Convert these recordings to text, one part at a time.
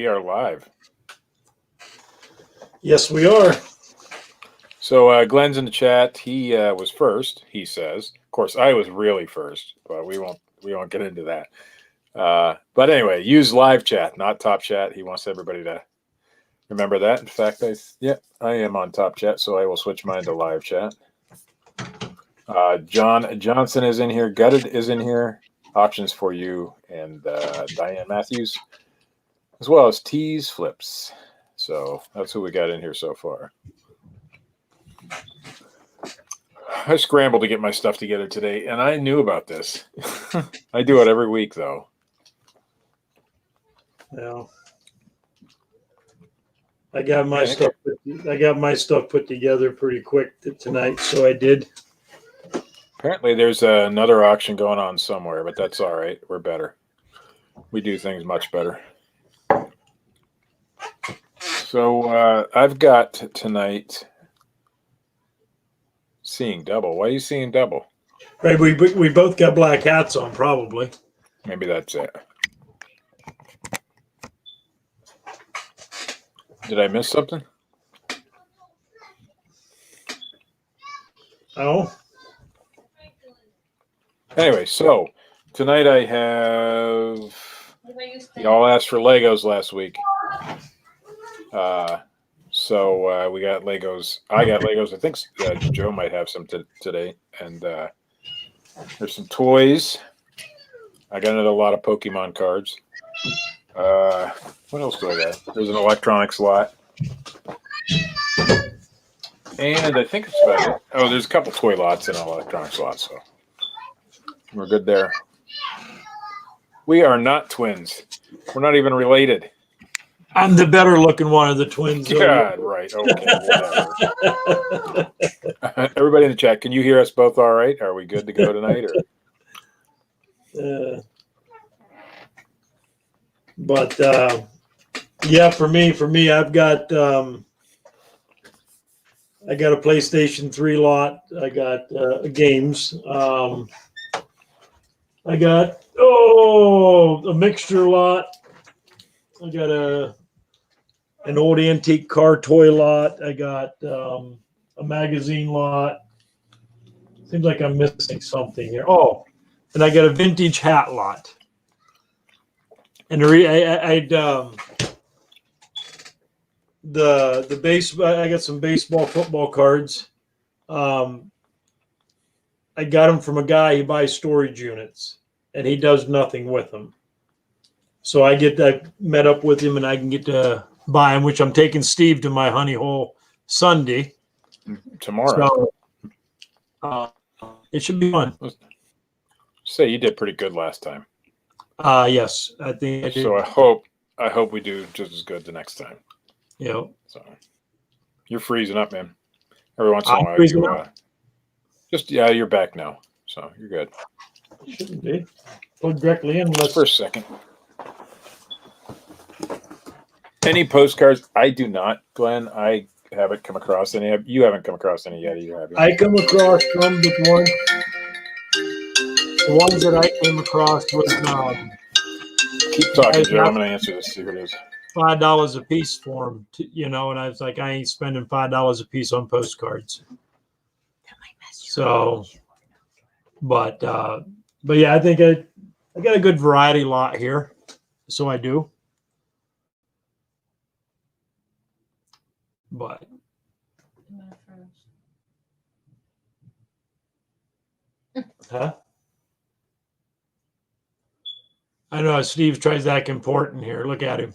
We are live. Yes, we are. So Glenn's in the chat. He was first. He says, of course, I was really first, but we won't get into that. But anyway, use live chat, not top chat. He wants everybody to remember that. In fact, I am on top chat, so I will switch mine to live chat. John Johnson is in here. Gutted is in here. Options for you and Diane Matthews, as well as Tease Flips. So that's who we got in here so far. I scrambled to get my stuff together today, and I knew about this. I do it every week, though. Yeah. I got my stuff put together pretty quick tonight, so I did. Apparently, there's another auction going on somewhere, but that's all right. We're better. We do things much better. So I've got tonight seeing double. Why are you seeing double? Right, we both got black hats on, probably. Maybe that's it. Did I miss something? Oh. Anyway, so tonight I have. Y'all asked for Legos last week. So we got Legos. I got Legos. I think Joe might have some today. And there's some toys. I got a lot of Pokemon cards. What else do I got? There's an electronics lot. And I think it's about it. Oh, there's a couple toy lots and an electronics lot. So we're good there. We are not twins. We're not even related. I'm the better looking one of the twins. God, right. Okay, whatever. Everybody in the chat, can you hear us both all right? Are we good to go tonight? Yeah, for me, I've got I got a PlayStation 3 lot. I got games. I got a mixture lot. I got an old antique car toy lot. I got a magazine lot. Seems like I'm missing something here. Oh, and I got a vintage hat lot. And the base. I got some baseball, football cards. I got them from a guy who buys storage units, and he does nothing with them. So I met up with him, and I can get to buy them, which I'm taking Steve to my honey hole Sunday. Tomorrow. So, it should be fun. Say you did pretty good last time. Yes, I think I did. So I hope we do just as good the next time. Yeah. So you're freezing up, man. Every once in a while, you're back now, so you're good. Shouldn't be. Plug directly in. For a second. Any postcards? I do not, Glenn. I haven't come across any. You haven't come across any yet either, have you? I come across some, but the ones that I came across was keep talking, Joe. I'm going to answer this. See who it is. $5 a piece for them, and I was like, I ain't spending $5 a piece on postcards. So, but yeah, I think I got a good variety lot here, so I do. But huh? I know Steve tries to act important here. Look at him.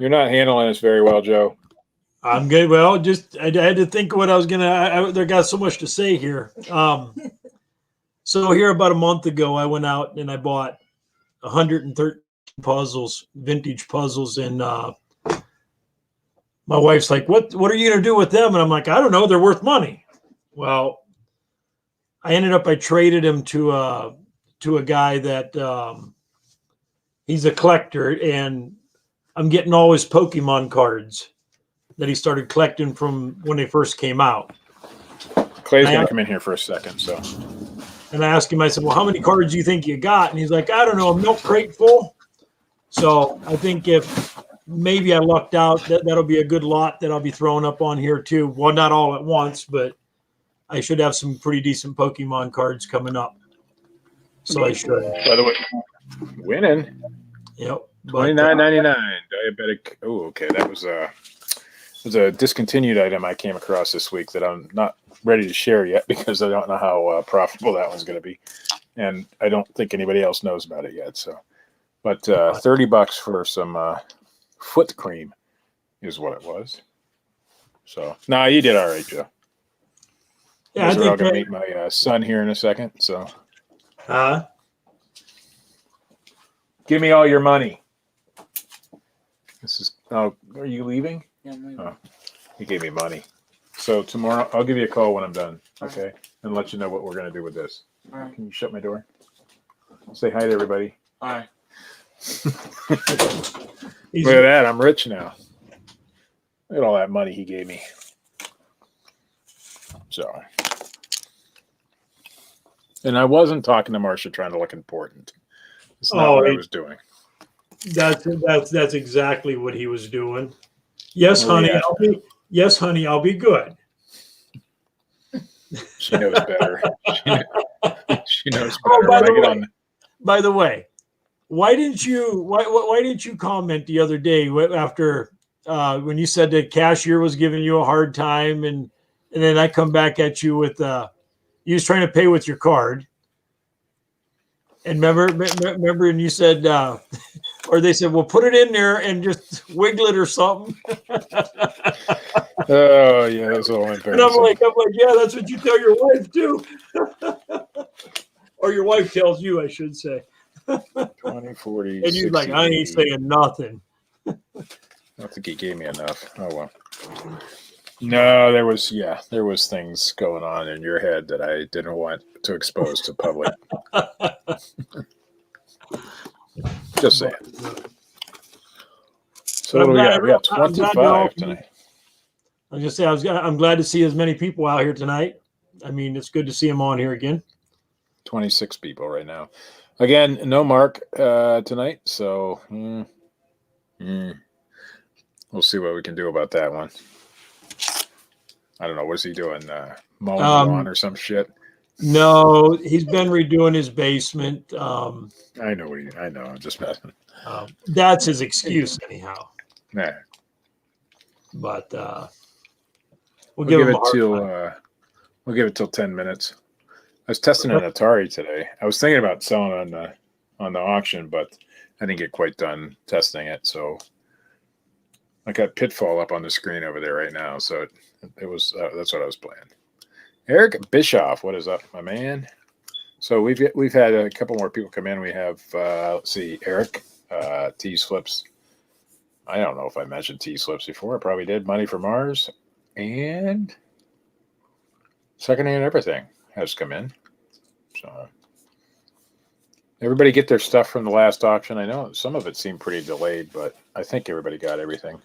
You're not handling this very well, Joe. I'm good. Well, I had to think of what I was gonna. There got so much to say here. So here about a month ago, I went out and I bought 113 puzzles, vintage puzzles, and my wife's like, "What are you gonna do with them?" And I'm like, "I don't know. They're worth money." Well, I traded them to to a guy that he's a collector, and I'm getting all his Pokemon cards that he started collecting from when they first came out. Clay's I- going to come in here for a second. So And I asked him, I said, well, how many cards do you think you got? And he's like, I don't know, a milk crate full. So I think if maybe I lucked out, that'll be a good lot that I'll be throwing up on here too. Well, not all at once, but I should have some pretty decent Pokemon cards coming up. So I should. by the way, winning Yep. $29.99 diabetic. Oh, okay. That was a discontinued item I came across this week that I'm not ready to share yet because I don't know how profitable that one's going to be, and I don't think anybody else knows about it yet. So, but $30 for some foot cream is what it was. So, nah, you did all right, Joe. Yeah, I We're all think going to meet my son here in a second. So, give me all your money. This is. Oh, are you leaving? Yeah, maybe. Oh, he gave me money. So tomorrow I'll give you a call when I'm done, okay? And let you know what we're gonna do with this. All right. Can you shut my door? Say hi to everybody. All right. Look at that, I'm rich now. Look at all that money he gave me. So, and I wasn't talking to Marcia trying to look important. It's not what I was doing. That's exactly what he was doing. Yes, Oh, honey, yeah. I'll be good. She knows better. She knows better. Oh, When I get on. By the way, why didn't you comment the other day after when you said the cashier was giving you a hard time, and then I come back at you with you was trying to pay with your card, and remember, and you said or they said, well, put it in there and just wiggle it or something. Oh yeah, that's all And embarrassing. I'm like, yeah, that's what you tell your wife too. Or your wife tells you, I should say. 2040. And you're like, I ain't saying nothing. I don't think he gave me enough. Oh well. No, there was things going on in your head that I didn't want to expose to public. Just saying. So what do we got? We got I'm glad 25 tonight. I was just say I'm glad to see as many people out here tonight. I mean, it's good to see them on here again. 26 people right now. Again, no Mark tonight, so we'll see what we can do about that one. I don't know. What's he doing? Mowing the lawn or some shit? No, he's been redoing his basement. I know. I'm just messing. That's his excuse, anyhow. Nah. But we'll give him a hard time. We'll give it till 10 minutes. I was testing an Atari today. I was thinking about selling on the auction, but I didn't get quite done testing it. So I got Pitfall up on the screen over there right now. So it was that's what I was playing. Eric Bischoff, what is up, my man? So we've had a couple more people come in. We have let's see, Eric Tees Flips. I don't know if I mentioned Tees Flips before. I probably did. Money for Mars and Secondhand Everything has come in. So everybody get their stuff from the last auction. I know some of it seemed pretty delayed, but I think everybody got everything.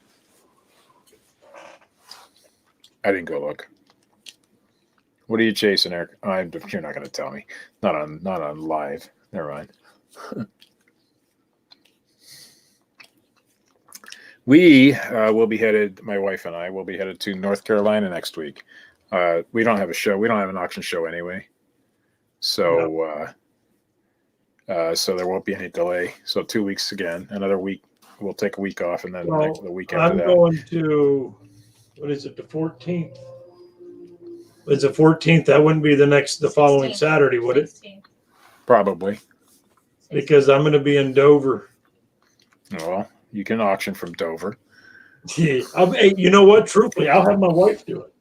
I didn't go look. What are you chasing, Eric? You're not going to tell me. Not on live. Never mind. We will be headed. My wife and I will be headed to North Carolina next week. We don't have a show. We don't have an auction show anyway. So, so there won't be any delay. So 2 weeks again. Another week. We'll take a week off, and then the week after I'm that. going to, what is it, the 14th? It's the 14th. That wouldn't be the following 16th. Saturday, would it? 16th. Probably. Because I'm going to be in Dover. Well, you can auction from Dover. Yeah. Hey, you know what? Truthfully, I'll have my wife do it.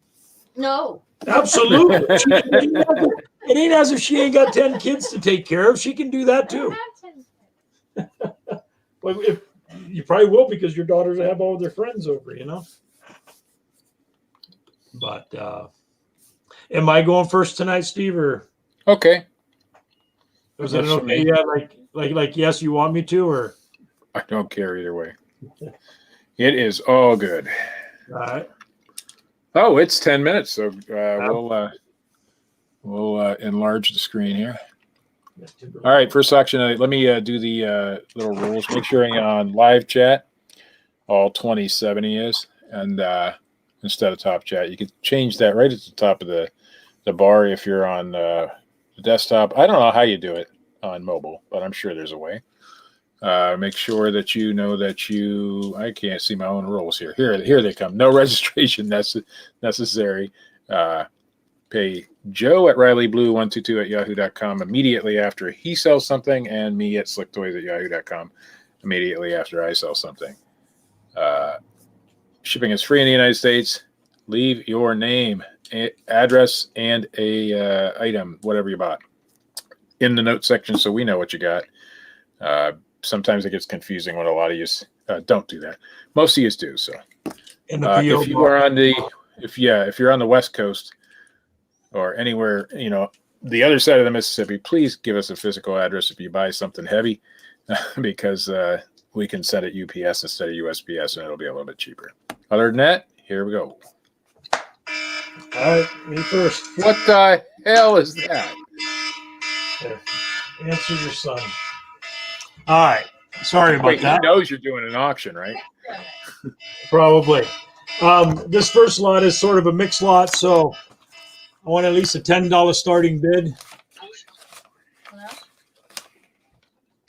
No. Absolutely. It ain't as if she ain't got 10 kids to take care of. She can do that too. Well, if you probably will, because your daughters have all their friends over, you know. But am I going first tonight, Steve? Or Okay. Was that Works an for okay? me. Yeah, like yes, you want me to, or I don't care either way. It is all good. all right. Oh, it's 10 minutes, so we'll enlarge the screen here. All right, first section. Let me do the little rules. Make sure you're on live chat. All 2070 is, and instead of top chat, you could change that right at the top of the bar if you're on the desktop. I don't know how you do it on mobile, but I'm sure there's a way. Make sure that you know that I can't see my own rules here. Here they come. No registration necessary. Pay Joe at RileyBlue122 at yahoo.com immediately after he sells something, and me at SlickToys at yahoo.com immediately after I sell something. Shipping is free in the United States. Leave your name, address, and a item, whatever you bought, in the note section so we know what you got. Sometimes it gets confusing when a lot of you don't do that. Most of you do. So In the PO if you are on if you're on the West Coast or anywhere, the other side of the Mississippi, please give us a physical address if you buy something heavy, because we can send it UPS instead of USPS, and it'll be a little bit cheaper. Other than that, here we go. All right, me first. What the hell is that? There. Answer your son. All right. Sorry about that. He knows you're doing an auction, right? Probably. This first lot is sort of a mixed lot, so I want at least a $10 starting bid.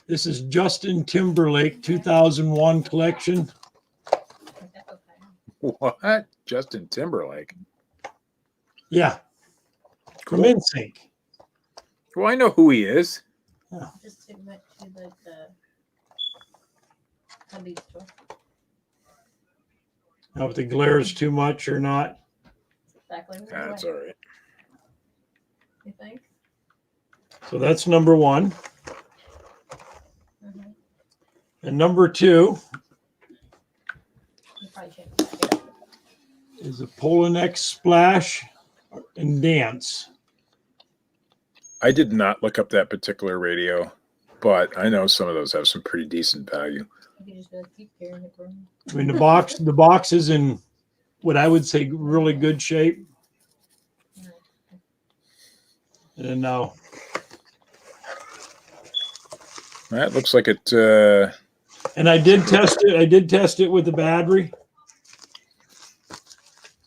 This is Justin Timberlake 2001 collection. What? Justin Timberlake? Yeah. Cool. From NSYNC. Well, I know who he is. Just to the hobby store. Now, if the glare is too much or not. Exactly. That's all right. You think? So that's number one. Mm-hmm. And number two You probably can't. is a Polonex Splash and Dance. I did not look up that particular radio, but I know some of those have some pretty decent value. You could just be like, keep carrying it, bro. I mean, the box is in what I would say really good shape. And now That looks like it. and I did test it. I did test it with the battery,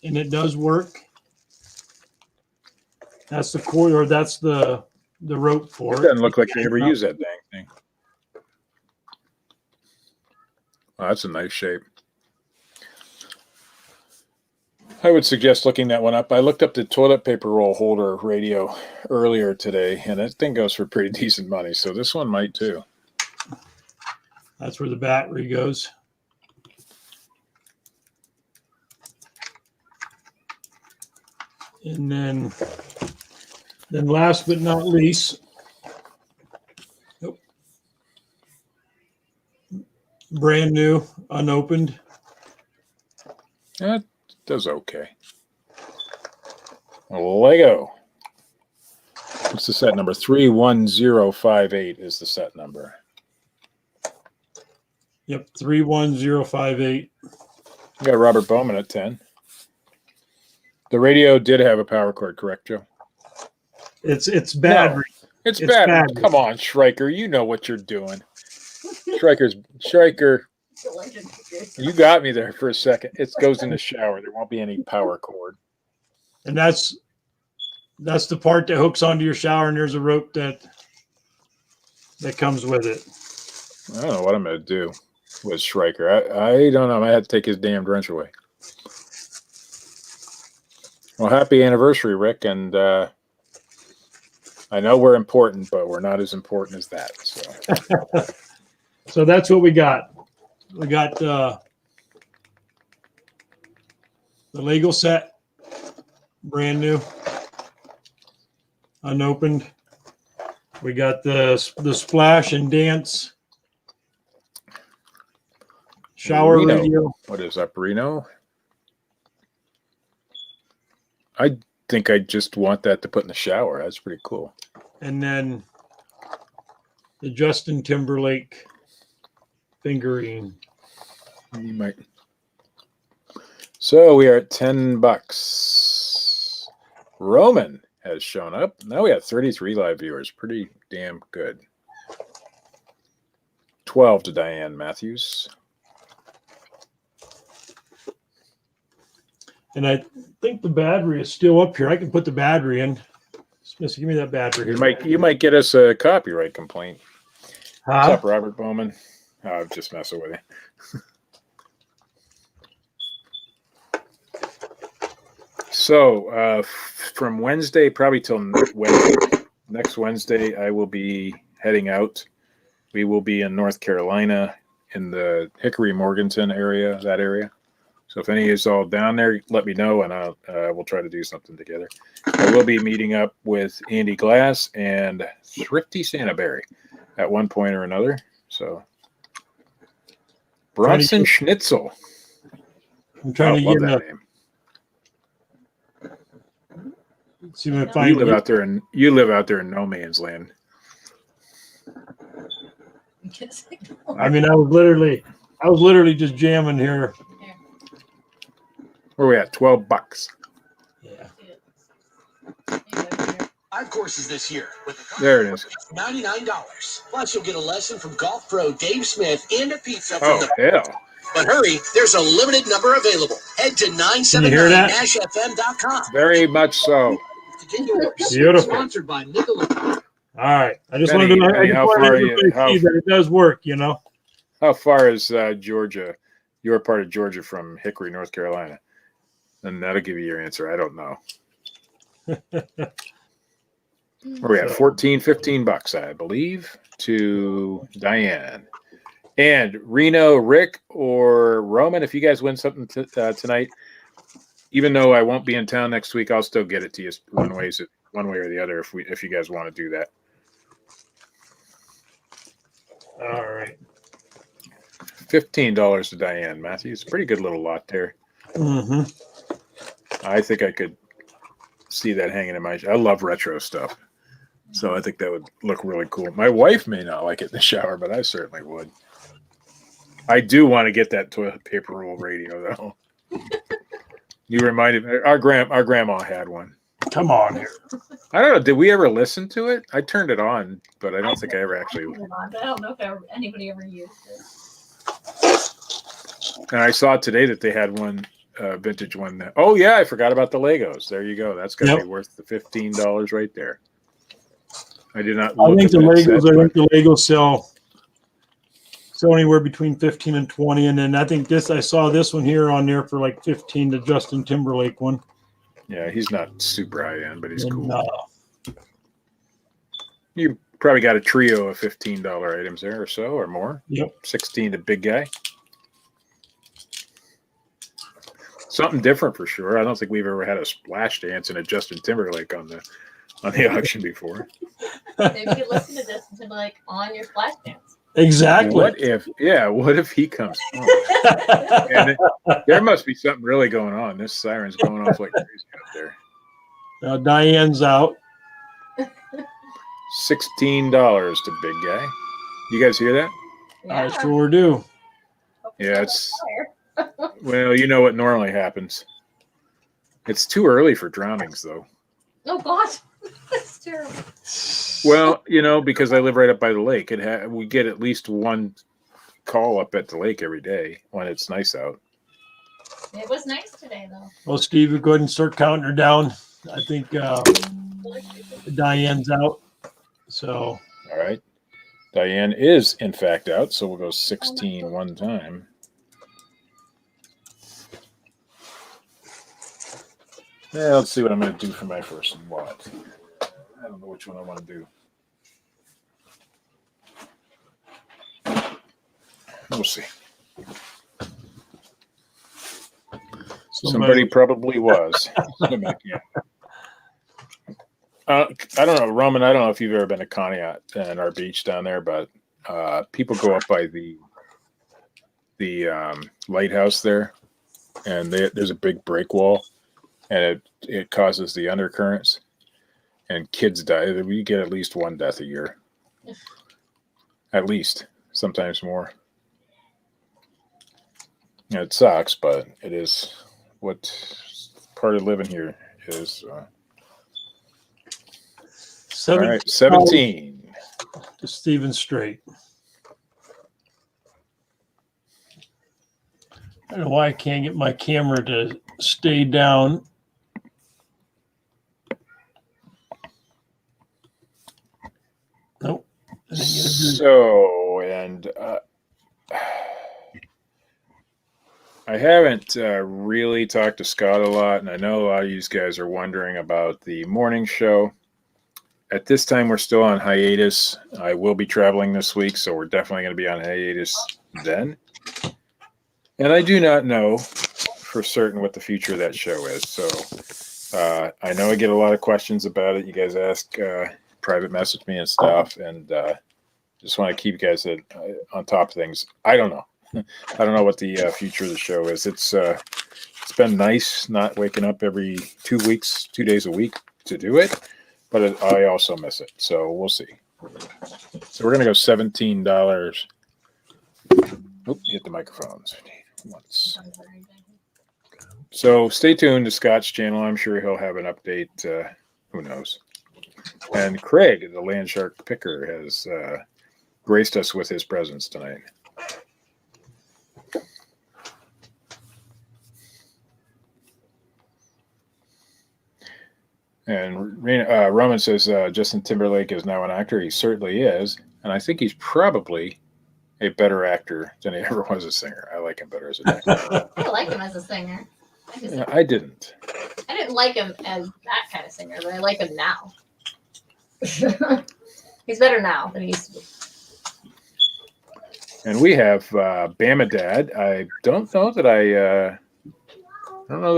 and it does work. That's the cord, or that's the rope for It it. doesn't look like they ever use that dang thing. Oh, that's a nice shape. I would suggest looking that one up. I looked up the toilet paper roll holder radio earlier today, and that thing goes for pretty decent money. So this one might too. That's where the battery goes. And then last but not least, brand new, unopened. That does okay. Lego. What's the set number? 31058 is the set number. Yep, 31058. We got Robert Bowman at 10. The radio did have a power cord, correct, Joe? It's battery. No, it's It's battery. battery. Come on, Schreiker. You know what you're doing. Schreiker, you got me there for a second. It goes in the shower. There won't be any power cord. And that's the part that hooks onto your shower, and there's a rope that comes with it. I don't know what I'm going to do with Schreiker. I don't know. I had to take his damn wrench away. Well, happy anniversary, Rick. And I know we're important, but we're not as important as that. So, So that's what we got. We got the Lego set, brand new, unopened. We got the Splash and Dance shower Reno. radio. What is up, Reno? I think I just want that to put in the shower. That's pretty cool. And then the Justin Timberlake figurine. You might. So we are at $10. Roman has shown up. Now we have 33 live viewers. Pretty damn good. 12 to Diane Matthews. And I think the battery is still up here. I can put the battery in. Missy, give me that battery. You might get us a copyright complaint. What's Huh? up, Robert Bowman? Oh, I'm just messing with you. So from Wednesday, probably till next Wednesday, I will be heading out. We will be in North Carolina in the Hickory Morganton area, that area. So if any of you is all down there, let me know, and we'll try to do something together. I will be meeting up with Andy Glass and Thrifty Santaberry at one point or another. So Bronson Schnitzel. I'm trying to love get that a, name. see if I find You live out there in no man's land. I mean, I was literally just jamming here. Where are we at? $12. Yeah. Five courses this year with There it is. $99. Plus, you'll get a lesson from golf pro Dave Smith and a pizza from Oh, the. hell. But hurry, there's a limited number available. Head to Can you hear that? 979nashfm.com. Very much so. To get yours. Beautiful. Sponsored by Nicholas. All right. I just Penny, wanted to, Penny, how far are you- see that it does work, you know. How far is Georgia, your part of Georgia, from Hickory, North Carolina? And that'll give you your answer. I don't know. Where we at? $15 I believe, to Diane. And Reno, Rick, or Roman, if you guys win something tonight, even though I won't be in town next week, I'll still get it to you one way or the other if you guys want to do that. All right. $15 to Diane Matthews. Pretty good little lot there. Mm-hmm. I think I could see that hanging in my. I love retro stuff, so I think that would look really cool. My wife may not like it in the shower, but I certainly would. I do want to get that toilet paper roll radio though. You reminded me. Our grandma had one. Come on here. I don't know. Did we ever listen to it? I turned it on, but I don't think I ever actually. I don't know if anybody ever used it. And I saw today that they had one vintage one. Oh yeah, I forgot about the Legos. There you go. That's gonna be worth the $15 right there. I did not. I think the Legos. Set, I think the Legos sell anywhere between 15 and 20, and then I think I saw this one here on there for like 15. The Justin Timberlake one. Yeah, he's not super high end, but he's And, cool. You probably got a trio of $15 items there or so or more. Yep. 16 to big guy. Something different for sure. I don't think we've ever had a splash dance and a Justin Timberlake on the auction before. Maybe you listen to Justin Timberlake on your flash dance. Exactly. What if he comes home? And there must be something really going on. This siren's going off like crazy out there. Diane's out. $16 to big guy. You guys hear that? I sure do. Yeah, it's well, you know what normally happens. It's too early for drownings, though. Oh gosh, that's terrible. Well, because I live right up by the lake, we get at least one call up at the lake every day when it's nice out. It was nice today, though. Well, Steve, go ahead and start counting her down. I think Diane's out. So. All right. Diane is, in fact, out, so we'll go 16 one time. Yeah, let's see what I'm going to do for my first lot. I don't know which one I want to do. We'll see. Somebody probably was. Yeah. I don't know, Roman. I don't know if you've ever been to Conneaut and our beach down there, but people go up by the lighthouse there, and there's a big break wall, and it causes the undercurrents, and kids die. We get at least one death a year. at least, sometimes more. You know, it sucks, but it is what part of living here is. All right, 17. To Stephen Strait. I don't know why I can't get my camera to stay down. Nope. I didn't get it. So, and I haven't really talked to Scott a lot, and I know a lot of you guys are wondering about the morning show. At this time, we're still on hiatus. I will be traveling this week, so we're definitely going to be on hiatus then. And I do not know for certain what the future of that show is. So I know I get a lot of questions about it. You guys ask, private message me and stuff, and just want to keep you guys on top of things. I don't know. I don't know what the future of the show is. It's been nice not waking up every 2 weeks, 2 days a week to do it, but I also miss it. So we'll see. So we're gonna go $17. Oop, hit the microphones once. So stay tuned to Scott's channel. I'm sure he'll have an update. Who knows? And Craig, the Land Shark Picker, has graced us with his presence tonight. And Roman says Justin Timberlake is now an actor. He certainly is. And I think he's probably a better actor than he ever was a singer. I like him better as an actor. I like him as a singer. I didn't. I didn't like him as that kind of singer, but I like him now. He's better now than he used to be. And we have Bama Dad. I don't know that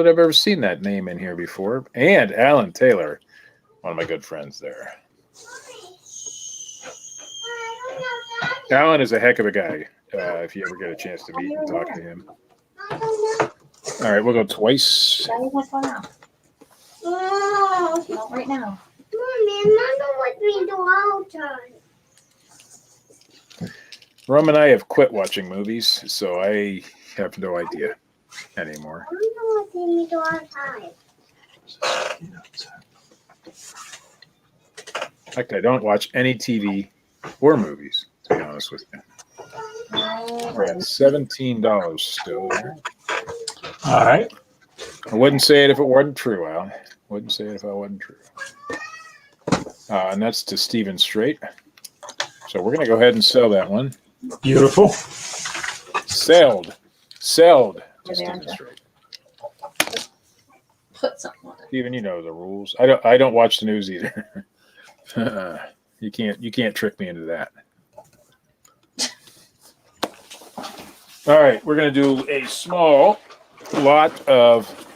I've ever seen that name in here before. And Alan Taylor, one of my good friends there. Alan is a heck of a guy. If you ever get a chance to meet and talk to him. All right, we'll go twice. Daddy has one now. Not right now. Mommy, remember what we do all the time. Rom and I have quit watching movies, so I have no idea anymore. Remember what we do all the time. In fact, I don't watch any TV or movies, to be honest with you. We're at $17 still there. All right. I wouldn't say it if it wasn't true, Al. Wouldn't say it if I wasn't true. And that's to Stephen Strait. So we're going to go ahead and sell that one. Beautiful. Sold to Stephen Strait. Put something on it. Steven, you know the rules. I don't watch the news either. You can't trick me into that. All right, we're going to do a small lot of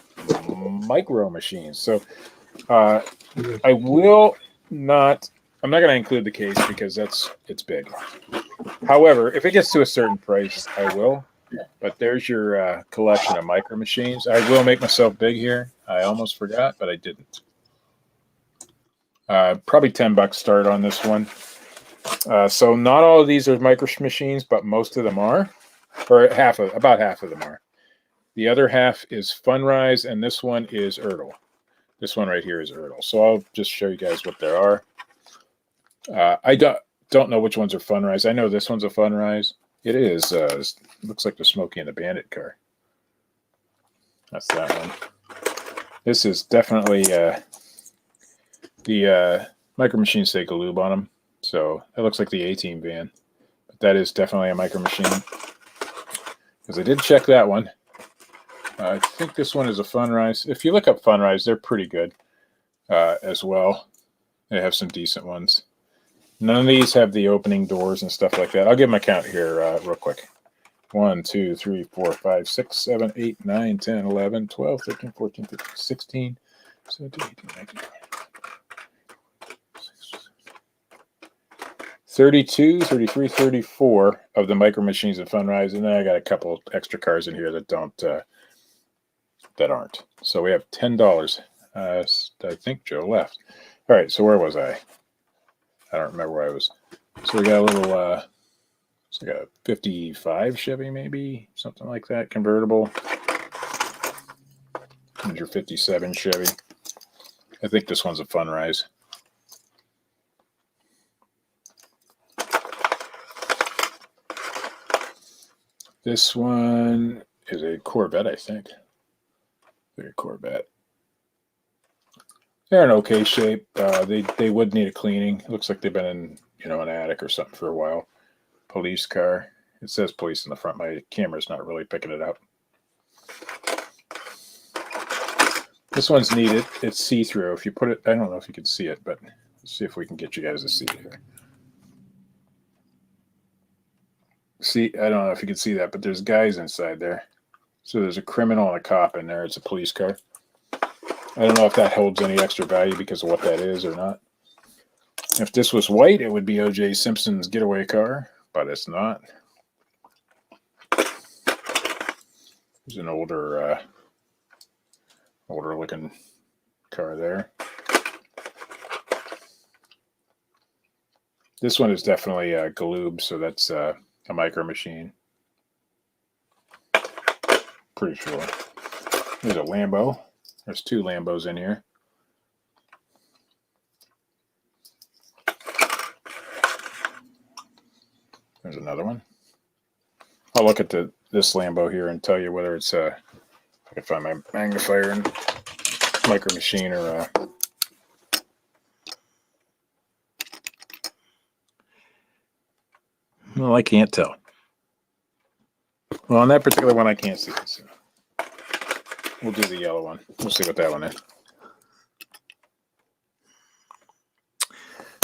micro machines. So I'm not going to include the case because it's big. However, if it gets to a certain price, I will. But there's your collection of micro machines. I will make myself big here. I almost forgot, but I didn't. Probably $10 start on this one. So not all of these are micro machines, but most of them are, or about half of them are. The other half is Funrise, and this one is Ertl. This one right here is Ertl. So I'll just show you guys what there are. I don't know which ones are Funrise. I know this one's a Funrise. It is. Looks like the Smokey and the Bandit car. That's that one. This is definitely the micro machines take a lube on them. So it looks like the A-Team van. But that is definitely a micro machine. Because I did check that one. I think this one is a Funrise. If you look up Funrise, they're pretty good as well. They have some decent ones. None of these have the opening doors and stuff like that. I'll give them a count here real quick. 1, 2, 3, 4, 5, 6, 7, 8, 9, 10, 11, 12, 13, 14, 15, 16, 17, 18, 19, 32, 33, 34 of the micro machines in Funrise, and then I got a couple extra cars in here that aren't. So we have $10. I think Joe left. All right, so where was I? I don't remember where I was. So we got a little It's like a 55 Chevy, maybe something like that, convertible. And your 57 Chevy. I think this one's a Funrise. This one is a Corvette, I think. They're a Corvette. They're in okay shape. They would need a cleaning. It looks like they've been in an attic or something for a while. Police car. It says police in the front. My camera's not really picking it up. This one's needed. It's see-through. If you put it, I don't know if you can see it, but let's see if we can get you guys to see it here. See, I don't know if you can see that, but there's guys inside there. So there's a criminal and a cop in there. It's a police car. I don't know if that holds any extra value because of what that is or not. If this was white, it would be O.J. Simpson's getaway car, but it's not. There's an older looking car there. This one is definitely a Galoob, so that's a Micro Machine. Pretty sure. There's a Lambo. There's two Lambos in here. There's another one. I'll look at this Lambo here and tell you whether it's I can find my magnifier and Micro Machine or well, I can't tell. Well, on that particular one, I can't see it. So we'll do the yellow one. We'll see what that one is.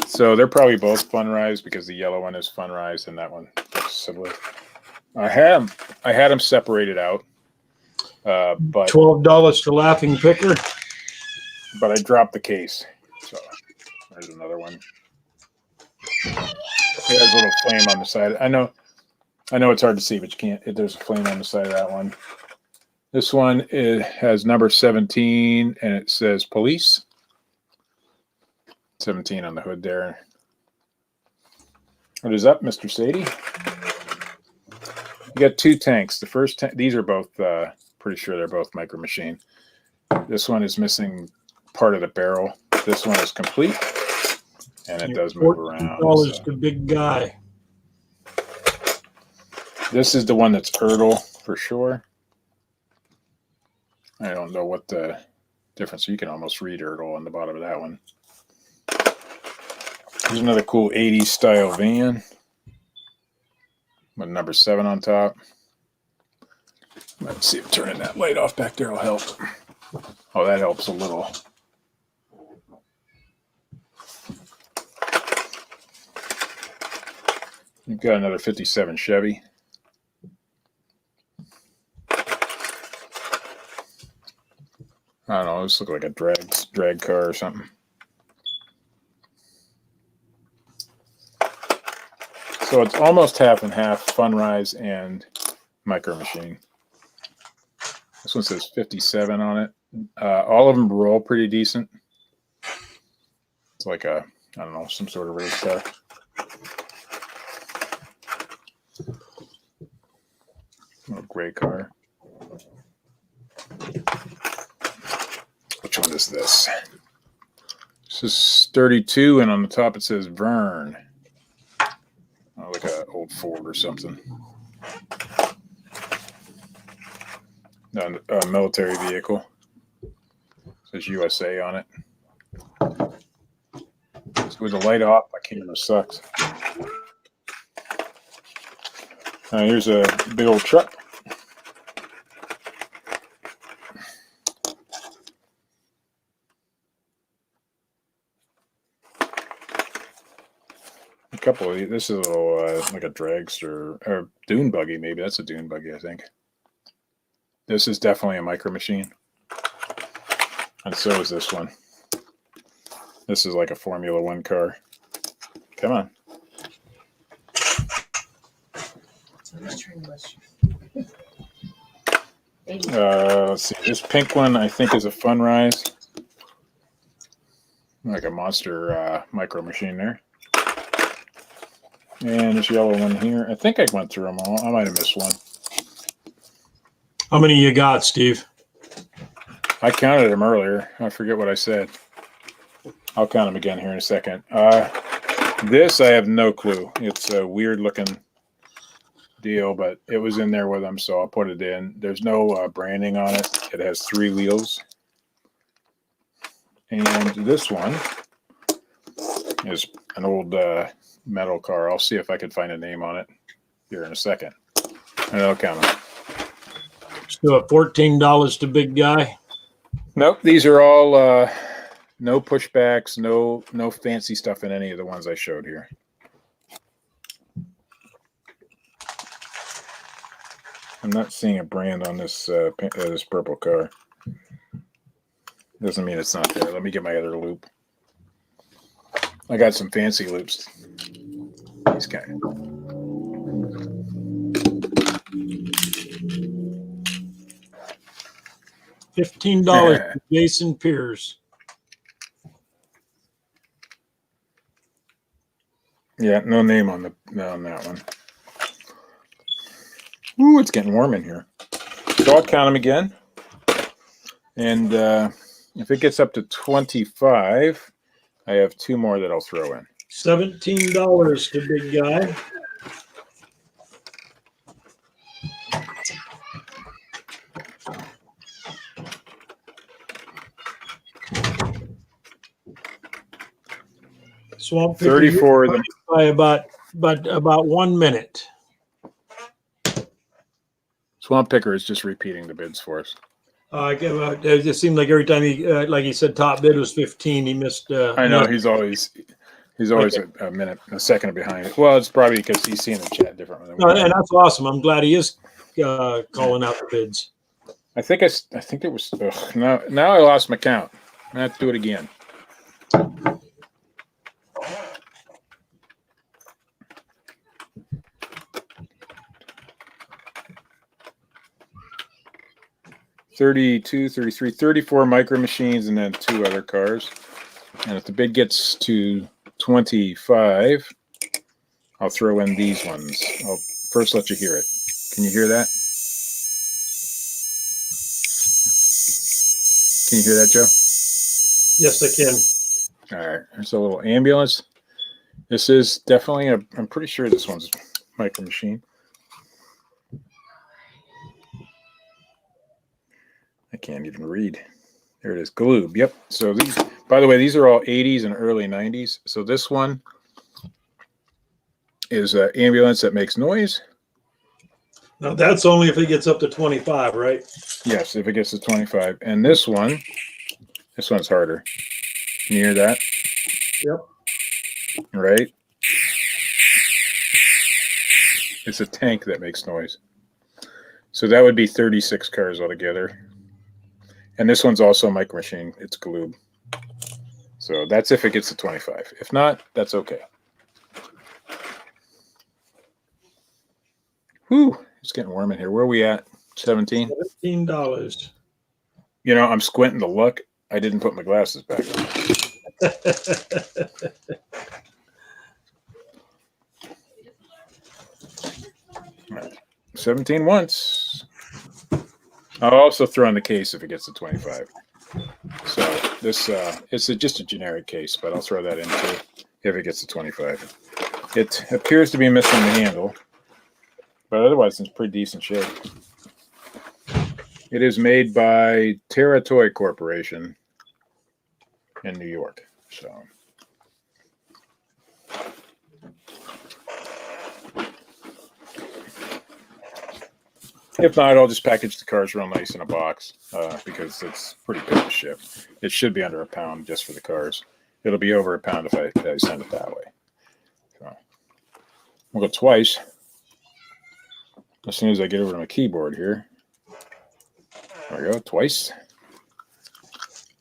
So they're probably both Funrise because the yellow one is Funrise and that one looks similar. I had them separated out, but $12 for Laughing Picker. But I dropped the case. So there's another one. It has a little flame on the side. I know it's hard to see, but you can't. There's a flame on the side of that one. This one has number 17, and it says police. 17 on the hood there. What is up, Mr. Sadie? You got two tanks. The first tank, these are both, pretty sure they're both Micro Machine. This one is missing part of the barrel. This one is complete, and it does move around. $14 So. the big guy. This is the one that's Ertl for sure. I don't know what the difference. You can almost read Ertl on the bottom of that one. There's another cool 80s style van with number 7 on top. Let's see if turning that light off back there will help. Oh, that helps a little. You've got another 57 Chevy. I don't know, this looks like a drag car or something. So it's almost half and half Funrise and Micro Machine. This one says 57 on it. All of them roll pretty decent. It's like I don't know, some sort of race car. Little gray car. Which one is this? This is 32, and on the top it says Vern. Oh, like an old Ford or something. A military vehicle. It says USA on it. So with the light off, my camera sucks. Here's a big old truck. A couple of these. This is a little like a dragster or dune buggy. Maybe that's a dune buggy. I think. This is definitely a Micro Machine, and so is this one. This is like a Formula One car. Come on. Let's see. This pink one I think is a Funrise, like a monster Micro Machine there. And this yellow one here. I think I went through them all. I might have missed one. How many you got, Steve? I counted them earlier. I forget what I said. I'll count them again here in a second. This I have no clue. It's a weird looking deal, but it was in there with them, so I'll put it in. There's no branding on it. It has 3 wheels. And this one is an old metal car. I'll see if I can find a name on it here in a second. And I'll count them. Still at $14 to big guy. Nope, these are all no pushbacks, no fancy stuff in any of the ones I showed here. I'm not seeing a brand on this this purple car. Doesn't mean it's not there. Let me get my other loop. I got some fancy loops. These kind of. $15 to Jason Pierce. Yeah, no name on that one. Ooh, it's getting warm in here. So I'll count them again. And if it gets up to 25, I have 2 more that I'll throw in. $17 to big guy. Swamp Picker, 34 of them. by about 1 minute. Swamp Picker is just repeating the bids for us. It just seemed like every time like he said, top bid was 15. He missed. I know he's always a minute, a second behind it. Well, it's probably because he's seeing the chat differently. No, and that's awesome. I'm glad he is calling out the bids. I think it was. Now I lost my count. I have to do it again. $32, $33, $34 micro machines, and then 2 other cars. And if the bid gets to 25, I'll throw in these ones. I'll first let you hear it. Can you hear that? Can you hear that, Joe? Yes, I can. All right. There's a little ambulance. This is definitely I'm pretty sure this one's micro machine. I can't even read. There it is. Gloob. Yep. So these, by the way, these are all 80s and early 90s. So this one is an ambulance that makes noise. Now that's only if it gets up to 25, right? Yes, if it gets to 25. And this one's harder. Can you hear that? Yep. Right? It's a tank that makes noise. So that would be 36 cars altogether. And this one's also a micro machine. It's Gloob. So that's if it gets to 25. If not, that's okay. Whew, it's getting warm in here. Where are we at? 17? $17. You know, I'm squinting to look. I didn't put my glasses back on. All right. 17 once. I'll also throw in the case if it gets to 25. So this it's just a generic case, but I'll throw that in too if it gets to 25. It appears to be missing the handle, but otherwise it's pretty decent shape. It is made by Terra Toy Corporation in New York. So if not, I'll just package the cars real nice in a box because it's pretty good to ship. It should be under £1 just for the cars. It'll be over £1 if I send it that way. So we'll go twice. As soon as I get over to my keyboard here. There we go, twice.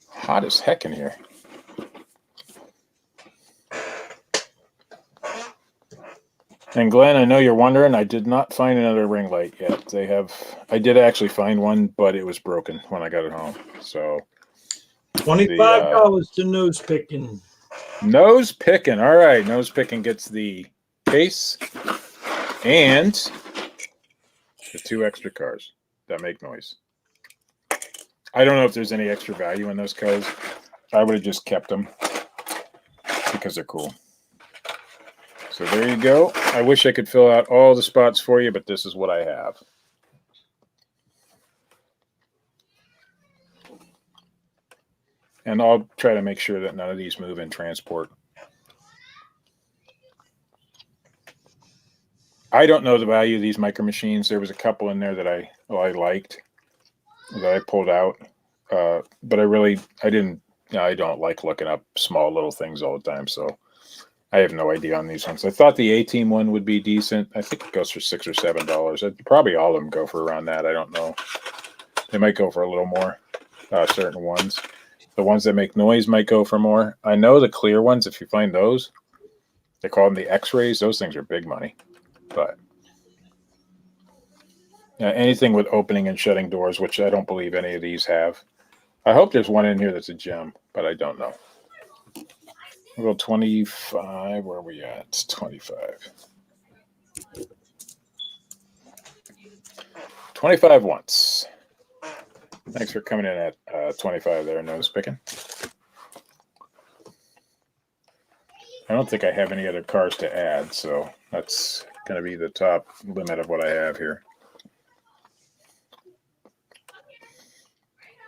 Hot as heck in here. And Glenn, I know you're wondering, I did not find another ring light yet. I did actually find one, but it was broken when I got it home. So $25 to nose picking. Nose picking. All right. Nose picking gets the case and the 2 extra cars that make noise. I don't know if there's any extra value in those cars. I would have just kept them because they're cool. So there you go. I wish I could fill out all the spots for you, but this is what I have. And I'll try to make sure that none of these move in transport. I don't know the value of these micro machines. There was a couple in there that I liked, that I pulled out. But I don't like looking up small little things all the time. So I have no idea on these ones. I thought the A-Team one would be decent. I think it goes for $6 or $7. Probably all of them go for around that. I don't know. They might go for a little more, certain ones. The ones that make noise might go for more. I know the clear ones, if you find those, they call them the X-rays. Those things are big money. But anything with opening and shutting doors, which I don't believe any of these have. I hope there's one in here that's a gem, but I don't know. We'll go 25. Where are we at? 25. 25 once. Thanks for coming in at 25 there, nose picking. I don't think I have any other cars to add, so that's going to be the top limit of what I have here.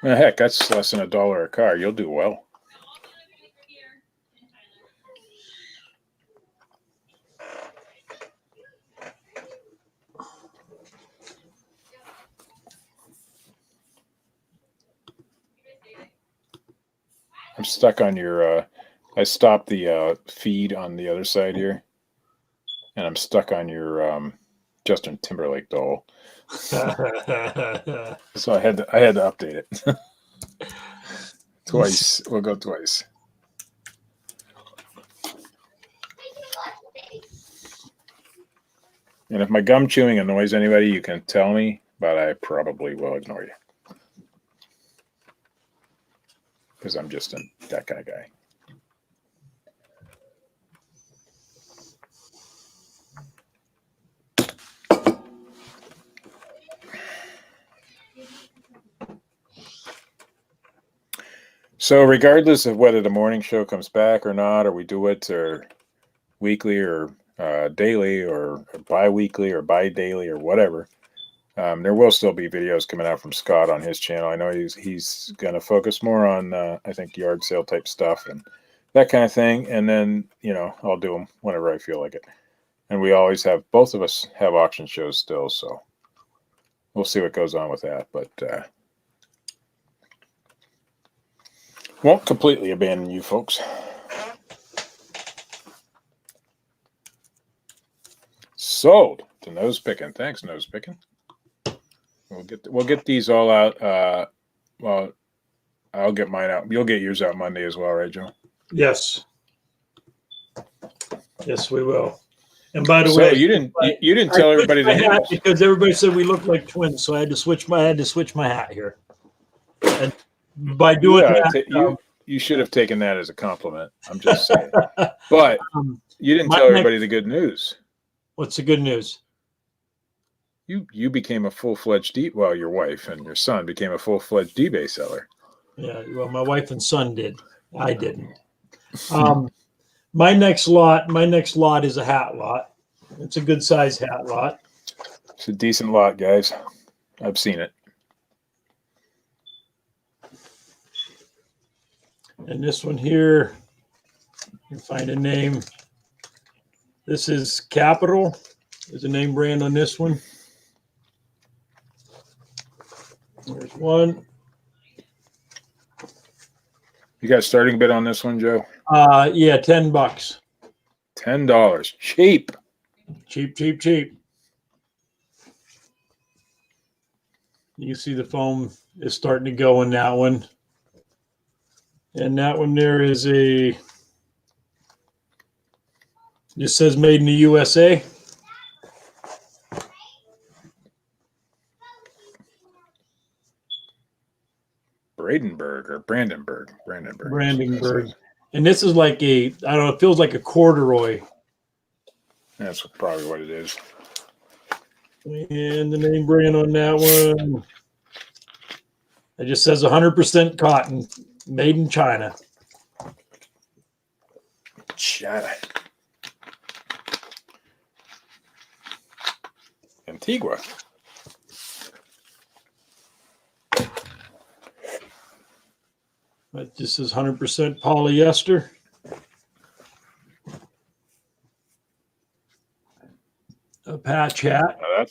Well, heck, that's less than $1 a car. You'll do well. I'm stuck on your, I stopped the feed on the other side here, and I'm stuck on your Justin Timberlake doll. So I had to update it. Twice. We'll go twice. And if my gum chewing annoys anybody, you can tell me, but I probably will ignore you. Because I'm just that kind of guy. So regardless of whether the morning show comes back or not, or we do it or weekly or daily or bi-weekly or bi-daily or whatever, there will still be videos coming out from Scott on his channel. I know he's going to focus more on, I think, yard sale type stuff and that kind of thing. And then, I'll do them whenever I feel like it. And we always have, both of us have auction shows still. So we'll see what goes on with that. But won't completely abandon you folks. Sold to Nose Picking. Thanks, Nose Picking. We'll get these all out. Well, I'll get mine out. You'll get yours out Monday as well, right, Joe? Yes. Yes, we will. And by the So way, you didn't tell everybody the hat names. because everybody said we look like twins, so I had to switch my hat here. And by doing that, you should have taken that as a compliment. I'm just saying. But you didn't tell everybody the good news. What's the good news? You became a full-fledged your wife and your son became a full-fledged eBay seller. Yeah, well, my wife and son did. I didn't. My next lot is a hat lot. It's a good size hat lot. It's a decent lot, guys. I've seen it. And this one here, you find a name. This is Capital. There's a name brand on this one. There's one. You got a starting bid on this one, Joe? Yeah, $10. $10. Cheap. Cheap. You see the foam is starting to go in that one. And that one there is it says made in the USA. Brandenburg. And this is like it feels like a corduroy. That's probably what it is. And the name brand on that one, it just says 100% cotton, made in China. China. Antigua. It just says 100% polyester. A patch hat. Now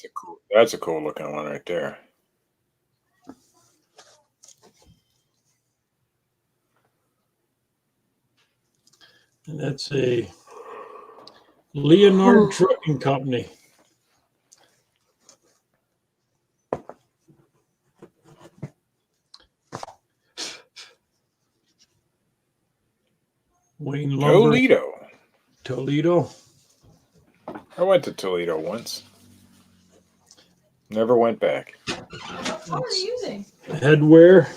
that's a cool looking one right there. And that's a Leonard Trucking Company. Wayne Lumber, Toledo. I went to Toledo once. Never went back. What are you using? Headwear.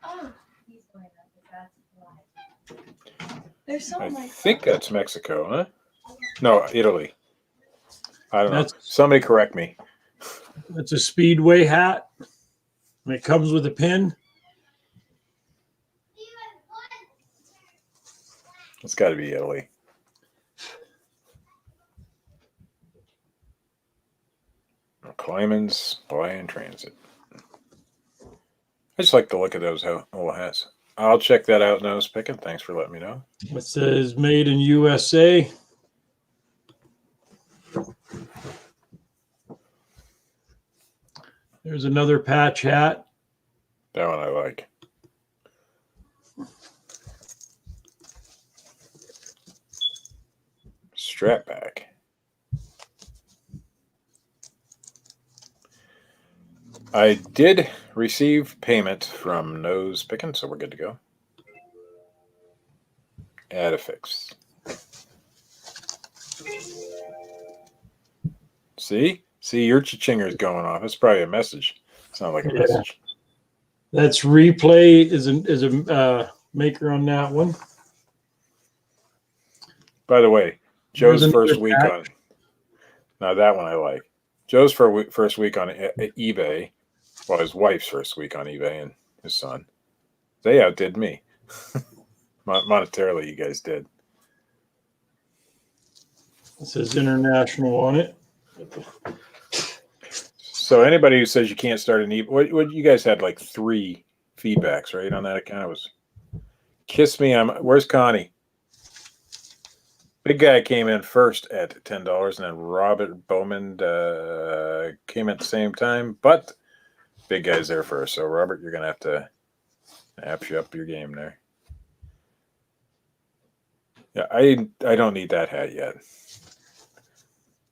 Oh, he's going up. That's why. There's so I much. think that's Mexico, huh? No, Italy. I don't know. That's- Somebody correct me. That's a Speedway hat. And it comes with a pin. It's got to be Italy. Clyman's Lion Transit. I just like the look of those little hats. I'll check that out, Nose Picking. Thanks for letting me know. It says made in USA. There's another patch hat. That one I like. Strap back. I did receive payment from Nose Picking, so we're good to go. Add a fix. See, your cha-chinger's going off. It's probably a message. It's not like a Yeah. message. That's Replay is a maker on that one. By the way, Joe's There's first another week patch. on. Now that one I like. Joe's first week on eBay. Well, his wife's first week on eBay and his son. They outdid me. Monetarily, you guys did. It says international on it. So anybody who says you can't start an eBay, what you guys had like 3 feedbacks, right, on that account? It was Kiss Me. Where's Connie? Big guy came in first at $10, and then Robert Bowman came at the same time, but big guy's there first. So Robert, you're gonna have to amp up your game there. Yeah, I don't need that hat yet.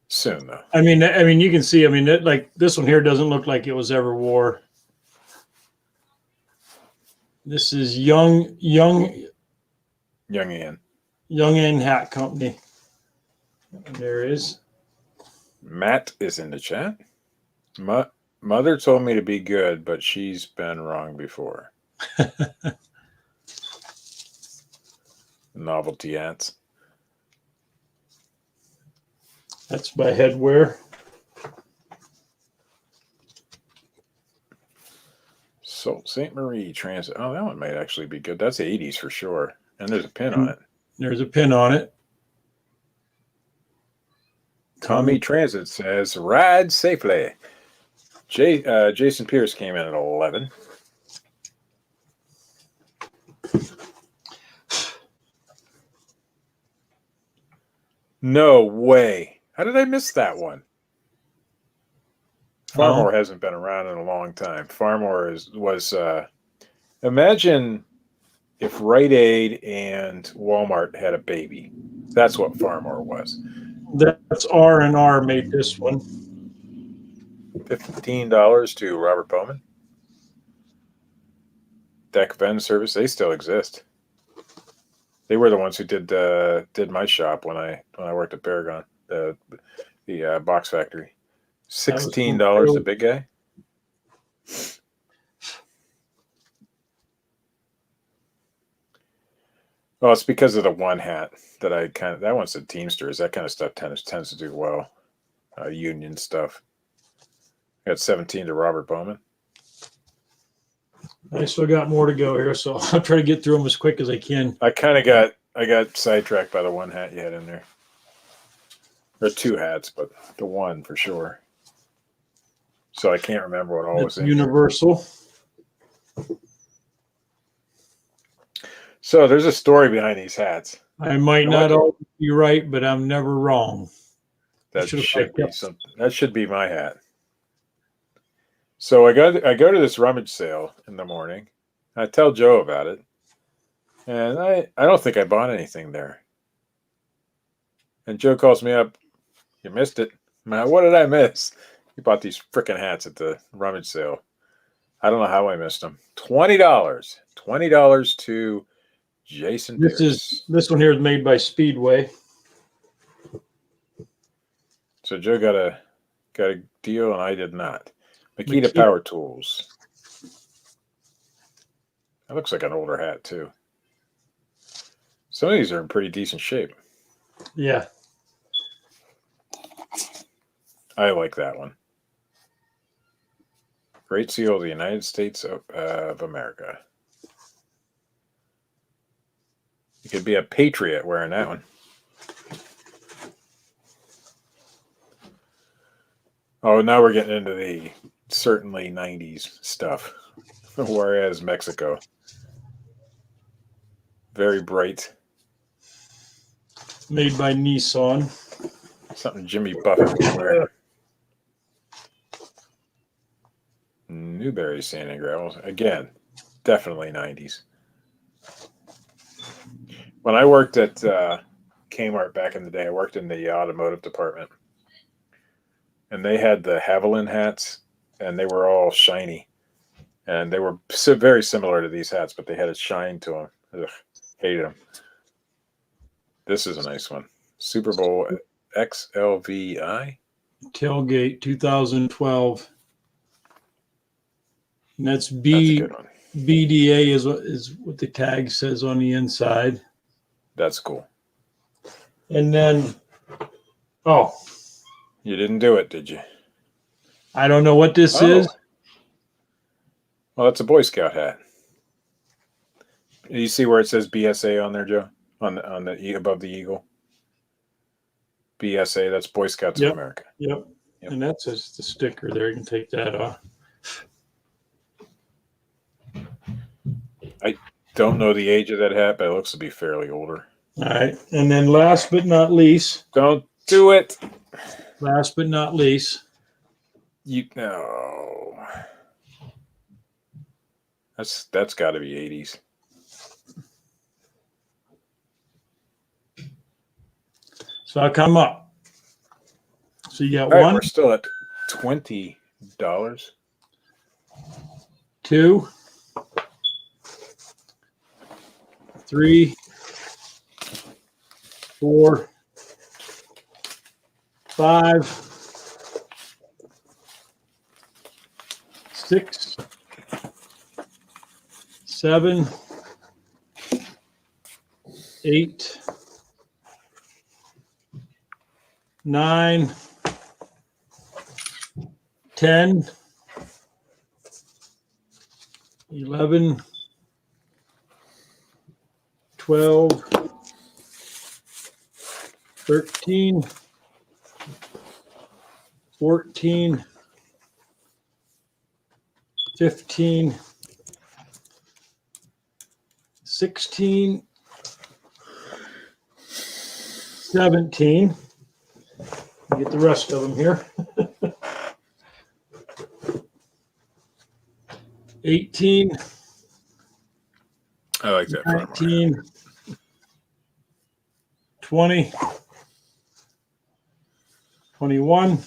Soon though. I mean, you can see. I mean, like this one here doesn't look like it was ever wore. This is Young Ian. Hat Company. And there is. Matt is in the chat. Mother told me to be good, but she's been wrong before. Novelty hats. That's by Headwear. Sault Ste. Marie Transit. Oh, that one might actually be good. That's 80s for sure. And there's a pin on it. There's a pin on it. Tommy Transit says, ride safely. Jason Pierce came in at 11. No way. How did I miss that one? Farmore hasn't been around in a long time. Farmore was imagine if Rite Aid and Walmart had a baby. That's what Farmore was. That's R&R made this one. $15 to Robert Bowman. Deck Ven Service, they still exist. They were the ones who did my shop when I worked at Paragon, the box factory. $16 the big guy. Well, it's because of the one hat that that one's the Teamsters. That kind of stuff tends to do well. Union stuff. Got 17 to Robert Bowman. I still got more to go here, so I'll try to get through them as quick as I can. I got sidetracked by the one hat you had in there. There are two hats, but the one for sure. So I can't remember what all was That's in. Universal. So there's a story behind these hats. I might You know not what? always be right, but I'm never wrong. That Should've should be picked up. something. That should be my hat. So I go to this rummage sale in the morning. I tell Joe about it, and I don't think I bought anything there. And Joe calls me up. You missed it. Man, what did I miss? You bought these freaking hats at the rummage sale. I don't know how I missed them. $20. $20 to Jason Pierce. This one here is made by Speedway. So Joe got a deal, and I did not. Makita Makita. Power Tools. That looks like an older hat too. Some of these are in pretty decent shape. Yeah. I like that one. Great Seal of the United States of America. You could be a patriot wearing that one. Oh, now we're getting into the certainly 90s stuff. Whereas Mexico. Very bright. Made by Nissan. Something Jimmy Buffett would wear. Newberry Sand and Gravel. Again, definitely 90s. When I worked at Kmart back in the day, I worked in the automotive department. And they had the Haviland hats, and they were all shiny. And they were very similar to these hats, but they had a shine to them. Ugh, hated them. This is a nice one. Super Bowl XLVI. Tailgate 2012. And that's That's a good one. BDA is what the tag says on the inside. That's cool. And then, You didn't do it, did you? I don't know what this is. Well, that's a Boy Scout hat. You see where it says BSA on there, Joe? On the above the eagle. BSA, that's Boy Scouts Yep. of America. Yep. Yep. And that's just the sticker there. You can take that off. Don't know the age of that hat, but it looks to be fairly older. All right. And then last but not least, Don't do it. You no. That's got to be 80s. so I'll come up. So you got All right, one, we're still at $20. 2, 3, 4, 5, 6, 7, 8, 9, 10, 11, 12, 13, 14, 15, 16, 17. Get the rest of them here. 18, I like that. front one. 19, 20, 21.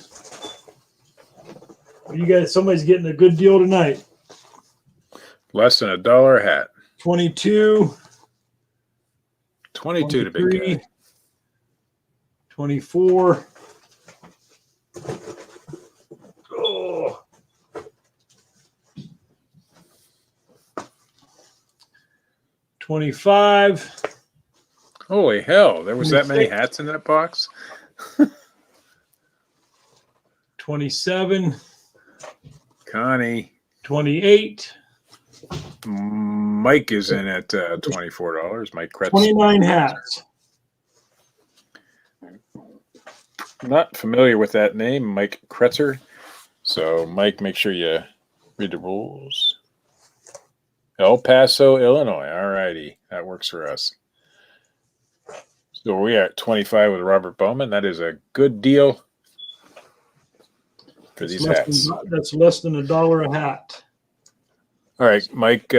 You guys, somebody's getting a good deal tonight. Less than $1 a hat. 22, 22 to big 23, guy. 24. Oh. 25, Holy hell! There was that many 26. hats in that box. 27, Connie, 28, Mike is in at $24. Mike Kretz. 29 hats. Not familiar with that name, Mike Kretzer. So, Mike, make sure you read the rules. El Paso, Illinois. All righty. That works for us. So, we are at 25 with Robert Bowman. That is a good deal for these hats. That's less than $1 a hat. All right, Mike,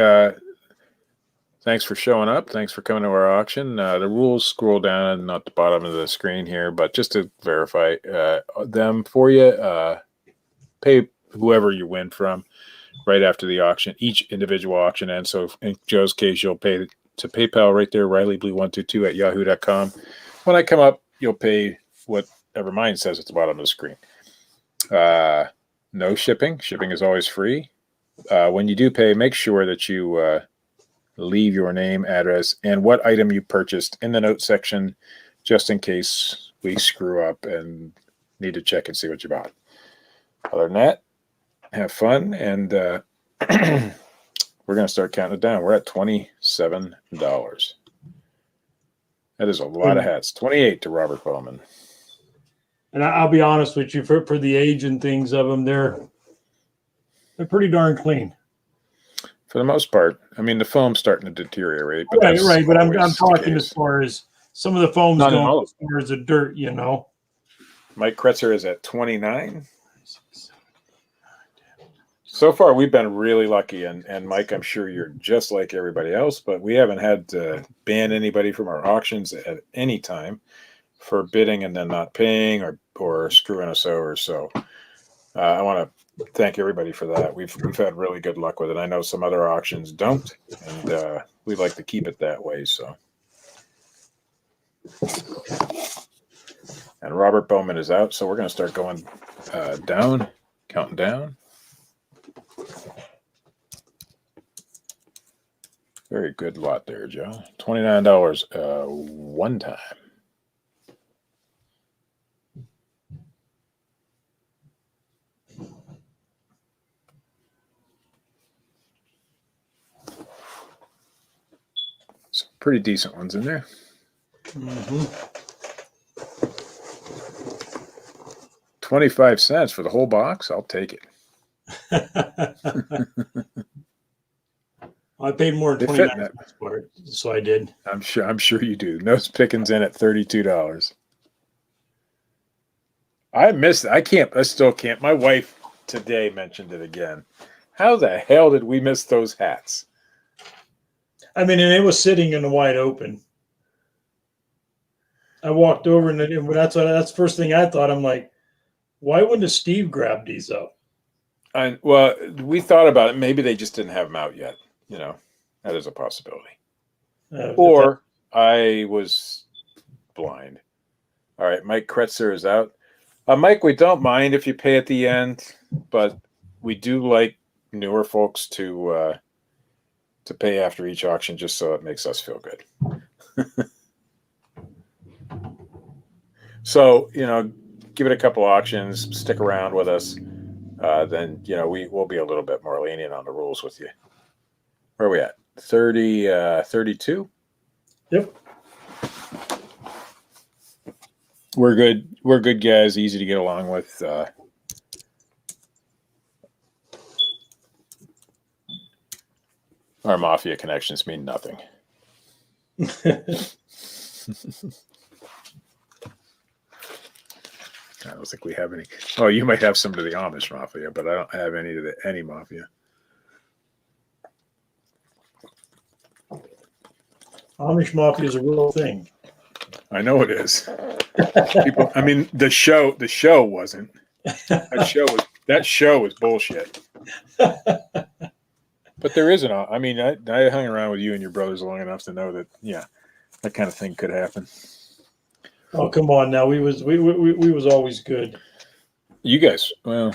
thanks for showing up. Thanks for coming to our auction. The rules scroll down, not the bottom of the screen here, but just to verify them for you, pay whoever you win from right after the auction, each individual auction ends. So in Joe's case, you'll pay to PayPal right there, RileyBlue122 at yahoo.com. When I come up, you'll pay whatever mine says at the bottom of the screen. No shipping. Shipping is always free. When you do pay, make sure that you leave your name, address, and what item you purchased in the note section, just in case we screw up and need to check and see what you bought. Other than that, have fun, and we're going to start counting it down. We're at $27. That is a lot of hats. 28 to Robert Bowman. And I'll be honest with you, for the age and things of them, they're pretty darn clean. For the most part, I mean, the foam's starting to deteriorate. But Right. But I'm always talking the as case. far as some of the foams Not in going all of as far as the dirt, you know. Mike Kretzer is at 29. So far, we've been really lucky, and Mike, I'm sure you're just like everybody else, but we haven't had to ban anybody from our auctions at any time for bidding and then not paying or screwing us over. So I want to thank everybody for that. We've had really good luck with it. I know some other auctions don't, and we'd like to keep it that way. So, and Robert Bowman is out, so we're going to start going down, counting down. Very good lot there, Joe. $29 one time. Some pretty decent ones in there. Mm-hmm. 25 cents for the whole box. I'll take it. I paid more than They fit 29 that. cents for it, so I did. I'm sure you do. Nose pickings in at $32. I still can't. My wife today mentioned it again. How the hell did we miss those hats? I mean, and it was sitting in the wide open. I walked over and that's the first thing I thought. I'm like, why wouldn't have Steve grabbed these up? And well, we thought about it. Maybe they just didn't have them out yet. You know, that is a possibility. Or I was blind. All right, Mike Kretzer is out. Mike, we don't mind if you pay at the end, but we do like newer folks to pay after each auction, just so it makes us feel good. So, give it a couple auctions, stick around with us. Then, we will be a little bit more lenient on the rules with you. Where are we at? 32? Yep. We're good. We're good guys, easy to get along with. Our mafia connections mean nothing. I don't think we have any. Oh, you might have some to the Amish mafia, but I don't have any to any mafia. Amish mafia is a real thing. I know it is. People, I mean, the show wasn't. That show was bullshit. But there isn't. I mean, I hung around with you and your brothers long enough to know that, that kind of thing could happen. Oh, come on now. We was always good. You guys, well,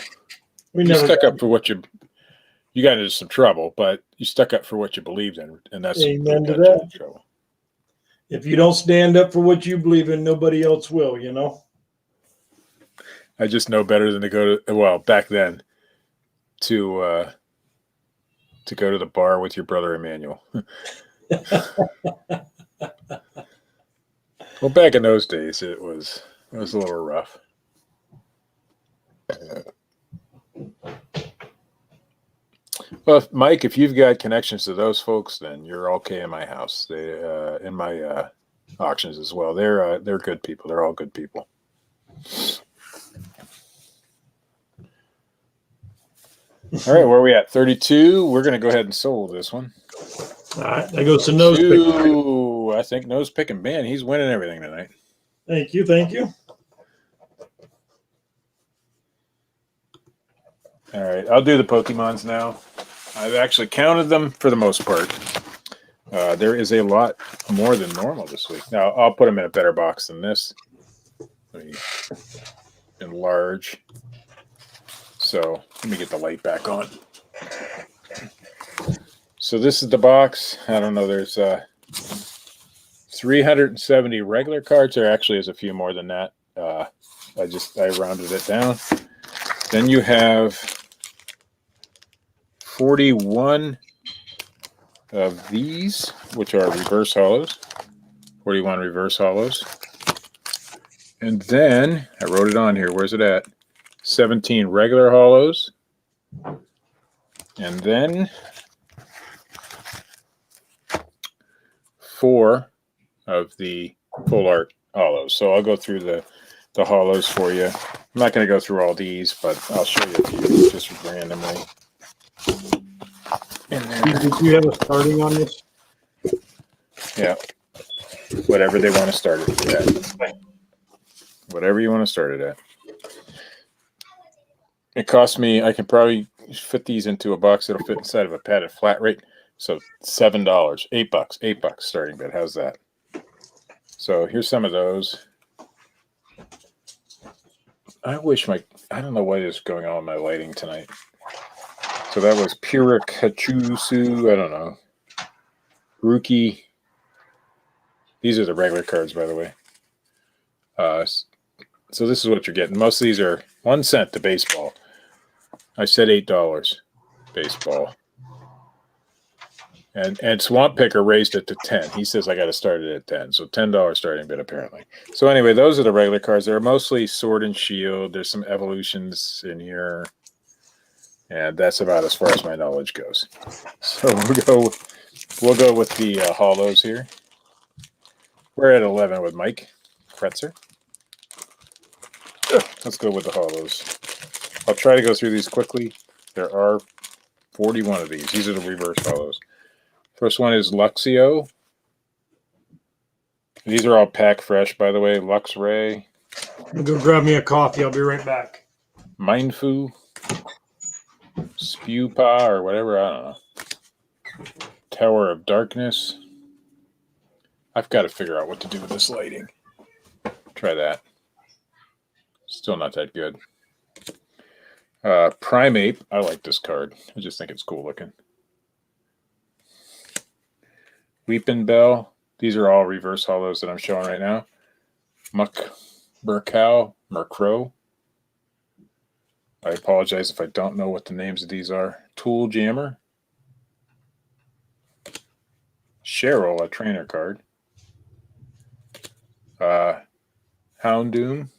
We you never stuck up for what you got into some trouble, but you stuck up for what you believed in, and that's Amen what to got you that. in trouble. If you don't stand up for what you believe in, nobody else will, you know? I just know better than to go to, well, back then, to go to the bar with your brother Emmanuel. Well, back in those days, it was a little rough. Well, Mike, if you've got connections to those folks, then you're okay in my house. They in my auctions as well. They're good people. They're all good people. All right, where are we at? 32. We're going to go ahead and sold this one. All right, that goes to nose pick. Ooh, I think nose picking. Man, he's winning everything tonight. Thank you, thank you. All right, I'll do the Pokemons now. I've actually counted them for the most part. There is a lot more than normal this week. Now, I'll put them in a better box than this. Let me enlarge. So let me get the light back on. So this is the box. I don't know. There's 370 regular cards. There actually is a few more than that. I rounded it down. Then you have 41 of these, which are reverse hollows. 41 reverse hollows. And then I wrote it on here. Where's it at? 17 regular hollows. And then 4 of the full art hollows. So I'll go through the hollows for you. I'm not going to go through all these, but I'll show you a few just randomly. In there. Did you have a starting on this? Yeah. Whatever they want to start it at. Whatever you want to start it at. It cost me, I can probably fit these into a box that'll fit inside of a padded flat rate. So $7, $8 starting bid. How's that? So here's some of those. I don't know what is going on with my lighting tonight. So that was Purikachusu, I don't know. Rookie. These are the regular cards, by the way. So this is what you're getting. Most of these are 1 cent to baseball. I said $8 baseball. And Swamp Picker raised it to 10. He says I got to start it at 10. So $10 starting bid apparently. So anyway, those are the regular cards. They're mostly Sword and Shield. There's some evolutions in here. And that's about as far as my knowledge goes. So we'll go with the hollows here. We're at 11 with Mike Kretzer. Let's go with the hollows. I'll try to go through these quickly. There are 41 of these. These are the reverse hollows. First one is Luxio. These are all pack fresh, by the way. Luxray. I'm gonna go grab me a coffee. I'll be right back. Mindfu. Spewpa or whatever. I don't know. Tower of Darkness. I've got to figure out what to do with this lighting. Try that. Still not that good. Primeape. I like this card. I just think it's cool looking. Weepin' Bell. These are all reverse hollows that I'm showing right now. Murkrow. I apologize if I don't know what the names of these are. Tool Jammer. Cheryl, a trainer card. Houndoom.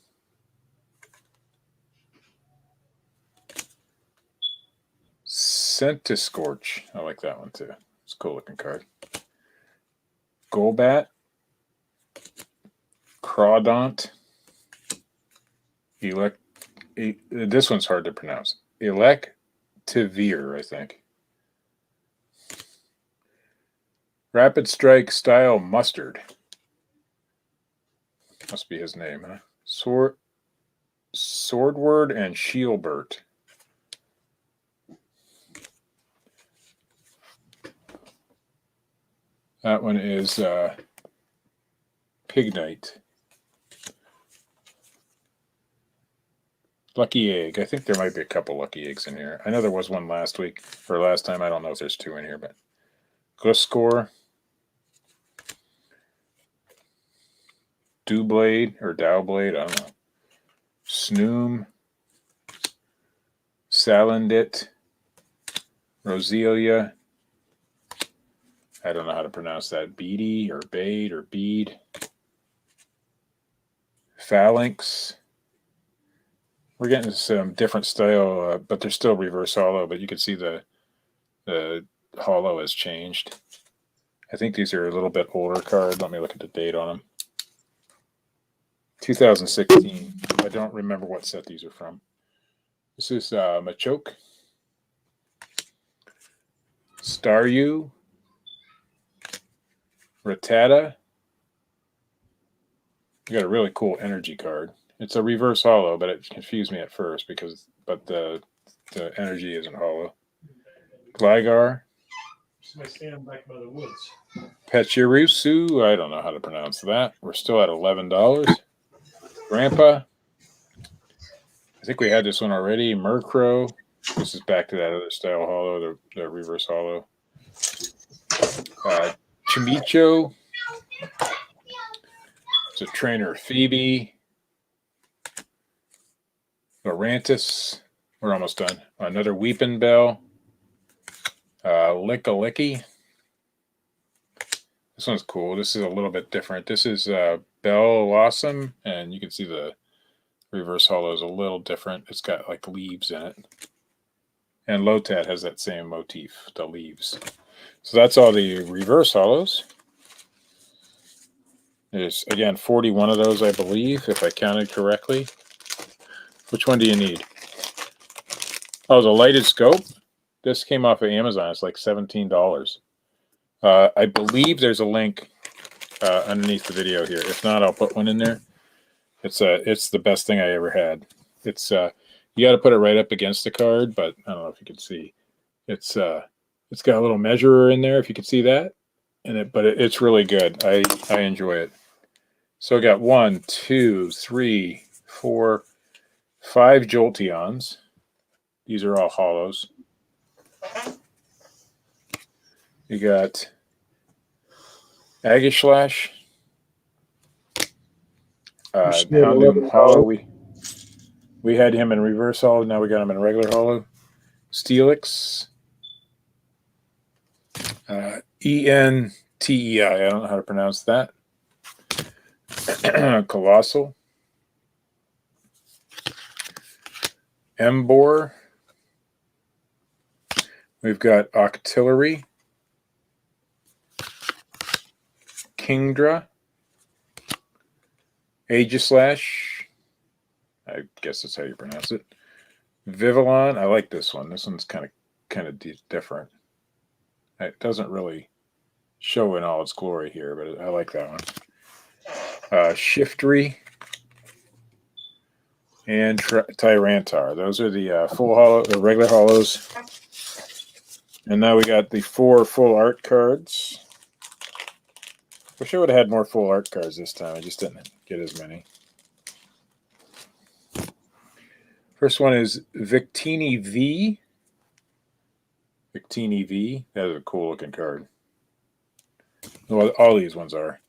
Centiskorch. I like that one too. It's a cool looking card. Golbat. Crawdont. This one's hard to pronounce. Electivire, I think. Rapid Strike Style Mustard. Must be his name, huh? Swordward and Shieldbert. That one is Pignite. Lucky Egg. I think there might be a couple Lucky Eggs in here. I know there was one last week or last time. I don't know if there's 2 in here, but Gliscor. Dewblade or Dowblade, I don't know. Snoom, Salandit, Roselia. I don't know how to pronounce that. Beady or Bade or Bead. Phalanx. We're getting some different style, but they're still reverse hollow, but you can see the hollow has changed. I think these are a little bit older cards. Let me look at the date on them. 2016. I don't remember what set these are from. This is Machoke, Staryu, Rattata. You got a really cool energy card. It's a reverse hollow, but it confused me at first but the energy isn't hollow. Gligar, I stand back by the woods. Pachirisu. I don't know how to pronounce that. We're still at $11. Grandpa. I think we had this one already. Murkrow. This is back to that other style hollow, the reverse hollow. Chimicho. It's a trainer. Phoebe. Lorantis. We're almost done. Another Weeping Bell. Lickalicky. This one's cool. This is a little bit different. This is Bellossom, and you can see the reverse hollow is a little different. It's got like leaves in it. And Lotad has that same motif, the leaves. So that's all the reverse hollows. There's, again, 41 of those, I believe, if I counted correctly. Which one do you need? Oh, the lighted scope. This came off of Amazon. It's like $17. I believe there's a link underneath the video here. If not, I'll put one in there. It's the best thing I ever had. It's you got to put it right up against the card, but I don't know if you can see. It's got a little measurer in there, if you can see that, but it's really good. I enjoy it. So I got 1, 2, 3, 4, 5 Jolteons. These are all hollows. You got Agishlash. Houndoom hollow. We had him in reverse hollow. Now we got him in regular hollow. Steelix. Entei. I don't know how to pronounce that. Colossal. Embor. We've got Octillery. Kingdra. Aegislash. I guess that's how you pronounce it. Vivillon. I like this one. This one's kind of different. It doesn't really show in all its glory here, but I like that one. Shiftry and Tyrantar. Those are the full hollow, the regular hollows. And now we got the 4 full art cards. Wish I would have had more full art cards this time. I just didn't get as many. First one is Victini V. Victini V. That is a cool looking card. Well, all these ones are.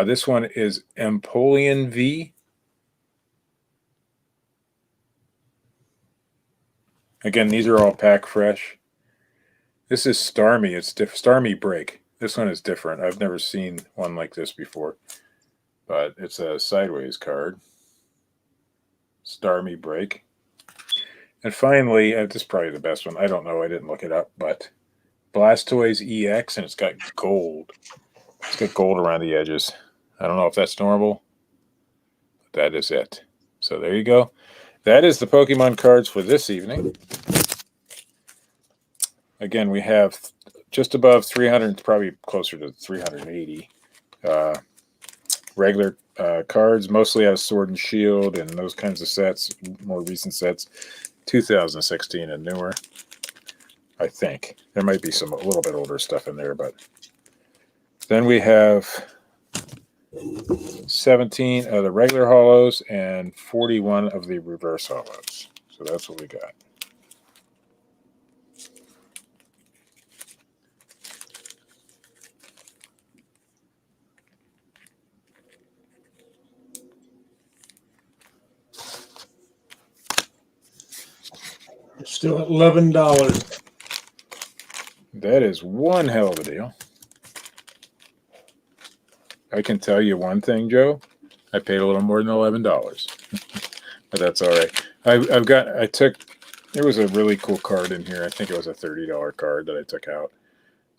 This one is Empoleon V. Again, these are all pack fresh. This is Starmie. It's Starmie Break. This one is different. I've never seen one like this before, but it's a sideways card. Starmie Break. And finally, this is probably the best one. I don't know. I didn't look it up, but Blastoise EX, and it's got gold. It's got gold around the edges. I don't know if that's normal, but that is it. So there you go. That is the Pokemon cards for this evening. Again, we have just above 300, probably closer to 380 regular cards, mostly out of Sword and Shield and those kinds of sets, more recent sets, 2016 and newer. I think there might be a little bit older stuff in there, but then we have 17 of the regular hollows and 41 of the reverse hollows. So that's what we got. Still at $11. That is one hell of a deal. I can tell you one thing, Joe. I paid a little more than $11, but that's all right. There was a really cool card in here. I think it was a $30 card that I took out.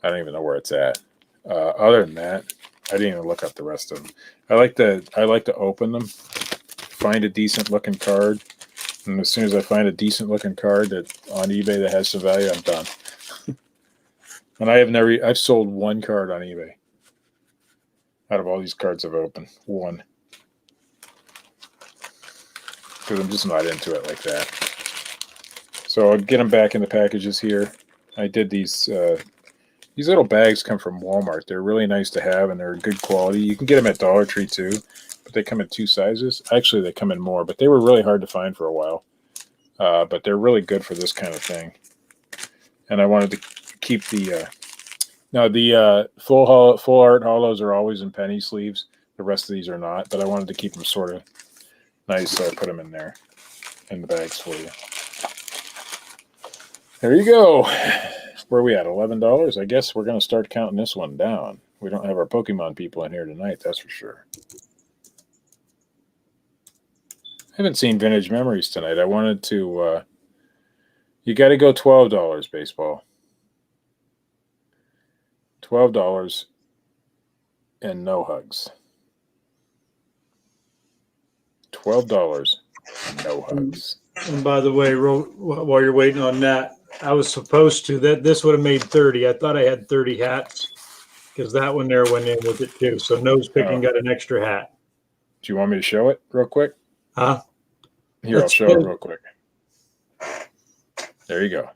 I don't even know where it's at. Other than that, I didn't even look up the rest of them. I like to open them, find a decent looking card, and as soon as I find a decent looking card that on eBay that has some value, I'm done. And I've sold one card on eBay out of all these cards I've opened. One. Because I'm just not into it like that. So I'll get them back in the packages here. I did these little bags come from Walmart. They're really nice to have, and they're good quality. You can get them at Dollar Tree too, but they come in 2 sizes. Actually, they come in more, but they were really hard to find for a while. But they're really good for this kind of thing. And I wanted to keep the full art hollows are always in penny sleeves. The rest of these are not, but I wanted to keep them sort of nice, so I put them in there in the bags for you. There you go. Where are we at? $11? I guess we're going to start counting this one down. We don't have our Pokemon people in here tonight, that's for sure. I haven't seen Vintage Memories tonight. I wanted to... you got to go $12, baseball. $12 and no hugs. $12, no hugs. And by the way, while you're waiting on that, I was supposed to, this would have made 30. I thought I had 30 hats because that one there went in with it too. So nose picking got an extra hat. Do you want me to show it real quick? Huh? Here, I'll show it real quick. There you go.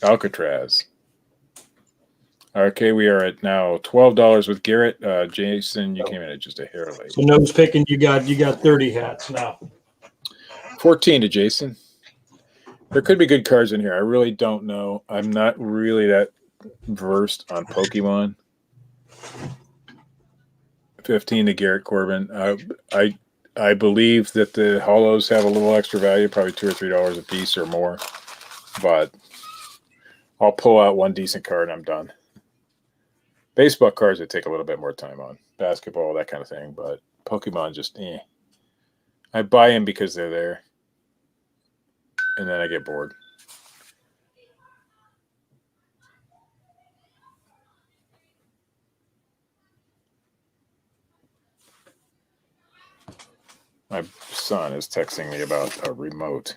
Alcatraz. Okay, we are at now $12 with Garrett. Jason, you came in at just a hair late. So nose picking, you got 30 hats now. 14 to Jason. There could be good cards in here. I really don't know. I'm not really that versed on Pokemon. 15 to Garrett Corbin. I believe that the hollows have a little extra value, probably $2 or $3 a piece or more. But I'll pull out one decent card and I'm done. Baseball cards I take a little bit more time on. Basketball, that kind of thing. But Pokemon just I buy them because they're there. And then I get bored. My son is texting me about a remote.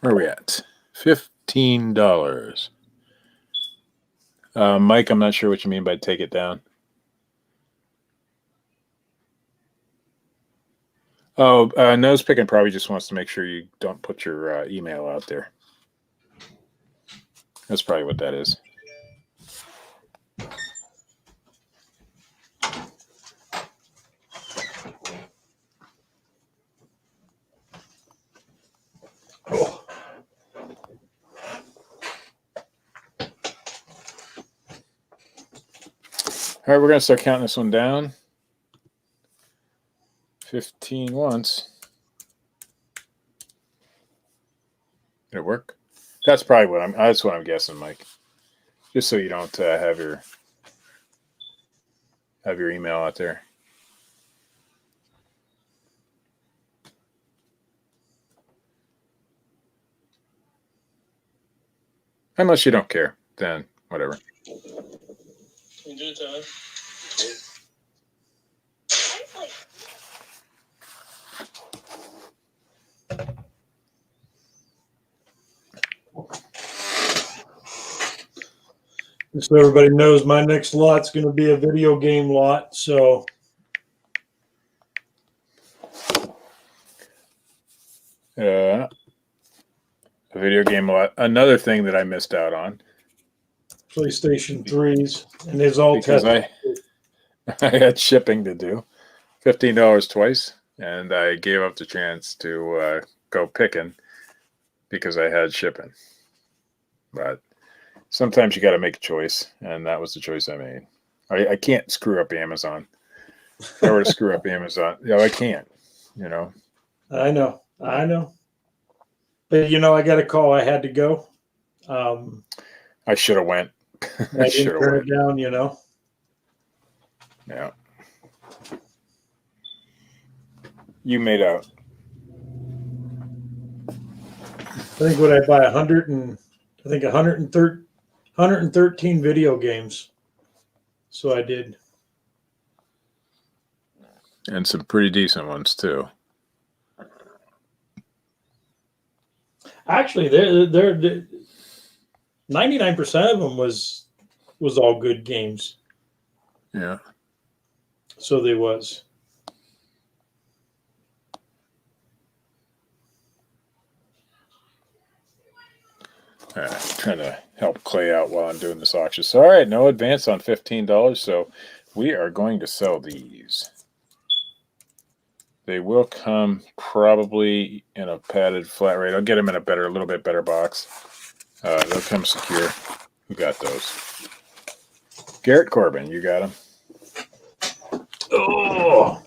Where are we at? $15. Mike, I'm not sure what you mean by take it down. Oh, nose picking probably just wants to make sure you don't put your email out there. That's probably what that is. All right, we're going to start counting this one down. 15 once. Did it work? That's probably what I'm guessing, Mike. Just so you don't have your email out there. Unless you don't care, then whatever. Just so everybody knows, my next lot's going to be a video game lot. So a video game lot. Another thing that I missed out on. PlayStation 3s, and there's all because I had shipping to do. $15 twice, and I gave up the chance to go picking because I had shipping. But sometimes you got to make a choice, and that was the choice I made. I can't screw up Amazon. If I were to screw up Amazon, I can't. I know. But I got a call. I had to go. I should have went. I didn't turn it down. Yeah. You made out. I think what I buy 113 video games. So I did. And some pretty decent ones too. Actually, they're 99% of them was all good games. Yeah. So they was. Trying to help Clay out while I'm doing this auction. So, all right, no advance on $15. So we are going to sell these. They will come probably in a padded flat rate. I'll get them in a little bit better box. They'll come secure. Who got those? Garrett Corbin, you got them. Oh.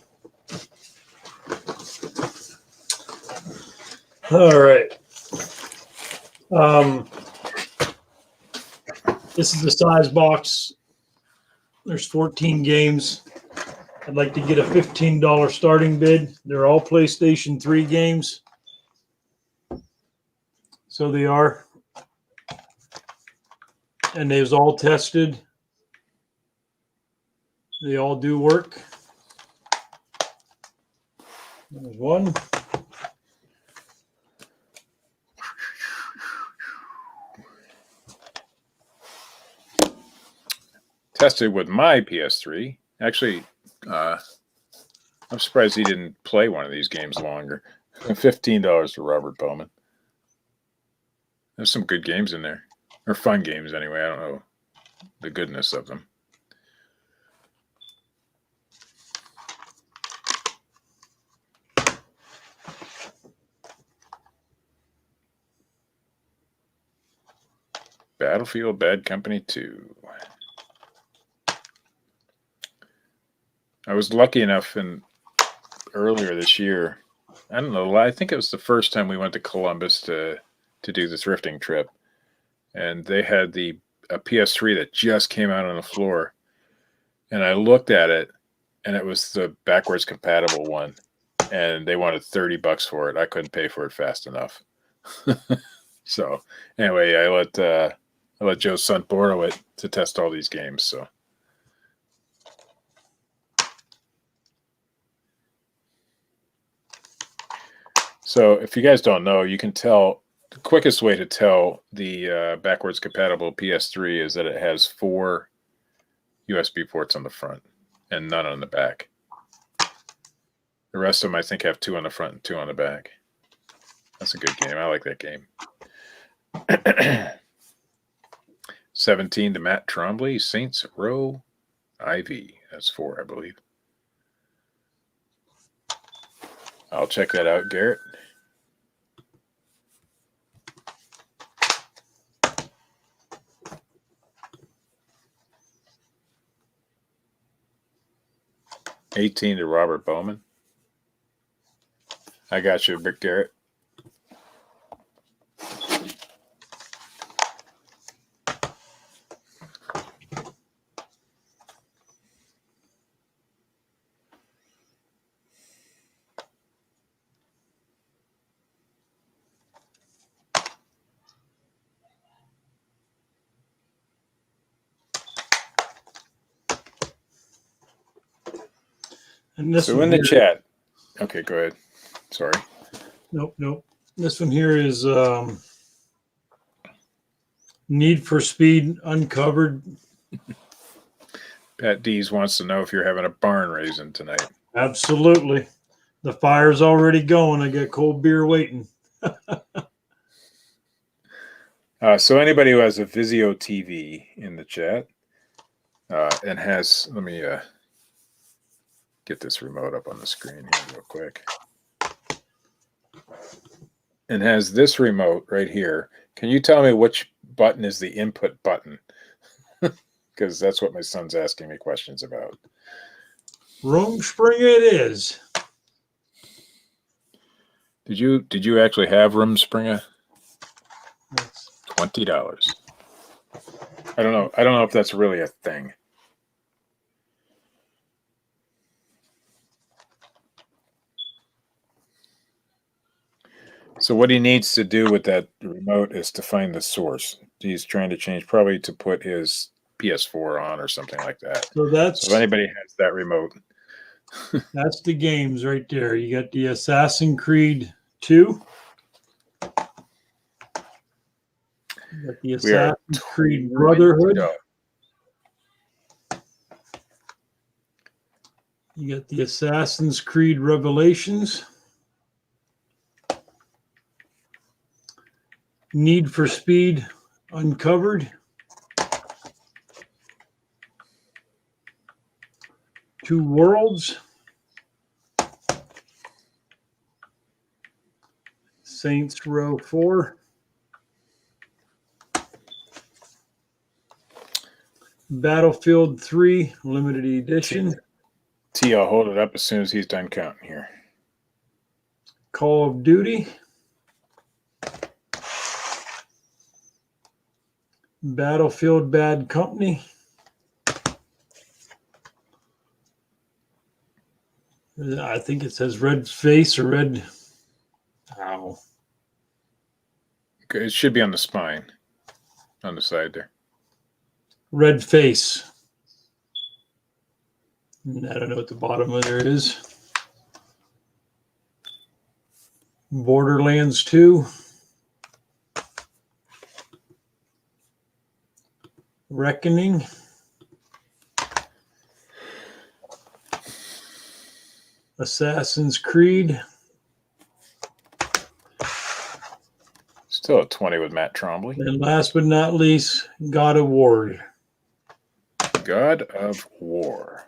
All right. This is the size box. There's 14 games. I'd like to get a $15 starting bid. They're all PlayStation 3 games. So they are. And they was all tested. They all do work. There's one. Tested with my PS3. Actually, I'm surprised he didn't play one of these games longer. $15 for Robert Bowman. There's some good games in there. Or fun games, anyway. I don't know the goodness of them. Battlefield Bad Company 2. I was lucky enough earlier this year. I don't know. I think it was the first time we went to Columbus to do the thrifting trip, and they had a PS3 that just came out on the floor, and I looked at it, and it was the backwards compatible one, and they wanted $30 for it. I couldn't pay for it fast enough. So anyway, I let Joe's son borrow it to test all these games. So if you guys don't know, you can tell the quickest way to tell the backwards compatible PS3 is that it has 4 USB ports on the front and none on the back. The rest of them, I think, have 2 on the front and 2 on the back. That's a good game. I like that game. 17 to Matt Trombley, Saints Row IV. That's 4, I believe. I'll check that out, Garrett. $18 to Robert Bowman. I got you, Rick Garrett. And this So one in the here- chat. Okay, go ahead. Sorry. Nope. This one here is Need for Speed Uncovered. Pat Dees wants to know if you're having a barn raising tonight. Absolutely. The fire's already going. I got cold beer waiting. So anybody who has a Vizio TV in the chat and has, let me get this remote up on the screen here real quick. And has this remote right here. Can you tell me which button is the input button? Because that's what my son's asking me questions about. Rumspringa it is. Did you actually have Rumspringa? That's- $20. I don't know. I don't know if that's really a thing. So what he needs to do with that remote is to find the source. He's trying to change, probably to put his PS4 on or something like that. So that's So if anybody has that remote, that's the games right there. You got the Assassin's Creed 2. You got the we are Assassin's Creed Brotherhood. Go. You got the Assassin's Creed Revelations. Need for Speed Uncovered. Two Worlds. Saints Row 4. Battlefield 3 Limited Edition. T, I'll hold it up as soon as he's done counting here. Call of Duty. Battlefield Bad Company. I think it says Red Face or Red. Ow. Okay, it should be on the spine, on the side there. Red Face. And I don't know what the bottom of there is. Borderlands 2. Reckoning. Assassin's Creed. Still at 20 with Matt Trombley. And last but not least, God of War. God of War.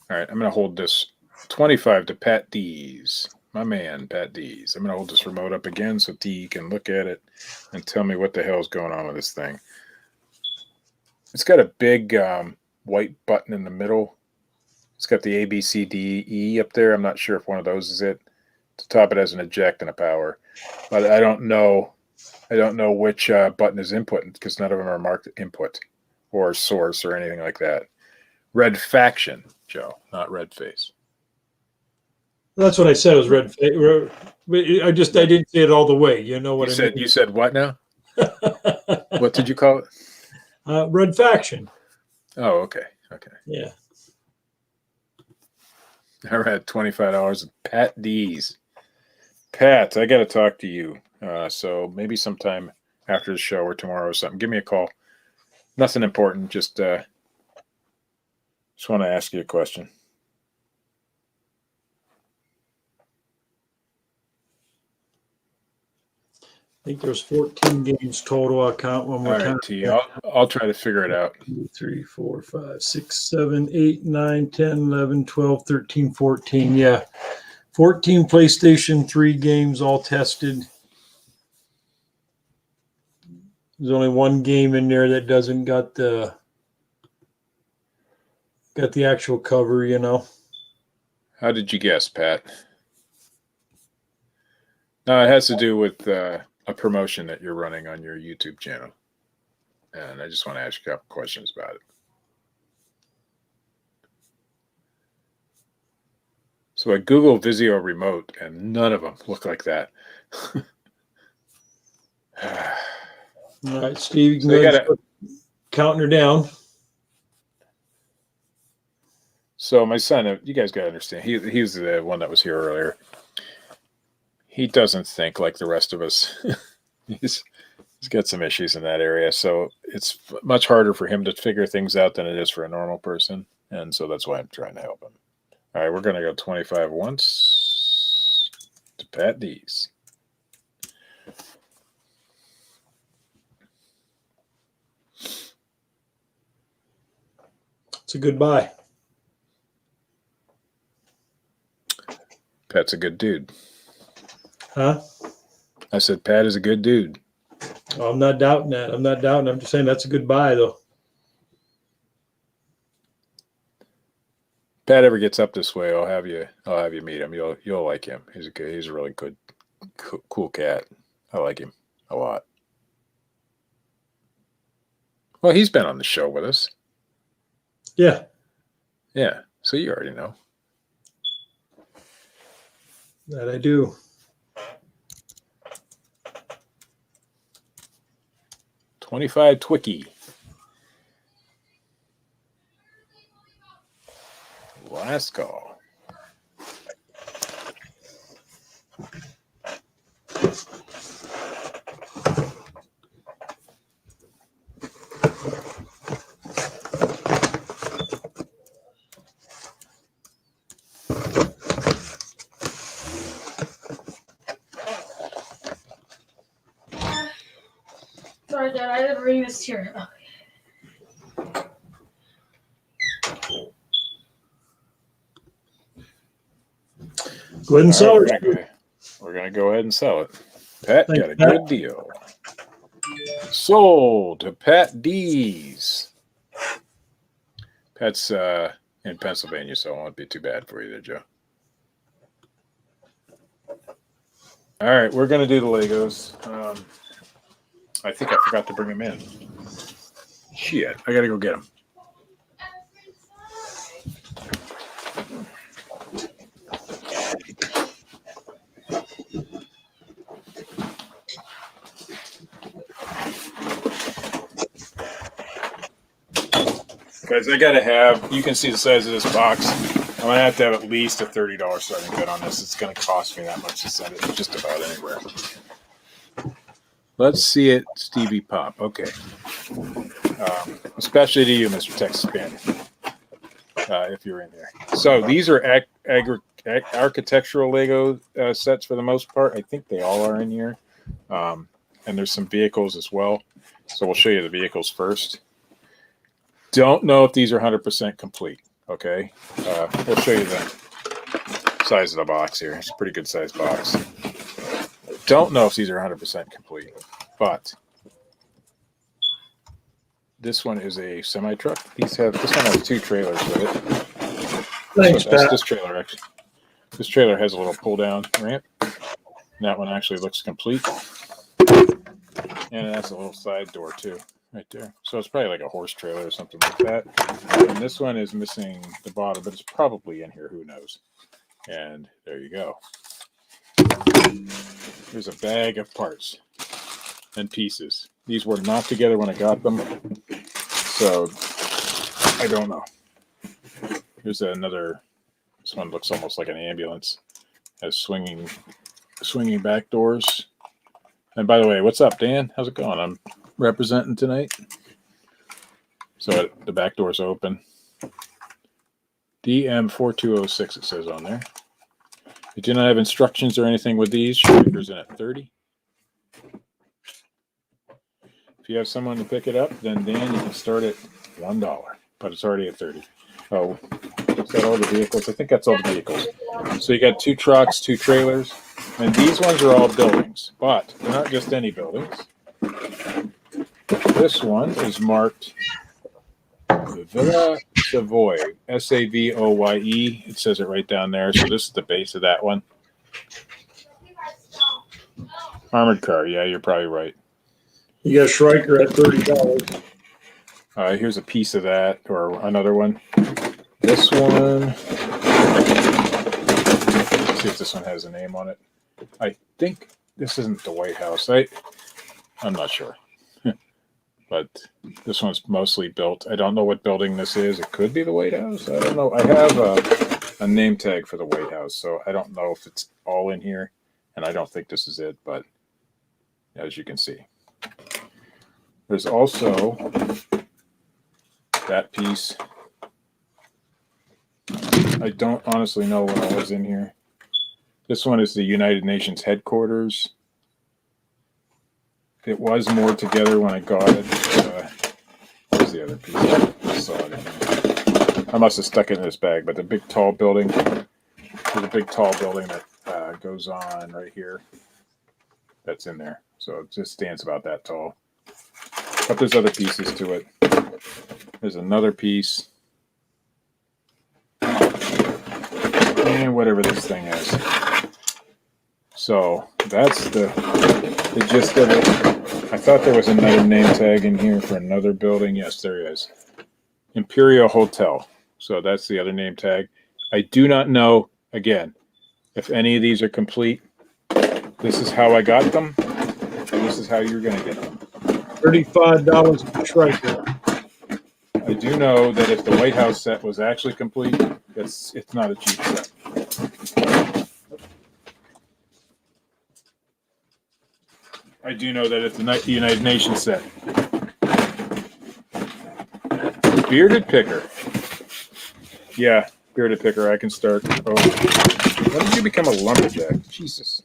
All right, I'm going to hold this 25 to Pat Dees. My man, Pat Dees. I'm going to hold this remote up again so T can look at it and tell me what the hell is going on with this thing. It's got a big white button in the middle. It's got the A, B, C, D, E up there. I'm not sure if one of those is it. At the top, it has an eject and a power. But I don't know. I don't know which button is input because none of them are marked input or source or anything like that. Red Faction, Joe, not Red Face. That's what I said. It was Red Face. I didn't say it all the way. You know what You said what now? What did you call it? Red Faction. Oh, okay. Okay. Yeah. All right, $25 with Pat Dees. Pat, I got to talk to you. So maybe sometime after the show or tomorrow or something, give me a call. Nothing important. Just want to ask you a question. I think there's 14 games total. I'll count one more All time. right, T. I'll try to figure it out. 2, 3, 4, 5, 6, 7, 8, 9, 10, 11, 12, 13, 14. Yeah. 14 PlayStation 3 games all tested. There's only one game in there that doesn't got the actual cover, you know. How did you guess, Pat? No, it has to do with a promotion that you're running on your YouTube channel. And I just want to ask you a couple questions about it. So I Google Vizio remote, and none of them look like that. All right, Steve, you can So you go ahead gotta- and start counting her down. So my son, you guys got to understand, he was the one that was here earlier. He doesn't think like the rest of us. He's got some issues in that area. So it's much harder for him to figure things out than it is for a normal person. And so that's why I'm trying to help him. All right, we're going to go 25 once to Pat Dees. It's a goodbye. Pat's a good dude. Huh? I said, Pat is a good dude. I'm not doubting that. I'm not doubting. I'm just saying that's a good buy, though. Pat ever gets up this way, I'll have you meet him. You'll like him. He's a really good, cool cat. I like him a lot. Well, he's been on the show with us. Yeah. Yeah, so you already know. That I do. $25 Twicky. Last call. Sorry, Dad, I didn't bring this here. Go ahead and sell All it. right, we're gonna go ahead and sell it. Pat Thanks, got a Pat. good deal. Sold to Pat D's. Pat's in Pennsylvania, so it won't be too bad for you there, Joe. All right, we're gonna do the Legos. I think I forgot to bring them in. Shit, I gotta go get them. Guys, I gotta have, you can see the size of this box. I'm gonna have to have at least a $30 starting bid on this. It's gonna cost me that much to send it just about anywhere. Let's see it, Stevie Pop. Okay. Especially to you, Mr. Texas Bandit, if you're in there. So these are architectural Lego sets for the most part. I think they all are in here. And there's some vehicles as well. So we'll show you the vehicles first. Don't know if these are 100% complete. Okay. We'll show you the size of the box here. It's a pretty good sized box. Don't know if these are 100% complete, but this one is a semi truck. This one has 2 trailers with it. Thanks, So that's Pat. this trailer actually. This trailer has a little pull down ramp. And that one actually looks complete. And it has a little side door too, right there. So it's probably like a horse trailer or something like that. And this one is missing the bottom, but it's probably in here. Who knows? And there you go. There's a bag of parts and pieces. These were not together when I got them, so I don't know. Here's another. This one looks almost like an ambulance. Has swinging back doors. And by the way, what's up, Dan? How's it going? I'm representing tonight. So the back door's open. DM4206 it says on there. We do not have instructions or anything with these. Shoemaker's in at 30. If you have someone to pick it up, then Dan, you can start at $1, but it's already at 30. Oh, is that all the vehicles? I think that's all the vehicles. So you got 2 trucks, 2 trailers, and these ones are all buildings, but they're not just any buildings. This one is marked Villa Savoye, Savoye. It says it right down there. So this is the base of that one. Armored car. Yeah, you're probably right. You got Schriker at $30. Here's a piece of that, or another one. This one. Let's see if this one has a name on it. I think this isn't the White House. I'm not sure. But this one's mostly built. I don't know what building this is. It could be the White House. I don't know. I have a name tag for the White House, so I don't know if it's all in here. And I don't think this is it, but as you can see. There's also that piece. I don't honestly know what all is in here. This one is the United Nations headquarters. It was more together when I got it. Where's the other piece? I saw it in here. I must have stuck it in this bag, but the big tall building. There's a big tall building that goes on right here. That's in there. So it just stands about that tall. But there's other pieces to it. There's another piece. And whatever this thing is. So that's the gist of it. I thought there was another name tag in here for another building. Yes, there is. Imperial Hotel. So that's the other name tag. I do not know, again, if any of these are complete. This is how I got them. And this is how you're going to get them. $35 for Striker. I do know that if the White House set was actually complete, it's not a cheap set. I do know that if the United Nations set. Bearded Picker. Yeah, Bearded Picker, I can start. Oh, when did you become a lumberjack? Jesus.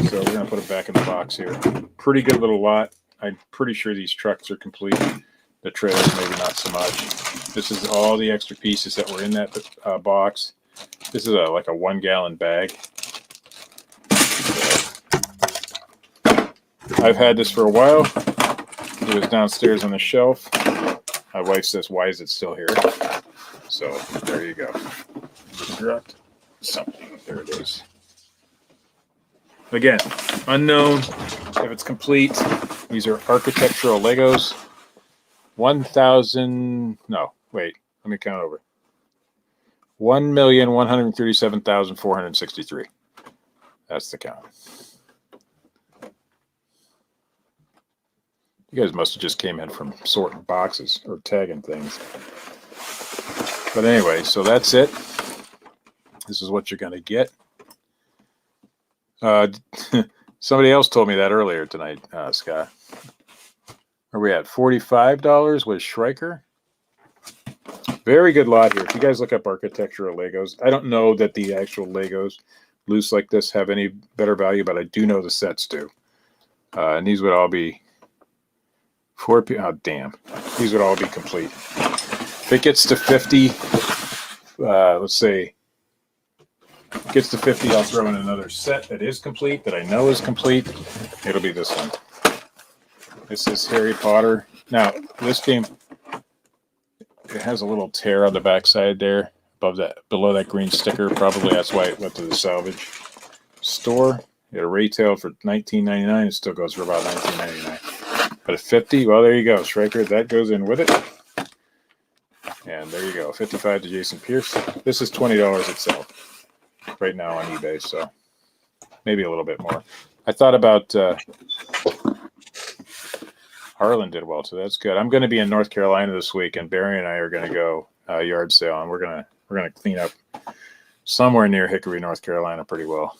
So we're going to put it back in the box here. Pretty good little lot. I'm pretty sure these trucks are complete. The trailers, maybe not so much. This is all the extra pieces that were in that box. This is like a 1 gallon bag. I've had this for a while. It was downstairs on the shelf. My wife says, "Why is it still here?" So there you go. Dropped something. There it is. Again, unknown if it's complete. These are architectural Legos. 1,000. No, wait. Let me count over. 1,137,463. That's the count. You guys must have just came in from sorting boxes or tagging things. But anyway, so that's it. This is what you're going to get. Somebody else told me that earlier tonight, Scott. Are we at $45 with Schreiker? Very good lot here. If you guys look up architectural Legos, I don't know that the actual Legos loose like this have any better value, but I do know the sets do. And these would all be oh, damn. These would all be complete. If it gets to 50, let's say, gets to 50, I'll throw in another set that is complete, that I know is complete. It'll be this one. This is Harry Potter. Now, this game, it has a little tear on the backside there, below that green sticker. Probably that's why it went to the salvage store. It retailed for $19.99. It still goes for about $19.99. But at 50, well, there you go, Striker. That goes in with it. And there you go, 55 to Jason Pierce. This is $20 itself right now on eBay, so maybe a little bit more. I thought about Harlan did well, so that's good. I'm going to be in North Carolina this week, and Barry and I are going to go yard sale, and we're gonna clean up somewhere near Hickory, North Carolina, pretty well.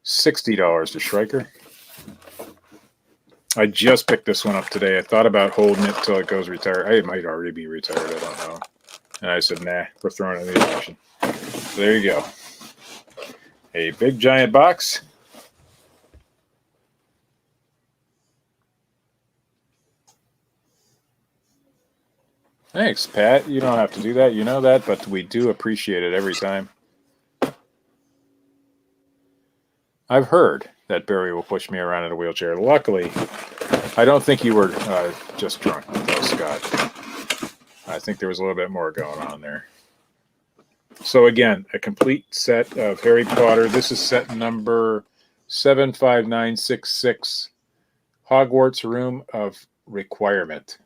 $60 to Schreiker. I just picked this one up today. I thought about holding it till it goes retired. I might already be retired. I don't know. And I said, nah, we're throwing it in the auction. So there you go. A big giant box. Thanks, Pat. You don't have to do that. You know that, but we do appreciate it every time. I've heard that Barry will push me around in a wheelchair. Luckily, I don't think you were just drunk, though, Scott. I think there was a little bit more going on there. So again, a complete set of Harry Potter. This is set number 75966, Hogwarts Room of Requirement.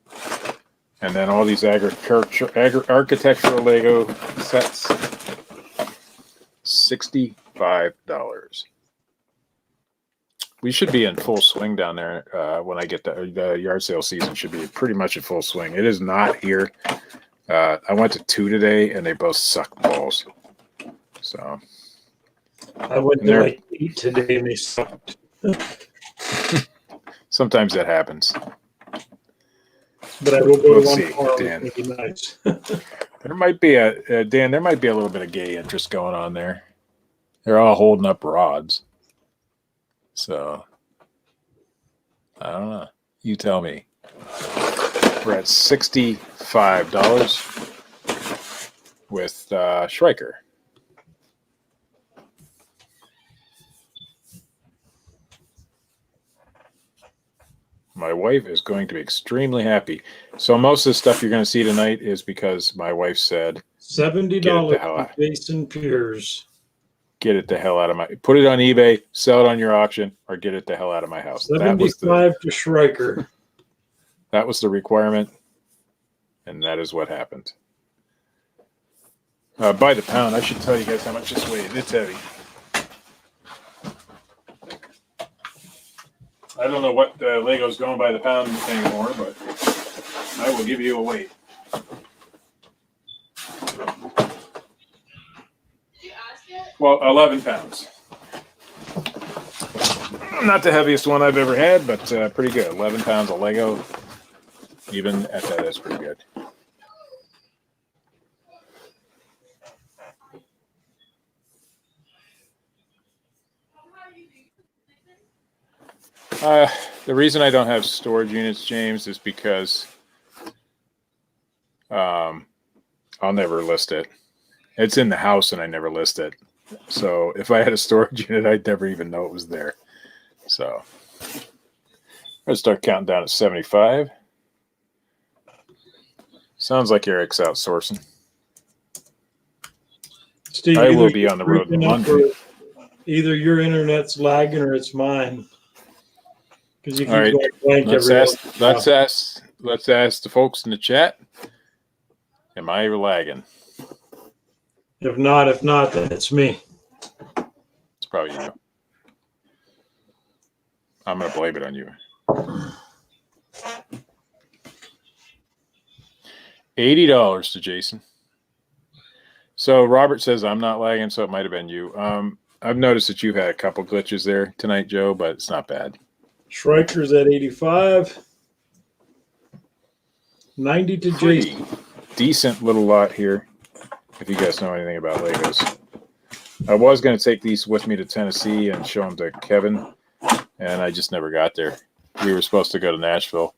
And then all these architectural Lego sets, $65. We should be in full swing down there when I get the yard sale season. Should be pretty much in full swing. It is not here. I went to 2 today, and they both suck balls. So I went to like 8 today, and they sucked. Sometimes that happens. But I will go We'll to one see, tomorrow. Dan. It'll be nice. There might be Dan. There might be a little bit of gay interest going on there. They're all holding up rods. So I don't know. You tell me. We're at $65 with Schreiker. my wife is going to be extremely happy. So most of the stuff you're going to see tonight is because my wife said, $70 Get it the hell for out. Jason Pierce. get it the hell out of my, put it on eBay, sell it on your auction, or get it the hell out of my house. That was 75 to Schreiker. the requirement. And that is what happened. By the pound, I should tell you guys how much this weighed. It's heavy. I don't know what Lego's going by the pound anymore, but I will give you a weight. Well, 11 pounds. Not the heaviest one I've ever had, but pretty good. 11 pounds of Lego. Even at that, that's pretty good. The reason I don't have storage units, James, is because I'll never list it. It's in the house and I never list it. So if I had a storage unit, I'd never even know it was there. So let's start counting down at 75. Sounds like Eric's outsourcing. Steve, I will either be on the road you're Monday. or Either your internet's lagging or it's mine. Because you All keep right, going blank Let's every ask the folks in the chat. Am I lagging? If not, then it's me. It's probably you. I'm gonna blame it on you. $80 to Jason. So Robert says I'm not lagging, so it might have been you. I've noticed that you've had a couple glitches there tonight, Joe, but it's not bad. Schreiker's at 85. 90 to Pretty Jason. decent little lot here. If you guys know anything about Legos, I was going to take these with me to Tennessee and show them to Kevin, and I just never got there. We were supposed to go to Nashville.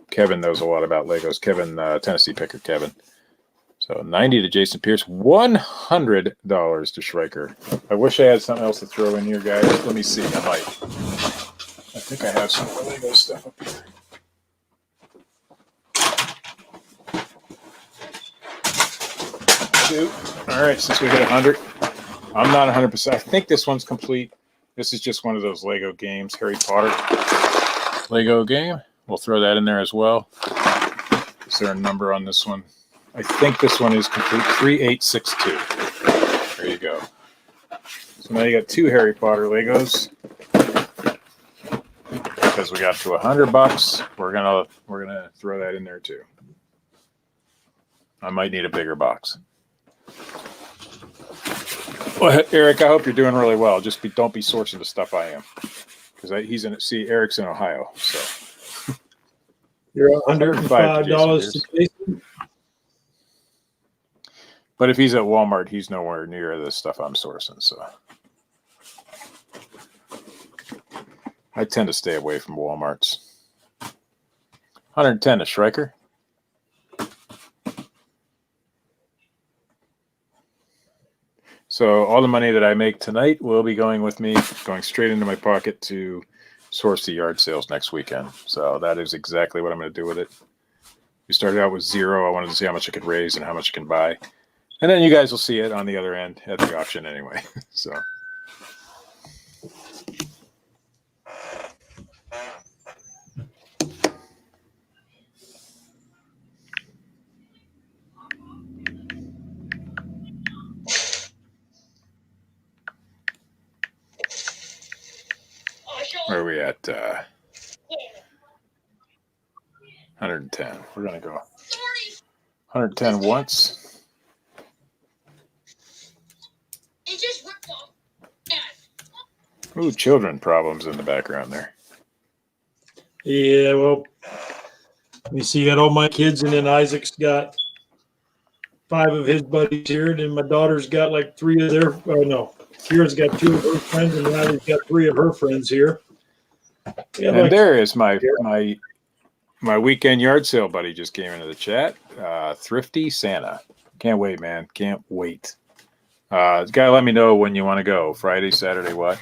Kevin knows a lot about Legos. Kevin, Tennessee picker Kevin. So 90 to Jason Pierce, $100 to Schreiker. I wish I had something else to throw in here, guys. Let me see. I might. I think I have some more Lego stuff up here. All right, since we hit 100, I'm not 100%. I think this one's complete. This is just one of those Lego games, Harry Potter Lego game. We'll throw that in there as well. Is there a number on this one? I think this one is complete, 3862. There you go. So now you got 2 Harry Potter Legos. Because we got to $100, we're gonna throw that in there too. I might need a bigger box. Well, Eric, I hope you're doing really well. Just don't be sourcing the stuff I am, because Eric's in Ohio, so. You're $105 to Jason. But if he's at Walmart, he's nowhere near the stuff I'm sourcing, so. I tend to stay away from Walmarts. 110 to Schreiker. So all the money that I make tonight will be going with me, going straight into my pocket to source the yard sales next weekend. So that is exactly what I'm going to do with it. We started out with 0. I wanted to see how much I could raise and how much I can buy. And then you guys will see it on the other end at the auction anyway. So. Where are we at? 110. We're going to go 110 once. Ooh, children problems in the background there. Yeah, well, you see, you got all my kids, and then Isaac's got 5 of his buddies here, and then my daughter's got like 3 of their. Oh no, Kira's got 2 of her friends, and Riley's got 3 of her friends here. Yeah, And there is my weekend yard sale buddy just came into the chat. Thrifty Santa. Can't wait, man. Can't wait. This guy, let me know when you want to go. Friday, Saturday, what?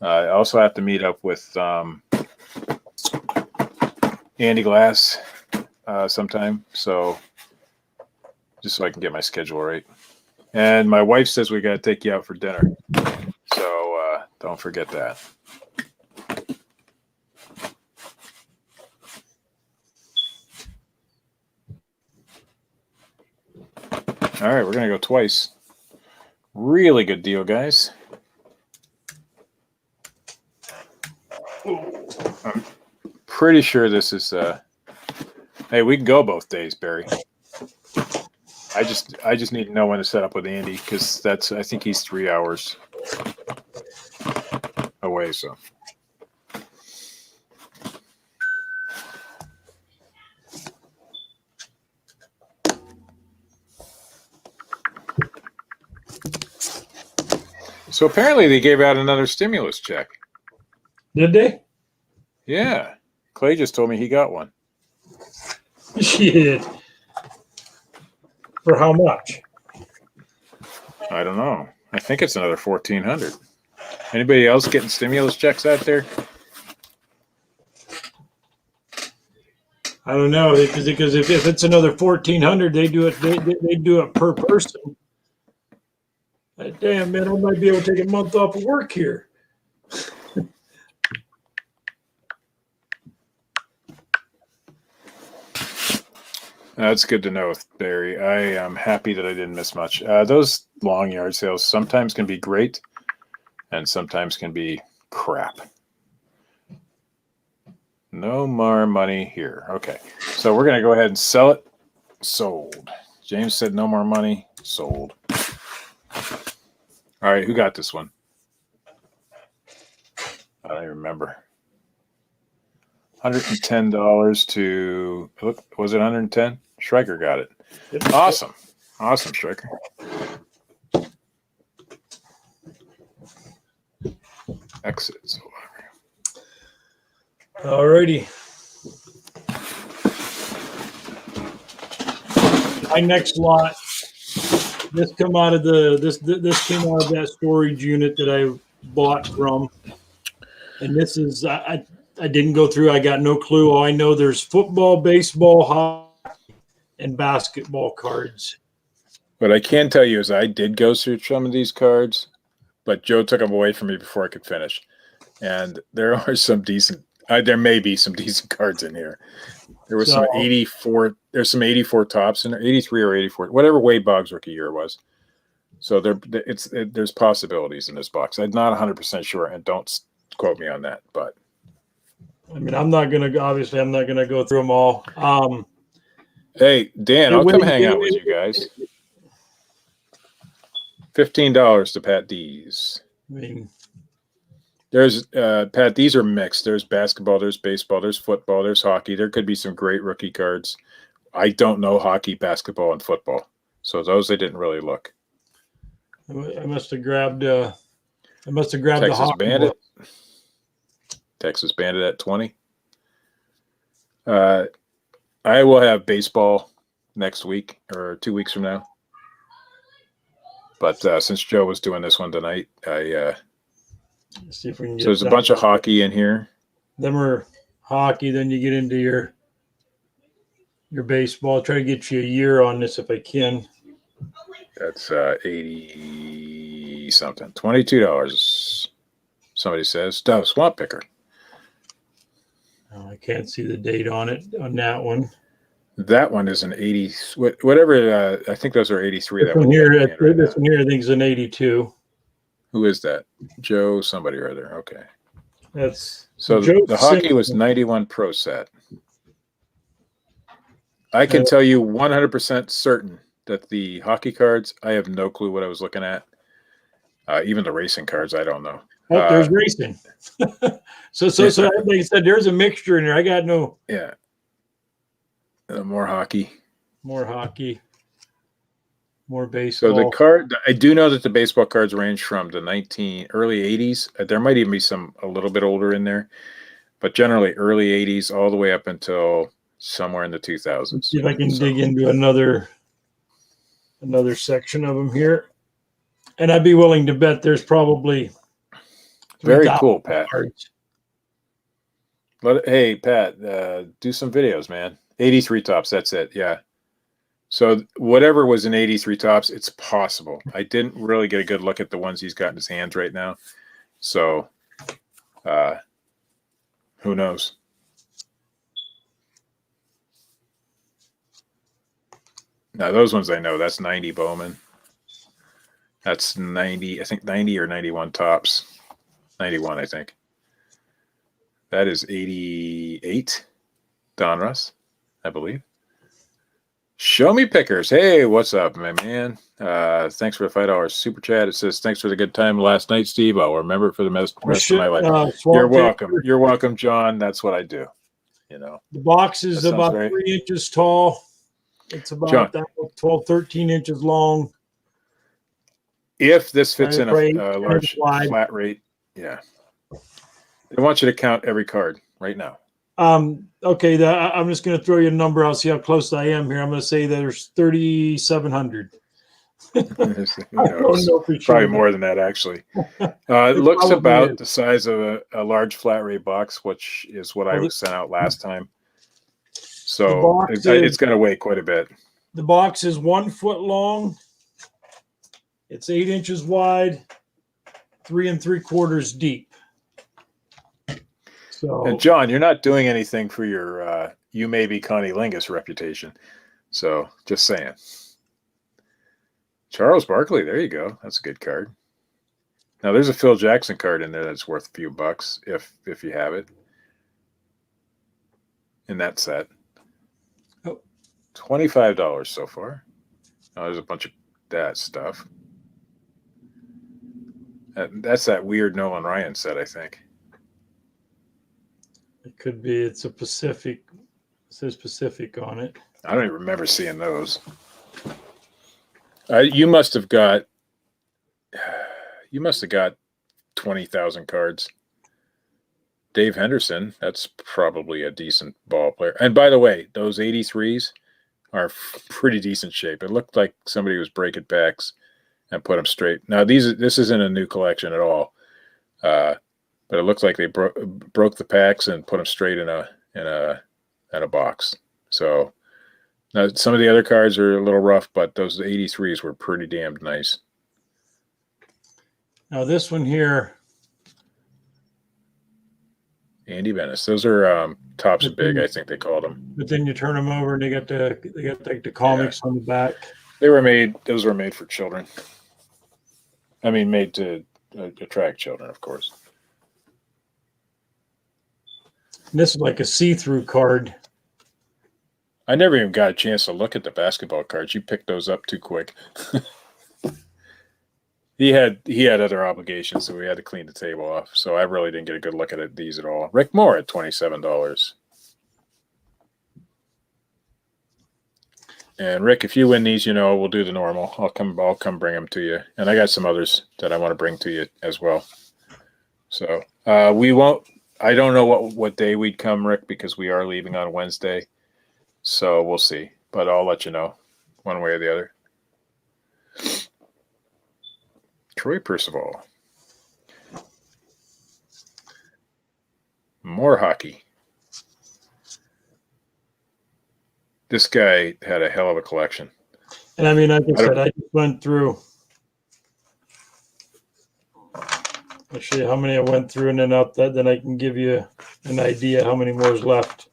I also have to meet up with Andy Glass sometime. So just so I can get my schedule right. And my wife says we got to take you out for dinner. So don't forget that. All right, we're going to go twice. Really good deal, guys. I'm pretty sure this is hey, we can go both days, Barry. I just need to know when to set up with Andy because I think he's 3 hours away. So apparently they gave out another stimulus check. Did they? Yeah. Clay just told me he got one. Shit. For how much? I don't know. I think it's another 1,400. Anybody else getting stimulus checks out there? I don't know because if it's another 1,400, they do it. They do it per person. Damn, man, I might be able to take a month off of work here. That's good to know, Barry. I am happy that I didn't miss much. Those long yard sales sometimes can be great and sometimes can be crap. No more money here. Okay. So we're going to go ahead and sell it. Sold. James said no more money. Sold. All right. Who got this one? I don't even remember. $110 to, look, was it 110? Schreiker got it. Awesome. Awesome, Schreiker. Exits. Alrighty. My next lot. This came out of that storage unit that I bought from, and this is I didn't go through. I got no clue. All I know there's football, baseball, hockey, and basketball cards. What I can tell you is I did go through some of these cards, but Joe took them away from me before I could finish. And there are some decent. There may be some decent cards in here. There was some 84. There's some 84 tops in there, 83 or 84, whatever Wade Boggs rookie year was. So there's possibilities in this box. I'm not 100% sure, and don't quote me on that. But I mean, I'm not gonna go through them all. Hey, Dan, I'll come hang out with you guys. $15 to Pat D's. I mean, there's Pat. These are mixed. There's basketball, there's baseball, there's football, there's hockey. There could be some great rookie cards. I don't know hockey, basketball, and football, so those I didn't really look. I must have grabbed. Texas the hockey Bandit. book. Texas Bandit at 20. I will have baseball next week or 2 weeks from now. But since Joe was doing this one tonight, Let's see if we can get so there's a bunch of hockey in here. Them are hockey. Then you get into your baseball. I'll try to get you a year on this if I can. That's 80 something. $22. Somebody says Swamp Picker. Oh, I can't see the date on it on that one. That one is an 80. Whatever. I think those are 83. This one here, this one here, I think is an 82. Who is that? Joe somebody or other. Okay. That's so the hockey was 91 Pro Set. I can tell you 100% certain that the hockey cards, I have no clue what I was looking at. Even the racing cards, I don't know. Oh, there's racing. so like I said, there's a mixture in there. I got no. Yeah. More hockey. More hockey. More baseball. So the card, I do know that the baseball cards range from the early 80s. There might even be some a little bit older in there, but generally early 80s all the way up until somewhere in the 2000s. Let's see if I can dig into another section of them here. And I'd be willing to bet there's probably very cool, Pat. Cards. Hey, Pat, do some videos, man. 83 tops. That's it. Yeah. So whatever was in 83 tops, it's possible. I didn't really get a good look at the ones he's got in his hands right now. So who knows? Now those ones I know. That's 90 Bowman. That's 90. I think 90 or 91 tops. 91, I think. That is 88 Donruss, I believe. Show me pickers. Hey, what's up, my man? Thanks for the $5 super chat. It says, thanks for the good time last night, Steve. I'll remember it for the rest of my life. You're welcome. You're welcome, John. That's what I do. You know, The box is about right. 3 inches tall. It's about 12, 13 inches long. If this fits in a Right, large wide. flat rate, yeah. I want you to count every card right now. Okay, I'm just going to throw you a number. I'll see how close I am here. I'm going to say there's 3,700. Who knows? Probably more than that, actually. It looks about the size of a large flat rate box, which is what I was sent out last time. So it's going to weigh quite a bit. The box is 1 foot long. It's 8 inches wide, 3 3/4 deep. So, and John, you're not doing anything for your you may be Connie Lingus reputation. So just saying. Charles Barkley, there you go. That's a good card. Now there's a Phil Jackson card in there that's worth a few bucks if you have it in that set. Oh. $25 so far. Oh, there's a bunch of that stuff. That's that weird Nolan Ryan set, I think. It could be. It's a Pacific. It says Pacific on it. I don't even remember seeing those. You must have got 20,000 cards. Dave Henderson, that's probably a decent ball player. And by the way, those 83s are pretty decent shape. It looked like somebody was breaking backs and put them straight. Now this isn't a new collection at all, but it looks like they broke the packs and put them straight in a box. So now some of the other cards are a little rough, but those 83s were pretty damned nice. Now this one here, Andy Bennis. Those are tops big, I think they called them. but then you turn them over and they got the comics on the back. Those were made for children. I mean, made to attract children, of course. And this is like a see-through card. I never even got a chance to look at the basketball cards. You picked those up too quick. He had other obligations, so we had to clean the table off. So I really didn't get a good look at these at all. Rick Moore at $27. And Rick, if you win these, we'll do the normal. I'll come bring them to you. And I got some others that I want to bring to you as well. So we won't. I don't know what day we'd come, Rick, because we are leaving on Wednesday. So we'll see. But I'll let you know one way or the other. Troy Percival. More hockey. This guy had a hell of a collection. And I mean, like I said, I just went through. I'll show you how many I went through, and then I can give you an idea how many more is left.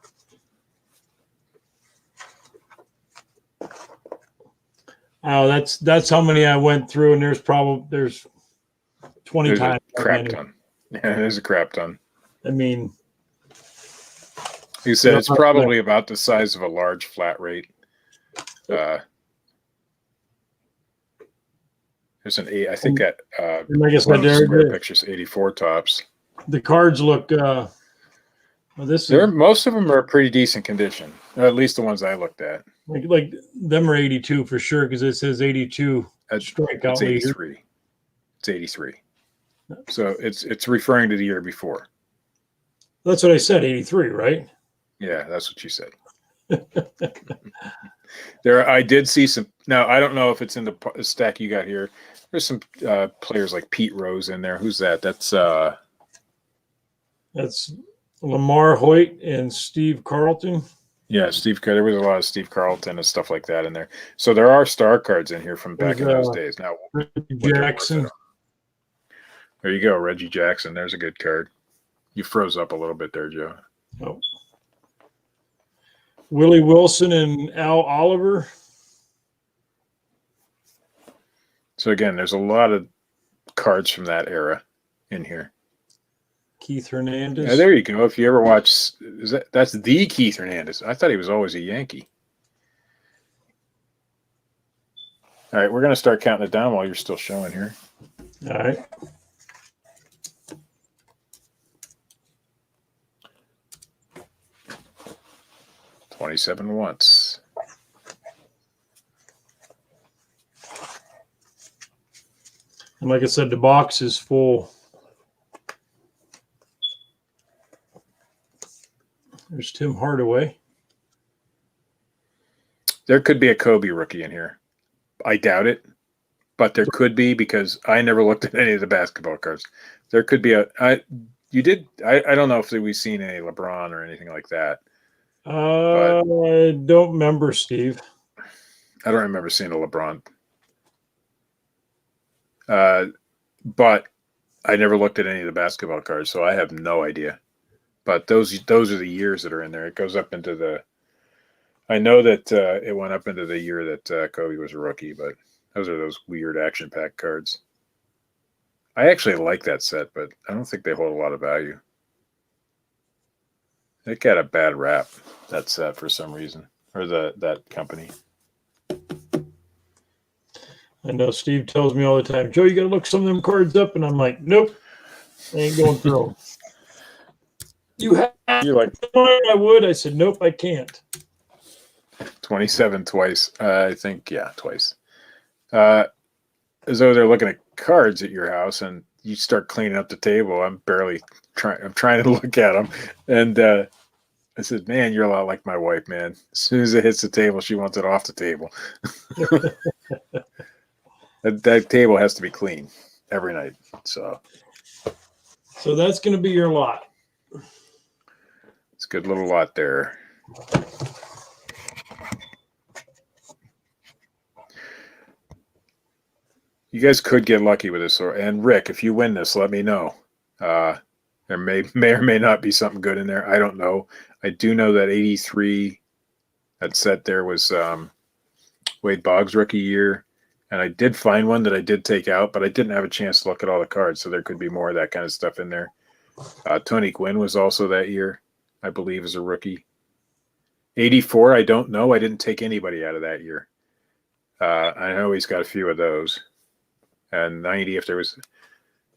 Oh, that's how many I went through, and there's 20 times. A crap ton. Yeah, there's a crap ton. I mean, he said it's probably about the size of a large flat rate. There's an 8. I think that like I said, square pictures 84 tops. The cards look. Most of them are pretty decent condition. Or at least the ones I looked at. Like them are 82 for sure because it says 82 strikeout. It's 83. It's 83. So it's referring to the year before. That's what I said. 83, right? Yeah, that's what you said. I did see some. Now I don't know if it's in the stack you got here. There's some players like Pete Rose in there. Who's that? That's Lamar Hoyt and Steve Carlton. Yeah, there was a lot of Steve Carlton and stuff like that in there. So there are star cards in here from back in those days. Now, Reggie what there was, I Jackson. don't- there you go, Reggie Jackson. There's a good card. You froze up a little bit there, Joe. Oh. Willie Wilson and Al Oliver. So again, there's a lot of cards from that era in here. Keith Hernandez. Yeah, there you go. If you ever watch, that's the Keith Hernandez. I thought he was always a Yankee. All right, we're going to start counting it down while you're still showing here. All right. $27 once. And like I said, the box is full. There's Tim Hardaway. There could be a Kobe rookie in here. I doubt it, but there could be because I never looked at any of the basketball cards. There could be I don't know if we've seen any LeBron or anything like that. I don't remember, Steve. I don't remember seeing a LeBron. But I never looked at any of the basketball cards, so I have no idea. But those are the years that are in there. It goes up into the. I know that it went up into the year that Kobe was a rookie, but those are those weird action-packed cards. I actually like that set, but I don't think they hold a lot of value. It got a bad rap, that set, for some reason, or that company. I know Steve tells me all the time, Joe, you got to look some of them cards up, and I'm like, nope, I ain't going through them. You have You're like I would. I said, nope, I can't. 27 twice. I think, yeah, twice. As though they're looking at cards at your house, and you start cleaning up the table. I'm trying to look at them, and I said, "Man, you're a lot like my wife, man. As soon as it hits the table, she wants it off the table." that table has to be clean every night. So that's going to be your lot. it's a good little lot there. You guys could get lucky with this, and Rick, if you win this, let me know. There may or may not be something good in there. I don't know. I do know that 83, that set there was Wade Boggs' rookie year, and I did find one that I did take out, but I didn't have a chance to look at all the cards, so there could be more of that kind of stuff in there. Tony Gwynn was also that year, I believe, as a rookie. 84, I don't know. I didn't take anybody out of that year. I know he's got a few of those. And 90, if there was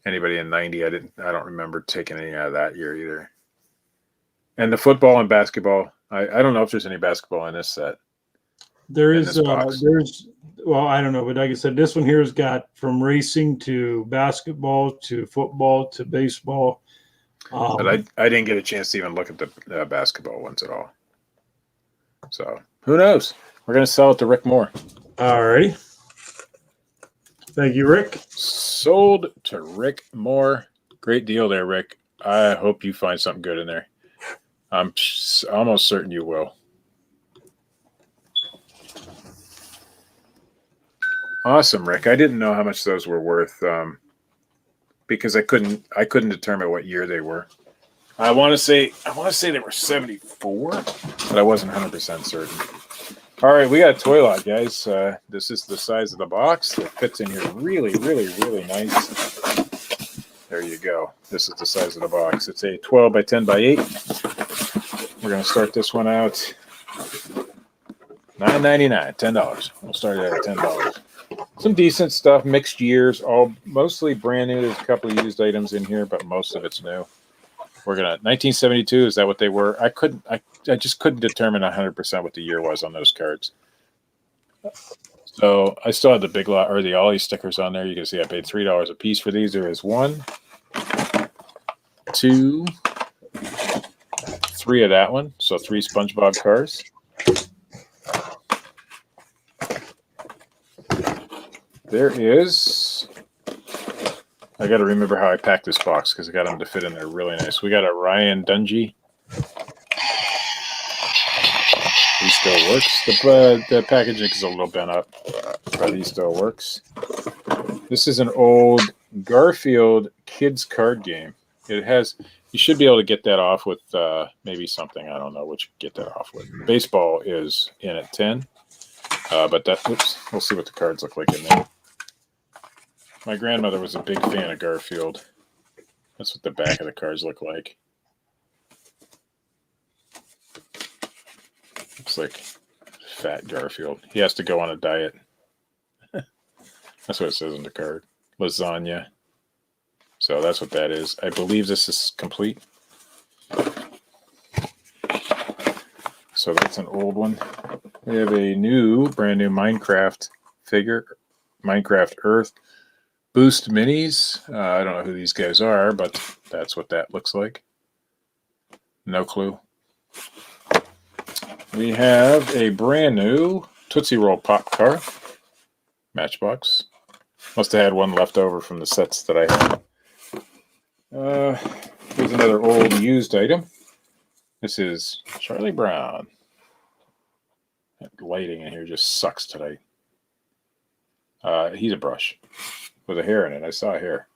anybody in 90, I don't remember taking any out of that year either. And the football and basketball, I don't know if there's any basketball in this set. There in is, this box. well, I don't know, but like I said, this one here has got from racing to basketball to football to baseball. But I didn't get a chance to even look at the basketball ones at all. So who knows? We're going to sell it to Rick Moore. All righty. Thank you, Rick. Sold to Rick Moore. Great deal there, Rick. I hope you find something good in there. I'm almost certain you will. Awesome, Rick. I didn't know how much those were worth because I couldn't determine what year they were. I want to say they were 74, but I wasn't 100% certain. All right, we got a toy lot, guys. This is the size of the box. It fits in here really, really, really nice. There you go. This is the size of the box. It's a 12 by 10 by 8. We're going to start this one out $9.99, $10. We'll start it at $10. Some decent stuff, mixed years, all mostly brand new. There's a couple of used items in here, but most of it's new. We're gonna 1972. Is that what they were? I just couldn't determine 100% what the year was on those cards. So I still had the Big Lot or the Ollie stickers on there. You can see I paid $3 a piece for these. There is 1, 2, 3 of that one. So 3 SpongeBob cars. There is I got to remember how I packed this box because I got them to fit in there really nice. We got a Ryan Dungey. He still works. The packaging is a little bent up, but he still works. This is an old Garfield kids card game. It has. You should be able to get that off with maybe something. I don't know what you can get that off with. Baseball is in at 10, but that. Oops. We'll see what the cards look like in there. My grandmother was a big fan of Garfield. That's what the back of the cards look like. Looks like fat Garfield. He has to go on a diet. That's what it says on the card. Lasagna. So that's what that is. I believe this is complete. So that's an old one. We have a brand new Minecraft figure. Minecraft Earth Boost Minis. I don't know who these guys are, but that's what that looks like. No clue. We have a brand new Tootsie Roll Pop car. Matchbox. Must have had one left over from the sets that I had. Here's another old used item. This is Charlie Brown. That lighting in here just sucks tonight. He's a brush with a hair in it. I saw a hair.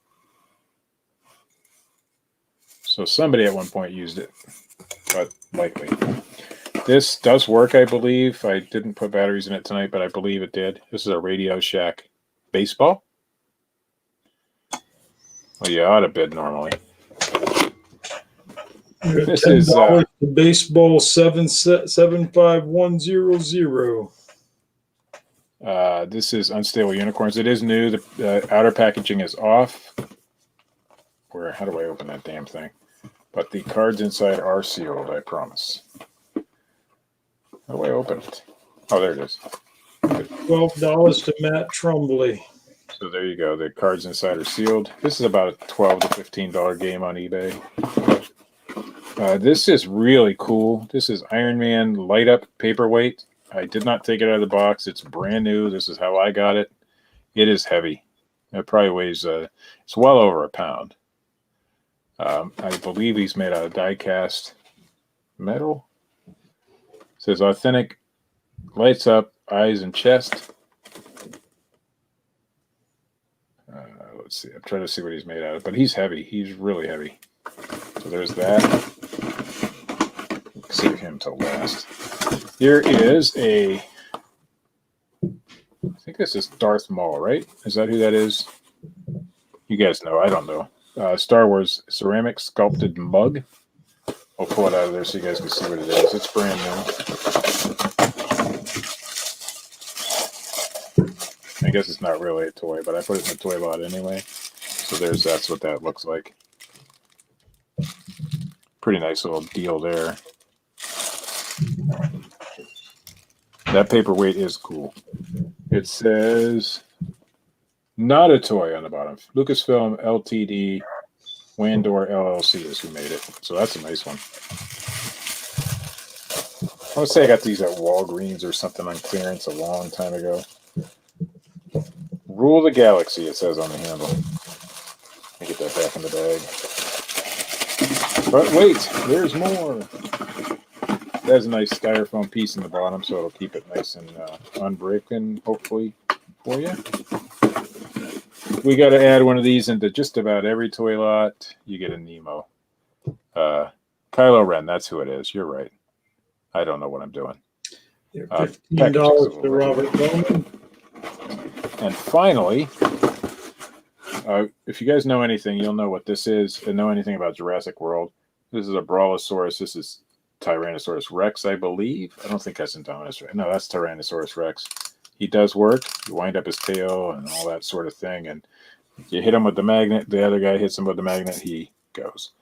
So somebody at one point used it, but likely. This does work, I believe. I didn't put batteries in it tonight, but I believe it did. This is a Radio Shack baseball. Well, you ought to bid normally. This is $10 to baseball 75100. This is Unstable Unicorns. It is new. The outer packaging is off. How do I open that damn thing? But the cards inside are sealed, I promise. How do I open it? Oh, there it is. $12 to Matt Trumbley. So there you go. The cards inside are sealed. This is about a $12 to $15 game on eBay. This is really cool. This is Iron Man light up paperweight. I did not take it out of the box. It's brand new. This is how I got it. It is heavy. It probably weighs, it's well over a pound. I believe he's made out of die-cast metal. It says authentic, lights up, eyes and chest. Let's see. I'm trying to see what he's made out of, but he's heavy. He's really heavy. So there's that. Save him till last. Here is I think this is Darth Maul, right? Is that who that is? You guys know. I don't know. Star Wars ceramic sculpted mug. I'll pull it out of there so you guys can see what it is. It's brand new. I guess it's not really a toy, but I put it in the toy lot anyway. So that's what that looks like. Pretty nice little deal there. That paperweight is cool. It says not a toy on the bottom. Lucasfilm Ltd. Wandor LLC is who made it. So that's a nice one. I would say I got these at Walgreens or something on clearance a long time ago. Rule the Galaxy, it says on the handle. Let me get that back in the bag. But wait, there's more. It has a nice styrofoam piece in the bottom, so it'll keep it nice and unbreaking, hopefully, for you. We got to add one of these into just about every toy lot. You get a Nemo. Kylo Ren, that's who it is. You're right. I don't know what I'm doing. $15 to Robert Bowman. And finally, if you guys know anything, you'll know what this is and know anything about Jurassic World. This is a Brawlosaurus. This is Tyrannosaurus Rex, I believe. I don't think that's Indominus Rex. No, that's Tyrannosaurus Rex. He does work. You wind up his tail and all that sort of thing. And you hit him with the magnet. The other guy hits him with the magnet. He goes.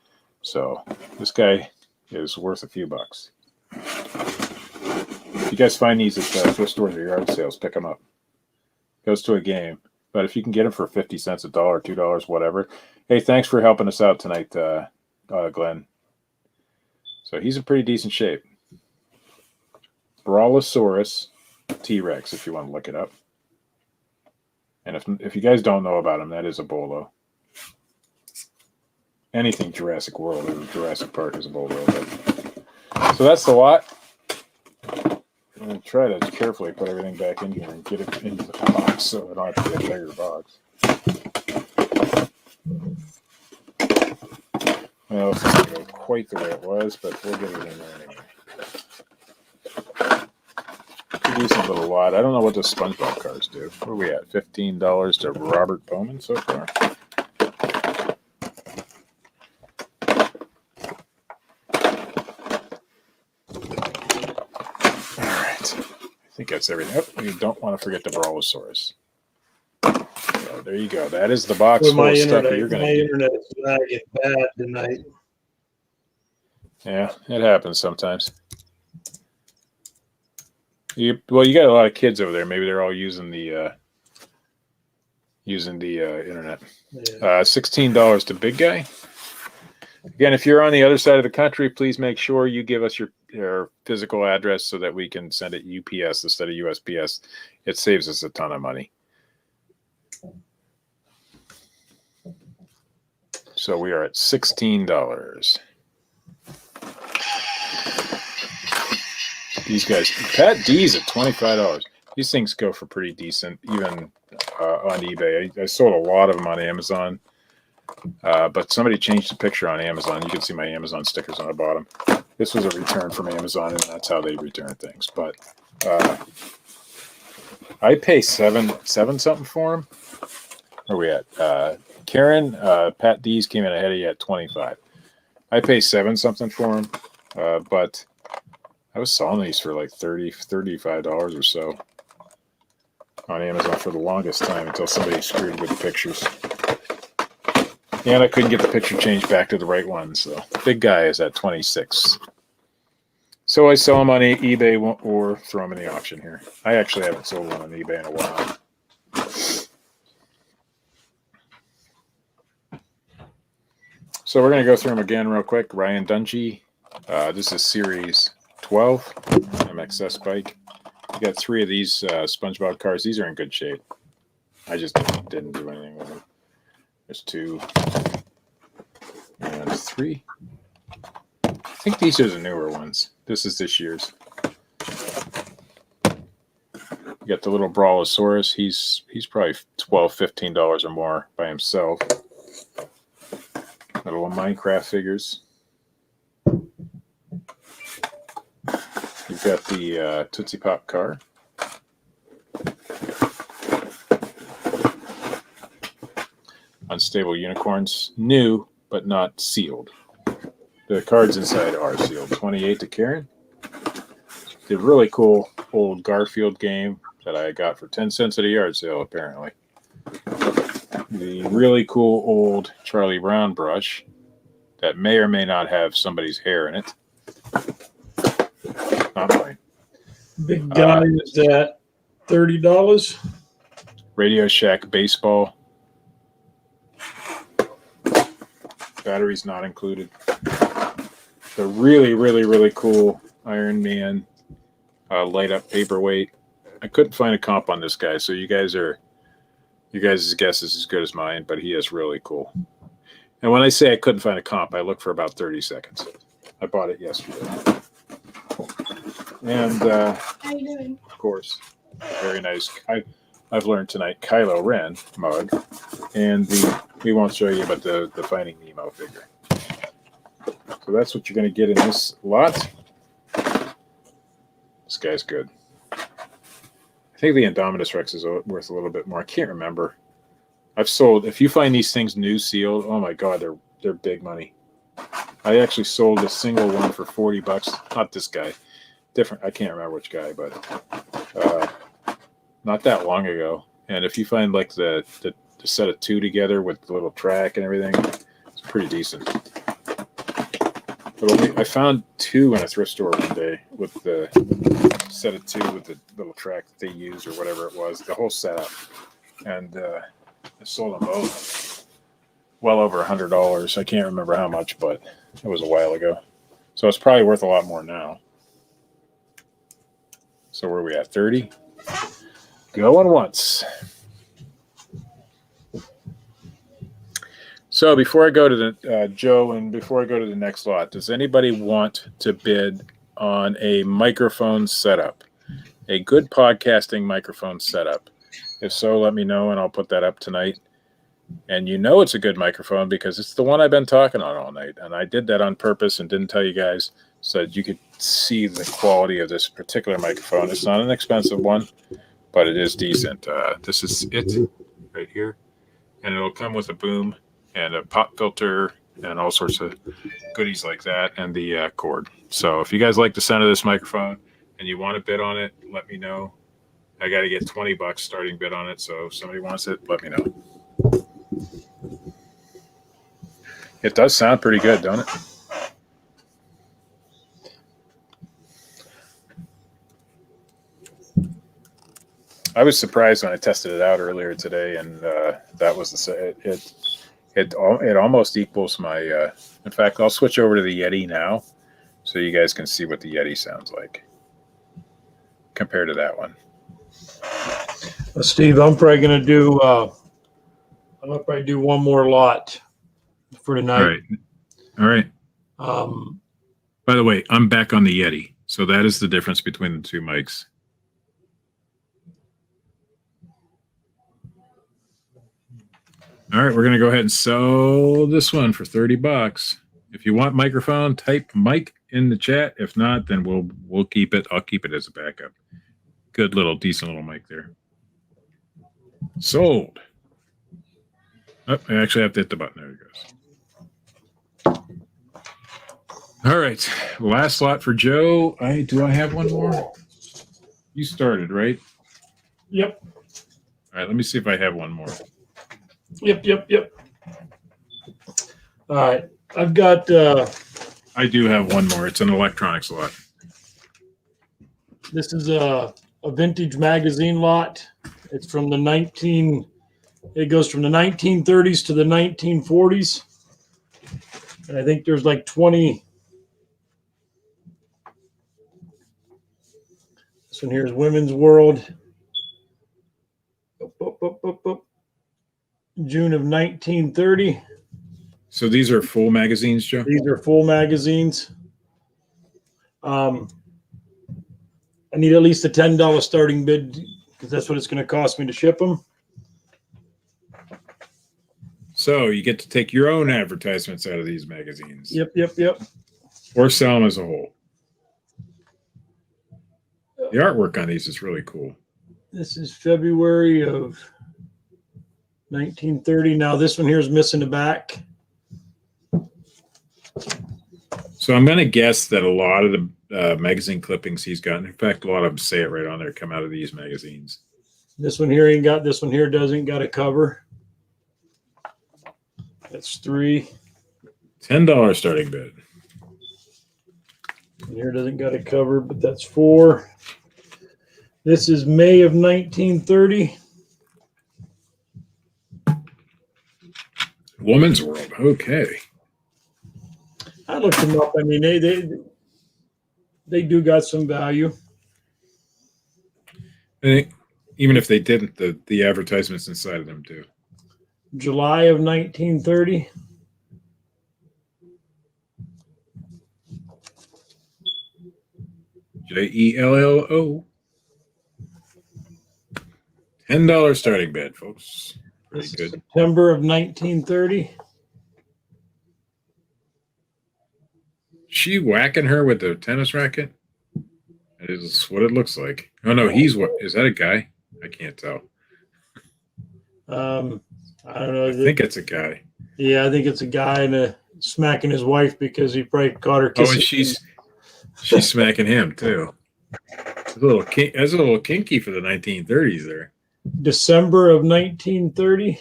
So this guy is worth a few bucks. If you guys find these at thrift stores or yard sales, pick them up. Goes to a game. But if you can get them for 50 cents, $1, $2, whatever. Hey, thanks for helping us out tonight, Glenn. So he's in pretty decent shape. Brawlosaurus T-Rex, if you want to look it up. And if you guys don't know about him, that is a bolo. anything Jurassic World or Jurassic Park is a bowl roller. So that's the lot. I'm going to try to carefully put everything back in here and get it into the box so I don't have to get a bigger box. Well, it's not going to go quite the way it was, but we'll get it in there anyway. Decent little lot. I don't know what the SpongeBob cars do. What are we at? $15 to Robert Bowman so far? Alright. I think that's everything. Oh, you don't want to forget the Brawlosaurus. So there you go. That is the box With full my of stuff that internet, you're going my to get. internet's lagging bad tonight. Yeah, it happens sometimes. You got a lot of kids over there. Maybe they're all using the internet. Yeah. $16 to Big Guy. Again, if you're on the other side of the country, please make sure you give us your physical address so that we can send it UPS instead of USPS. It saves us a ton of money. So we are at $16. These guys, Pat D's at $25. These things go for pretty decent, even on eBay. I sold a lot of them on Amazon, but somebody changed the picture on Amazon. You can see my Amazon stickers on the bottom. This was a return from Amazon, and that's how they return things. But I pay seven something for them. Where are we at? Karen, Pat D's came in ahead of you at 25. I pay 7 something for them, but I was selling these for like $35 or so on Amazon for the longest time until somebody screwed with the pictures. And I couldn't get the picture changed back to the right one, so Big Guy is at 26. So I sell them on eBay or throw them in the auction here. I actually haven't sold one on eBay in a while. So we're going to go through them again real quick. Ryan Dungey. This is Series 12 MXS bike. You got 3 of these SpongeBob cars. These are in good shape. I just didn't do anything with them. There's 2 and 3. I think these are the newer ones. This is this year's. You got the little Brawlosaurus. He's probably $12, $15 or more by himself. Little Minecraft figures. You've got the Tootsie Pop car. Unstable Unicorns. New, but not sealed. The cards inside are sealed. 28 to Karen. The really cool old Garfield game that I got for 10 cents at a yard sale, apparently. The really cool old Charlie Brown brush that may or may not have somebody's hair in it. Not mine. Big Guy is at $30. Radio Shack baseball. Batteries not included. The really, really, really cool Iron Man light up paperweight. I couldn't find a comp on this guy, so you guys' guess is as good as mine, but he is really cool. And when I say I couldn't find a comp, I looked for about 30 seconds. I bought it yesterday. And How you doing? of course, very nice. I've learned tonight Kylo Ren mug, and we won't show you, but the Finding Nemo figure. So that's what you're going to get in this lot. This guy's good. I think the Indominus Rex is worth a little bit more. I can't remember. I've sold. If you find these things new sealed, oh my god, they're big money. I actually sold a single one for $40. Not this guy. Different. I can't remember which guy, but not that long ago. And if you find like the set of 2 together with the little track and everything, it's pretty decent. But I found 2 in a thrift store one day with the set of 2 with the little track that they use or whatever it was, the whole setup. And I sold them both well over $100. I can't remember how much, but it was a while ago. So it's probably worth a lot more now. So where are we at? 30? Going once. So before I go to the Joe, and before I go to the next lot, does anybody want to bid on a microphone setup, a good podcasting microphone setup? If so, let me know, and I'll put that up tonight. And you know it's a good microphone because it's the one I've been talking on all night, and I did that on purpose and didn't tell you guys so that you could see the quality of this particular microphone. It's not an expensive one, but it is decent. This is it right here, and it'll come with a boom and a pop filter and all sorts of goodies like that, and the cord. So if you guys like the sound of this microphone and you want to bid on it, let me know. I got to get $20 starting bid on it, so if somebody wants it, let me know. It does sound pretty good, don't it? I was surprised when I tested it out earlier today, and that was it almost equals my. In fact, I'll switch over to the Yeti now, so you guys can see what the Yeti sounds like compared to that one. Steve, I'm probably gonna do. I'm gonna probably do one more lot for tonight. All right. Um, By the way, I'm back on the Yeti, so that is the difference between the two mics. All right, we're going to go ahead and sell this one for $30. If you want microphone, type mic in the chat. If not, then we'll keep it. I'll keep it as a backup. Good little, decent little mic there. Sold. Oh, I actually have to hit the button. There it goes. All right, last lot for Joe. Do I have one more? You started, right? yep, All right, let me see if I have one more. yep. All right, I've got. I do have one more. It's an electronics lot. This is a vintage magazine lot. It's from the 19. It goes from the 1930s to the 1940s, and I think there's like 20. This one here is Women's World. June of 1930. So these are full magazines, Joe? These are full magazines. I need at least a $10 starting bid because that's what it's going to cost me to ship them. So you get to take your own advertisements out of these magazines. Yep. Or sell them as a whole. The artwork on these is really cool. This is February of 1930. Now this one here is missing the back. So I'm going to guess that a lot of the magazine clippings he's gotten, in fact, a lot of them say it right on there, come out of these magazines. This one here ain't got, this one here doesn't got a cover. That's 3. $10 starting bid. And here doesn't got a cover, but that's 4. This is May of 1930. Woman's World. Okay. I looked them up. I mean, they do got some value. I think even if they didn't, the advertisements inside of them do. July of 1930. JELLO. $10 starting bid, folks. Pretty good. September of 1930. She whacking her with the tennis racket? That is what it looks like. Oh no, he's what? Is that a guy? I can't tell. I don't know. I think it's a guy. Yeah, I think it's a guy and smacking his wife because he probably caught her Oh, kissing. and she's smacking him too. That's a little kinky for the 1930s there. December of 1930.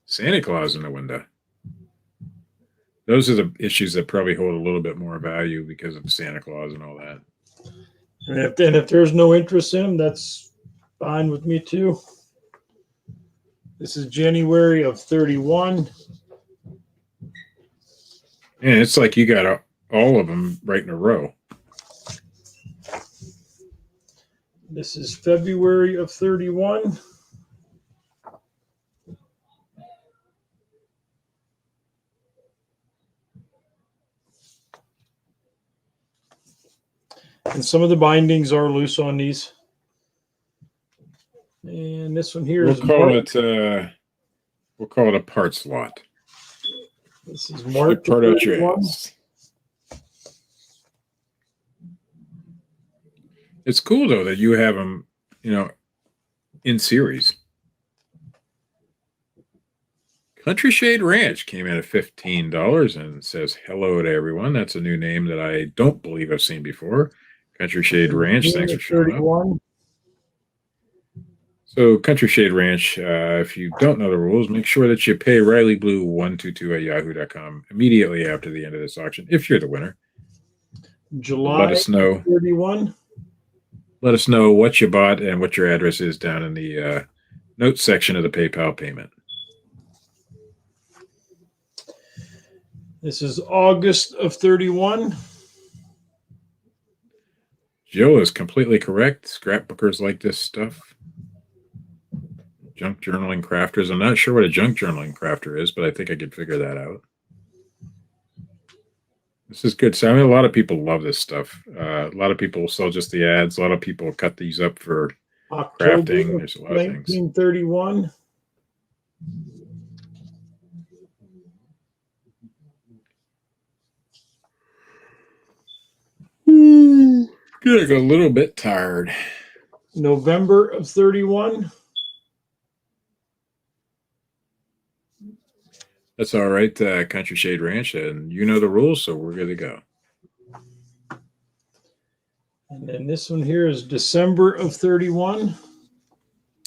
Santa Claus in the window. Those are the issues that probably hold a little bit more value because of Santa Claus and all that. And if there's no interest in him, that's fine with me too. This is January of 31. And it's like you got all of them right in a row. This is February of 31. And some of the bindings are loose on these. And this one here We'll is call March. we'll call it a parts lot. This is March Part out your 31. ass. It's cool though that you have them, in series. Country Shade Ranch came in at $15 and says hello to everyone. That's a new name that I don't believe I've seen before. Country Shade Ranch, thanks for showing up. 31. So Country Shade Ranch, if you don't know the rules, make sure that you pay RileyBlue122 at yahoo.com immediately after the end of this auction, if you're the winner. July Let us know. 31. Let us know what you bought and what your address is down in the notes section of the PayPal payment. This is August of 31. Jill is completely correct. Scrapbookers like this stuff. Junk journaling crafters. I'm not sure what a junk journaling crafter is, but I think I could figure that out. This is good. So I mean, a lot of people love this stuff. A lot of people sell just the ads. A lot of people cut these up for October crafting. of There's a lot of things. 1931. Getting a little bit tired. November of 31. That's all right, Country Shade Ranch, and you know the rules, so we're good to go. And then this one here is December of 31.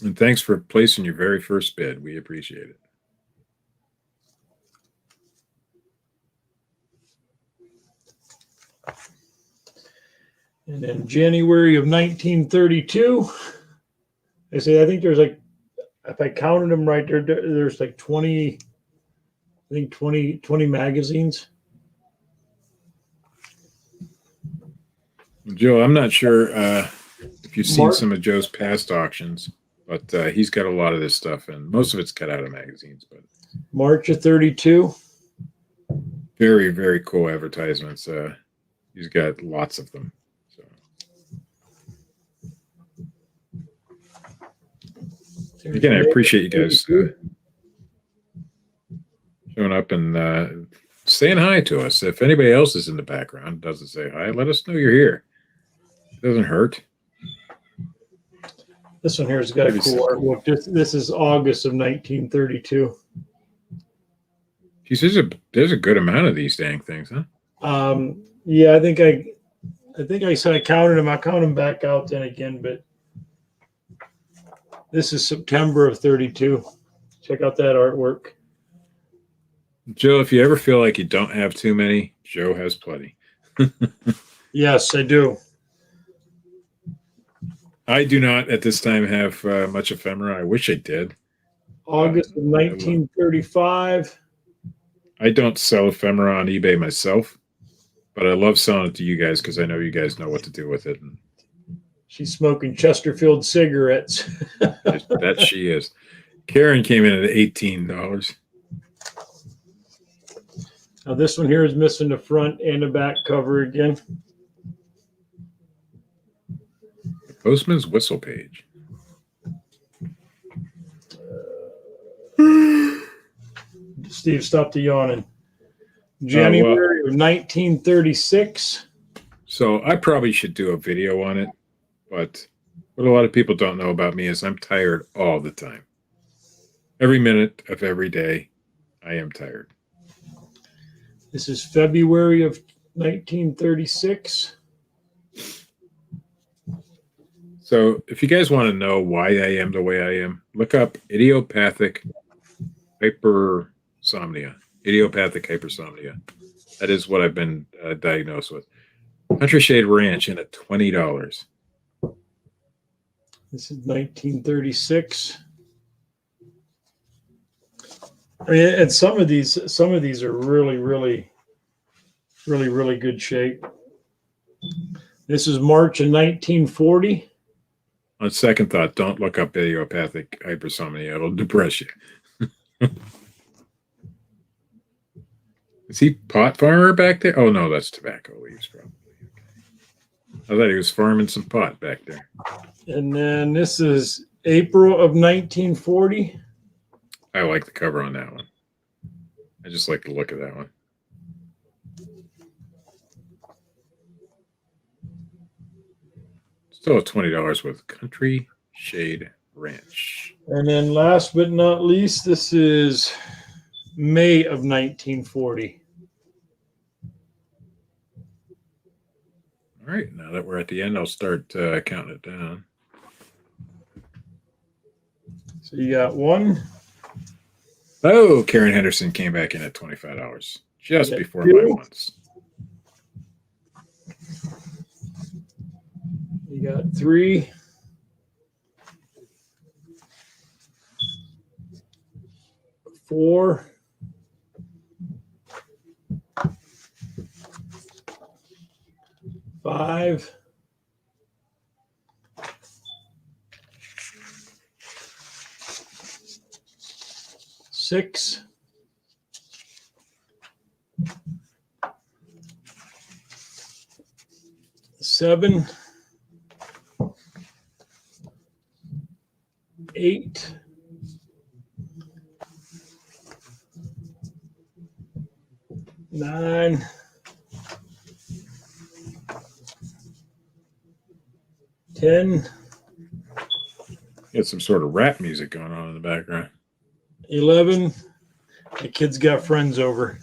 And thanks for placing your very first bid. We appreciate it. And then January of 1932. I think there's like, if I counted them right, there's like 20, I think 20 magazines. Joe, I'm not sure if you've seen Mark? some of Joe's past auctions, but he's got a lot of this stuff, and most of it's cut out of magazines. But March of 32. very, very cool advertisements. He's got lots of them. So again, I appreciate you guys showing up and saying hi to us. If anybody else is in the background doesn't say hi, let us know you're here. It doesn't hurt. This one here has got a Maybe cool so. artwork. This is August of 1932. Geez, there's a good amount of these dang things, huh? Yeah, I think I said I counted them. I count them back out then again, but this is September of 32. Check out that artwork. Joe, if you ever feel like you don't have too many, Joe has plenty. Yes, I do. I do not at this time have much ephemera. I wish I did. August of 1935. I don't sell ephemera on eBay myself, but I love selling it to you guys because I know you guys know what to do with it. And She's smoking Chesterfield cigarettes. that she is. Karen came in at $18. Now this one here is missing the front and the back cover again. The Postman's Whistle page. Steve, stop the yawning. January of 1936. So I probably should do a video on it, but what a lot of people don't know about me is I'm tired all the time. Every minute of every day, I am tired. This is February of 1936. So if you guys want to know why I am the way I am, look up idiopathic hypersomnia. Idiopathic hypersomnia. That is what I've been diagnosed with. Country Shade Ranch in at $20. This is 1936. I mean, and some of these are really, really, really, really good shape. This is March of 1940. On second thought, don't look up idiopathic hypersomnia. It'll depress you. Is he pot farmer back there? Oh, no, that's tobacco leaves, probably. Okay. I thought he was farming some pot back there. And then this is April of 1940. I like the cover on that one. I just like the look of that one. Still $20 with Country Shade Ranch. And then last but not least, this is May of 1940. All right, now that we're at the end, I'll start counting it down. So you got one, Oh, Karen Henderson came back in at $25 just Yeah, before two. my ones. you got 3, 4, 5, 6, 7, 8, 9, 10, Got some sort of rap music going on in the background. 11. The kids got friends over.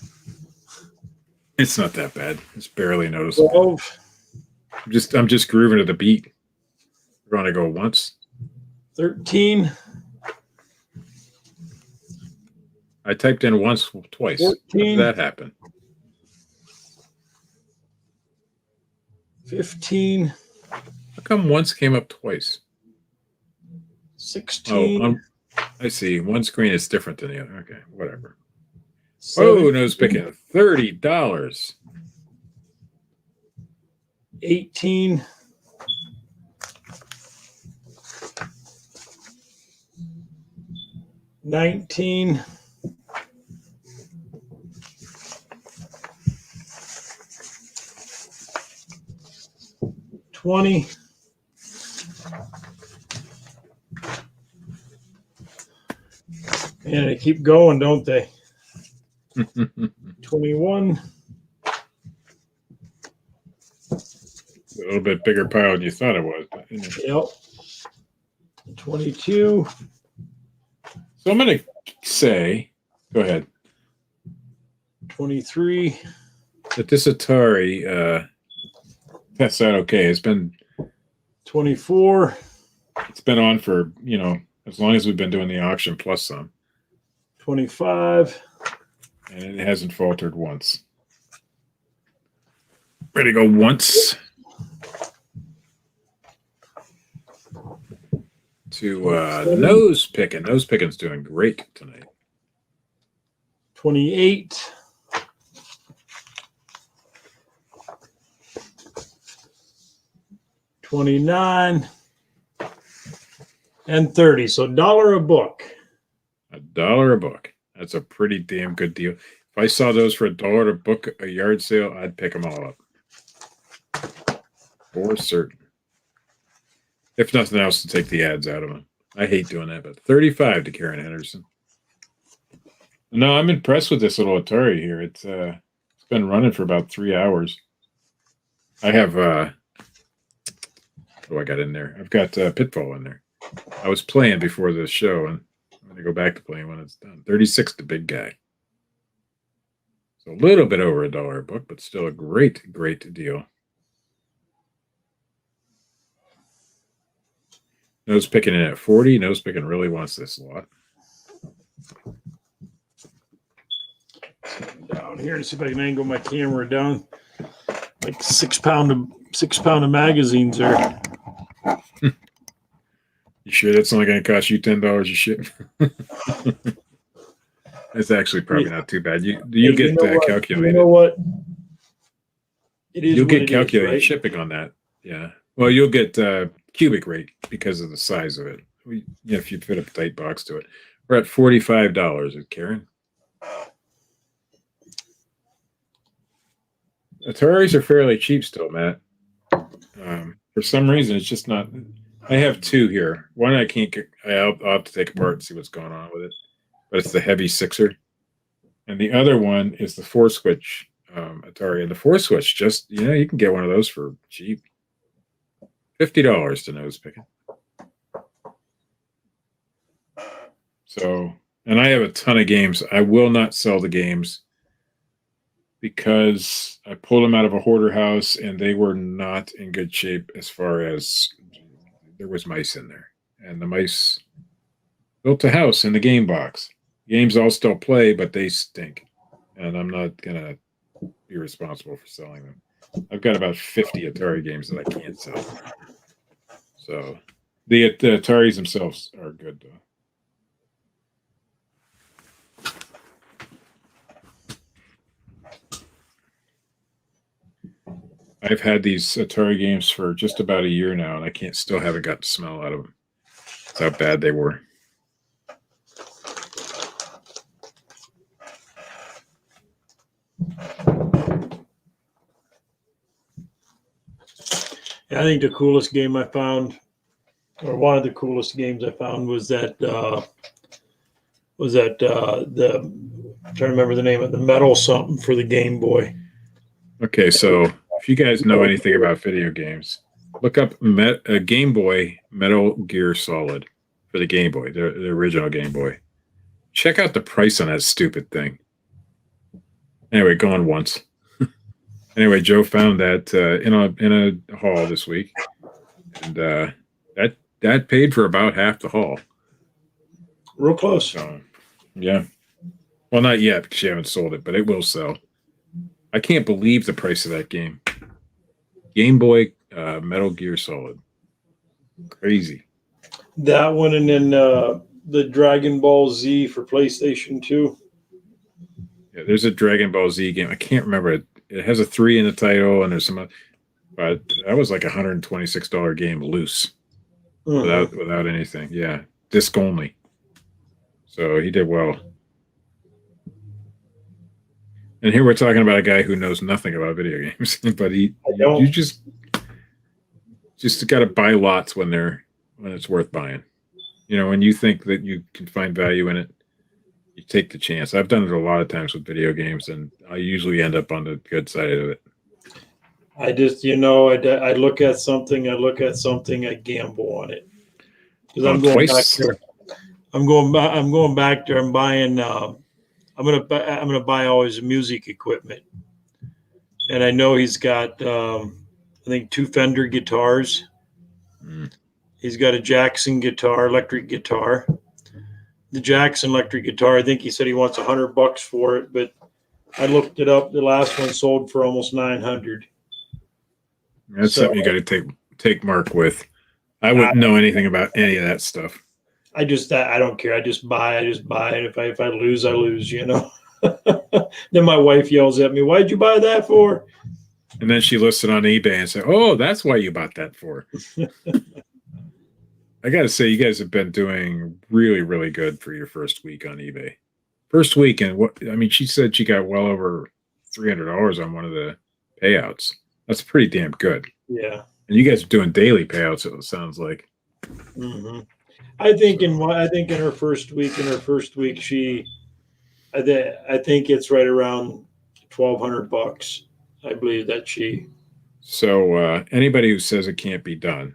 It's not that bad. It's barely noticeable. 12, I'm just grooving to the beat. We're going to go once. 13, I typed in once, twice. How 14. did that happen? 15, How come once came up twice? 16, Oh, I see. One screen is different than the other. Okay, whatever. 17, Oh, nose picking. $30. 18, 19, 20, 'and they keep going, don't they? 21, A little bit bigger pile than you thought it was. But, you know. yep, 22, So I'm going to say, go ahead, 23, that this Atari tests out okay. It's been 24, on for, as long as we've been doing the auction plus some. 25, And it hasn't faltered once. Ready to go once. To nose picking. Nose picking's doing great tonight. 28, 29, and 30. So $1 a book. $1 a book. That's a pretty damn good deal. If I saw those for $1 a book, a yard sale, I'd pick them all up. For certain. If nothing else, to take the ads out of them. I hate doing that, but 35 to Karen Henderson. No, I'm impressed with this little Atari here. It's been running for about 3 hours. I have what do I got in there? I've got Pitfall in there. I was playing before the show, and I'm going to go back to playing when it's done. 36 to big guy. So a little bit over $1 a book, but still a great, great deal. Nose picking in at 40. Nose picking really wants this lot. Down here and see if I can angle my camera down. Like 6 pound of magazines there. You sure that's only going to cost you $10 a ship? That's actually probably not too bad. You get calculated. You know what? It is. You'll what get it calculated is, right? shipping on that. Yeah. Well, you'll get cubic rate because of the size of it. If you fit a tight box to it. We're at $45, Karen. Ataris are fairly cheap still, Matt. For some reason, it's just not. I have two here. One I can't get. I'll have to take apart and see what's going on with it. But it's the heavy sixer, and the other one is the 4-switch Atari. And the 4-switch, just you can get one of those for cheap. $50 to nose pick it. So, and I have a ton of games. I will not sell the games because I pulled them out of a hoarder house and they were not in good shape as far as there was mice in there. And the mice built a house in the game box. Games all still play, but they stink. And I'm not going to be responsible for selling them. I've got about 50 Atari games that I can't sell. So the Ataris themselves are good, though. I've had these Atari games for just about a year now, and I still haven't got the smell out of them. That's how bad they were. Yeah, I think the coolest game I found, or one of the coolest games I found, was that the I'm trying to remember the name of the Metal something for the Game Boy. Okay, so if you guys know anything about video games, look up Game Boy Metal Gear Solid for the Game Boy, the original Game Boy. Check out the price on that stupid thing. Anyway, going once. Anyway, Joe found that in a haul this week, and that paid for about half the haul. Real close. So, yeah. Well, not yet because you haven't sold it, but it will sell. I can't believe the price of that game. Game Boy Metal Gear Solid. Crazy. That one, and then the Dragon Ball Z for PlayStation 2. Yeah, there's a Dragon Ball Z game. I can't remember it. It has a 3 in the title, and there's some, but that was like $126 game loose, without anything. Yeah, disc only. So he did well. And here we're talking about a guy who knows nothing about video games, but you just got to buy lots when it's worth buying. When you think that you can find value in it, you take the chance. I've done it a lot of times with video games, and I usually end up on the good side of it. I just, I look at something, I gamble on it. Because I'm going back there. I'm going back there. I'm buying. I'm gonna buy all his music equipment, and I know he's got I think 2 Fender guitars. He's got a Jackson guitar, electric guitar. The Jackson electric guitar, I think he said he wants $100 for it, but I looked it up. The last one sold for almost $900. That's something you got to take Mark with. I wouldn't know anything about any of that stuff. I don't care. I just buy. And if I lose, I lose. Then my wife yells at me, "Why'd you buy that for?" And then she listed on eBay and said, "Oh, that's why you bought that for." I got to say, you guys have been doing really, really good for your first week on eBay. First week, and she said she got well over $300 on one of the payouts. That's pretty damn good. Yeah. And you guys are doing daily payouts, it sounds like. Mm-hmm. I think in her first week, I think it's right around $1,200. I believe that she. So anybody who says it can't be done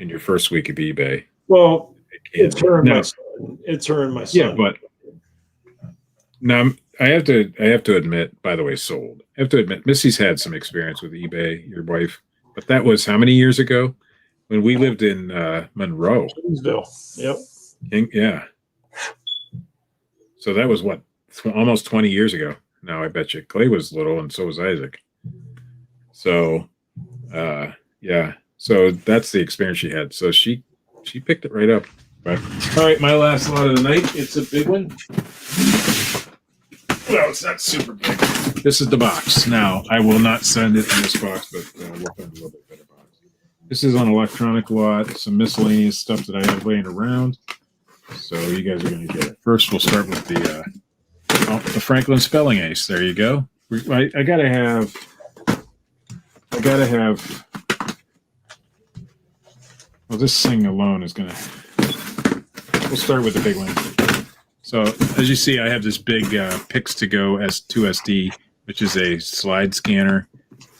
in your first week of eBay. Well, it's her and my son. It's her and my son. Yeah, but now I have to admit, by the way, sold. I have to admit, Missy's had some experience with eBay, your wife, but that was how many years ago? When we lived in Monroe. Kingsville. Yep. Yeah. So that was what, almost 20 years ago. Now I bet you. Clay was little, and so was Isaac. So, yeah. So that's the experience she had. So she picked it right up. But, all right, my last lot of the night. It's a big one. Well, it's not super big. This is the box. Now, I will not send it in this box, but we'll find a little bit better box. This is on electronic lot, some miscellaneous stuff that I have laying around. So you guys are going to get it. First, we'll start with the Franklin Spelling Ace. There you go. I got to have I gotta have. Well, this thing alone is gonna. We'll start with the big one. So as you see, I have this big Pix2Go S2SD, which is a slide scanner.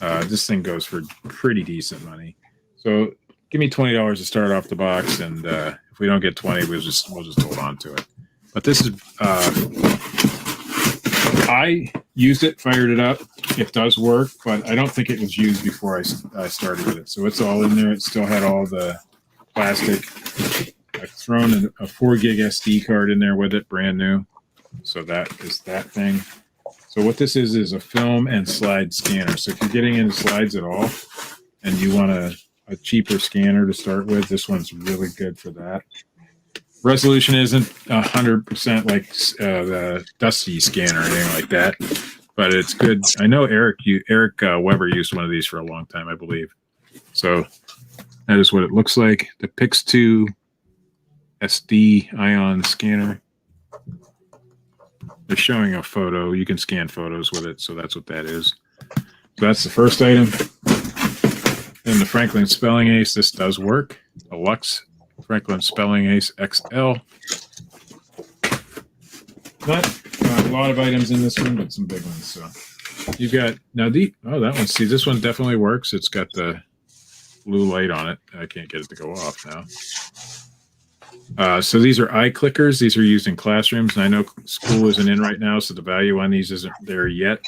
This thing goes for pretty decent money. So give me $20 to start off the box, and if we don't get 20, we'll just hold on to it. But this is I used it, fired it up. It does work, but I don't think it was used before I started with it. So it's all in there. It still had all the plastic. I've thrown a 4 gig SD card in there with it, brand new. So that is that thing. So what this is a film and slide scanner. So if you're getting into slides at all and you want a cheaper scanner to start with, this one's really good for that. Resolution isn't 100% like the Dusty scanner or anything like that, but it's good. I know Eric Weber used one of these for a long time, I believe. So that is what it looks like. The Pix2 SD Ion scanner. They're showing a photo. You can scan photos with it, so that's what that is. So that's the first item. Then the Franklin Spelling Ace. This does work. The Lux Franklin Spelling Ace XL. Not a lot of items in this one, but some big ones. So you've got now that one. See, this one definitely works. It's got the blue light on it. I can't get it to go off now. So these are eye clickers. These are used in classrooms. And I know school isn't in right now, so the value on these isn't there yet.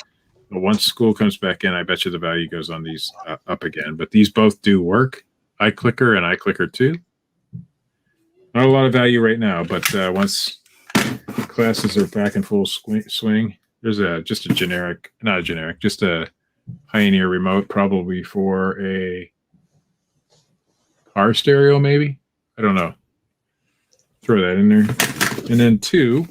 But once school comes back in, I bet you the value goes on these up again. But these both do work. Eye clicker and eye clicker 2. Not a lot of value right now, but once classes are back in full swing, there's just a Pioneer remote, probably for a car stereo, maybe. I don't know. Throw that in there. And then 2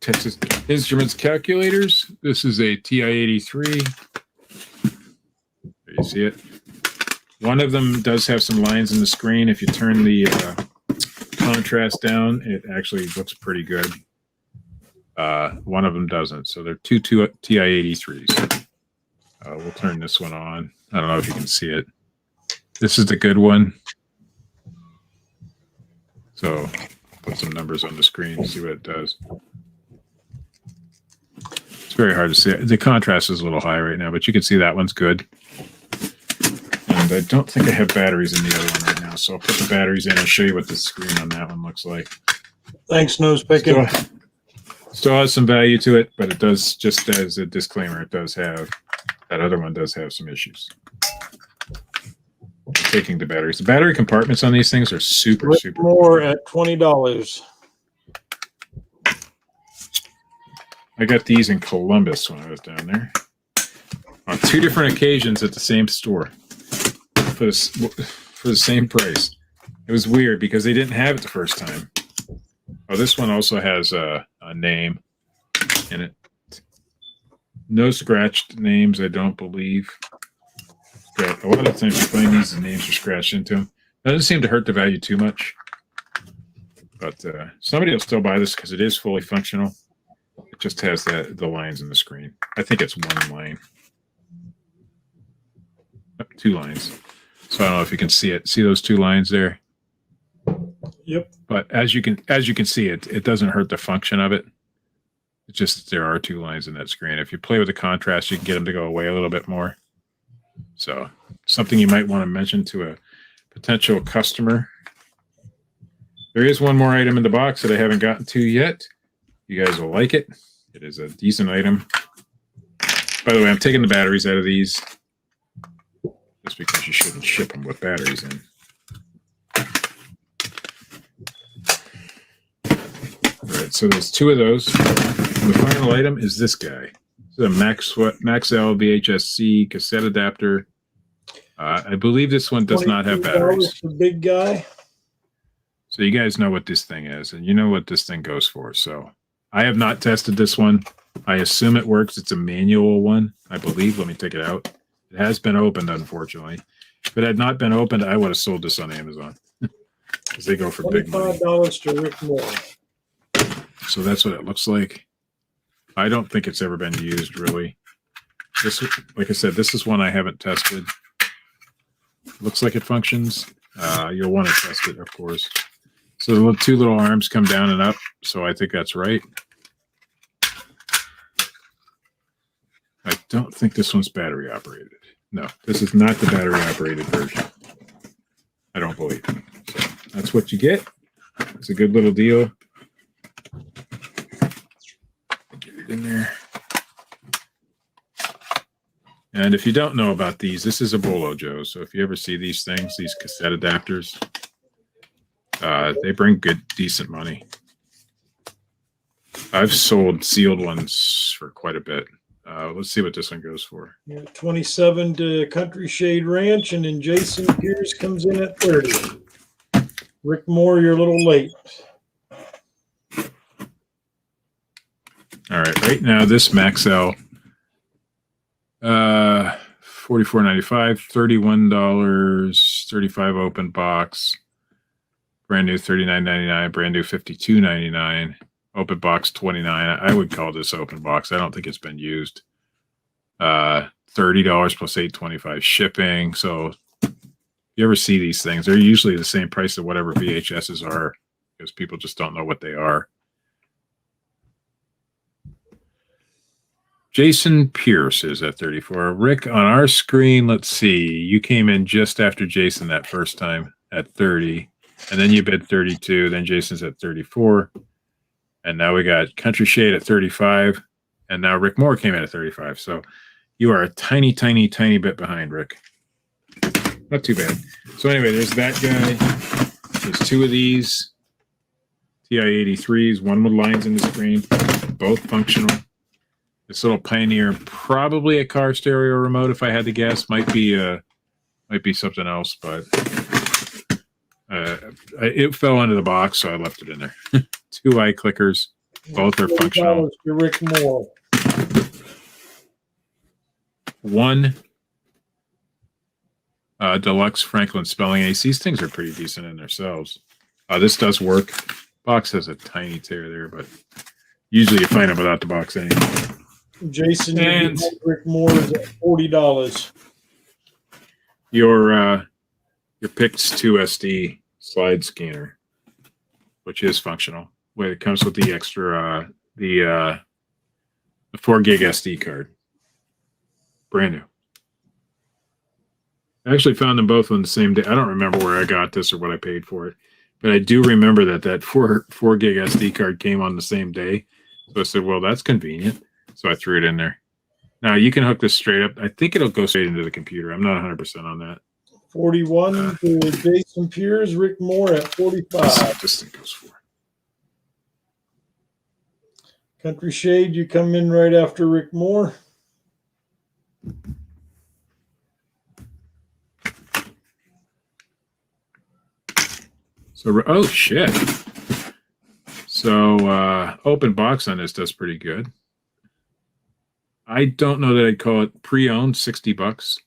Texas Instruments calculators. This is a TI-83. There you see it. One of them does have some lines in the screen. If you turn the contrast down, it actually looks pretty good. One of them doesn't. So they're two TI-83s. We'll turn this one on. I don't know if you can see it. This is the good one. So put some numbers on the screen and see what it does. It's very hard to see. The contrast is a little high right now, but you can see that one's good. And I don't think I have batteries in the other one right now, so I'll put the batteries in and show you what the screen on that one looks like. Thanks, Nose Picking. Still has some value to it, but it does, just as a disclaimer, it does have, that other one does have some issues. Taking the batteries. The battery compartments on these things are super more at $20. I got these in Columbus when I was down there on 2 different occasions at the same store for the same price. It was weird because they didn't have it the first time. Oh, this one also has a name in it. No scratched names, I don't believe. A lot of times you find these names are scratched into them. That doesn't seem to hurt the value too much. But somebody will still buy this because it is fully functional. It just has the lines in the screen. I think it's 1 line. 2 lines. So I don't know if you can see it. See those 2 lines there? Yep. But as you can see, it doesn't hurt the function of it. It's just there are 2 lines in that screen. If you play with the contrast, you can get them to go away a little bit more. So something you might want to mention to a potential customer. There is one more item in the box that I haven't gotten to yet. You guys will like it. It is a decent item. By the way, I'm taking the batteries out of these just because you shouldn't ship them with batteries in. All right, so there's 2 of those. And the final item is this guy. This is a Maxell VHS-C cassette adapter. I believe this one does not have batteries. The big guy. So you guys know what this thing is, and you know what this thing goes for. So I have not tested this one. I assume it works. It's a manual one, I believe. Let me take it out. It has been opened, unfortunately. If it had not been opened, I would have sold this on Amazon because they go for big money. $25 to Rick Moore. So that's what it looks like. I don't think it's ever been used, really. This, like I said, this is one I haven't tested. Looks like it functions. You'll want to test it, of course. So the two little arms come down and up, so I think that's right. I don't think this one's battery operated. No, this is not the battery operated version. I don't believe. So that's what you get. It's a good little deal. Get it in there. And if you don't know about these, this is a Bolo Joe. So if you ever see these things, these cassette adapters, they bring good, decent money. I've sold sealed ones for quite a bit. Let's see what this one goes for. Yeah, 27 to Country Shade Ranch, and then Jason Pierce comes in at 30. Rick Moore, you're a little late. All right, right now this Maxell, $44.95, $31, 35 open box, brand new $39.99, brand new $52.99, open box $29. I would call this open box. I don't think it's been used. $30 plus $8.25 shipping. So if you ever see these things, they're usually the same price of whatever VHSs are because people just don't know what they are. Jason Pierce is at 34. Rick, on our screen, let's see. You came in just after Jason that first time at 30. And then you bid 32. Then Jason's at 34. And now we got Country Shade at 35. And now Rick Moore came in at 35. So you are a tiny, tiny, tiny bit behind, Rick. Not too bad. So anyway, there's that guy. There's two of these TI-83s, one with lines in the screen, both functional. This little Pioneer, probably a car stereo remote, if I had to guess. Might be something else, but it fell into the box, so I left it in there. Two eye clickers, both are functional. To Rick Moore. One deluxe Franklin spelling ace. These things are pretty decent in themselves. This does work. Box has a tiny tear there, but usually you find them without the box anyway. Jason, And Rick Moore is at $40. Your Pix 2 SD slide scanner, which is functional. Where it comes with the extra the 4 gig SD card, brand new. I actually found them both on the same day. I don't remember where I got this or what I paid for it, but I do remember that 4 gig SD card came on the same day. So I said, well, that's convenient. So I threw it in there. Now you can hook this straight up. I think it'll go straight into the computer. I'm not 100% on that. 41 to Jason Pierce, Rick Moore at 45. Let's see what this thing goes for. Country Shade, you come in right after Rick Moore. So, oh shit. So open box on this does pretty good. I don't know that I'd call it pre-owned. $60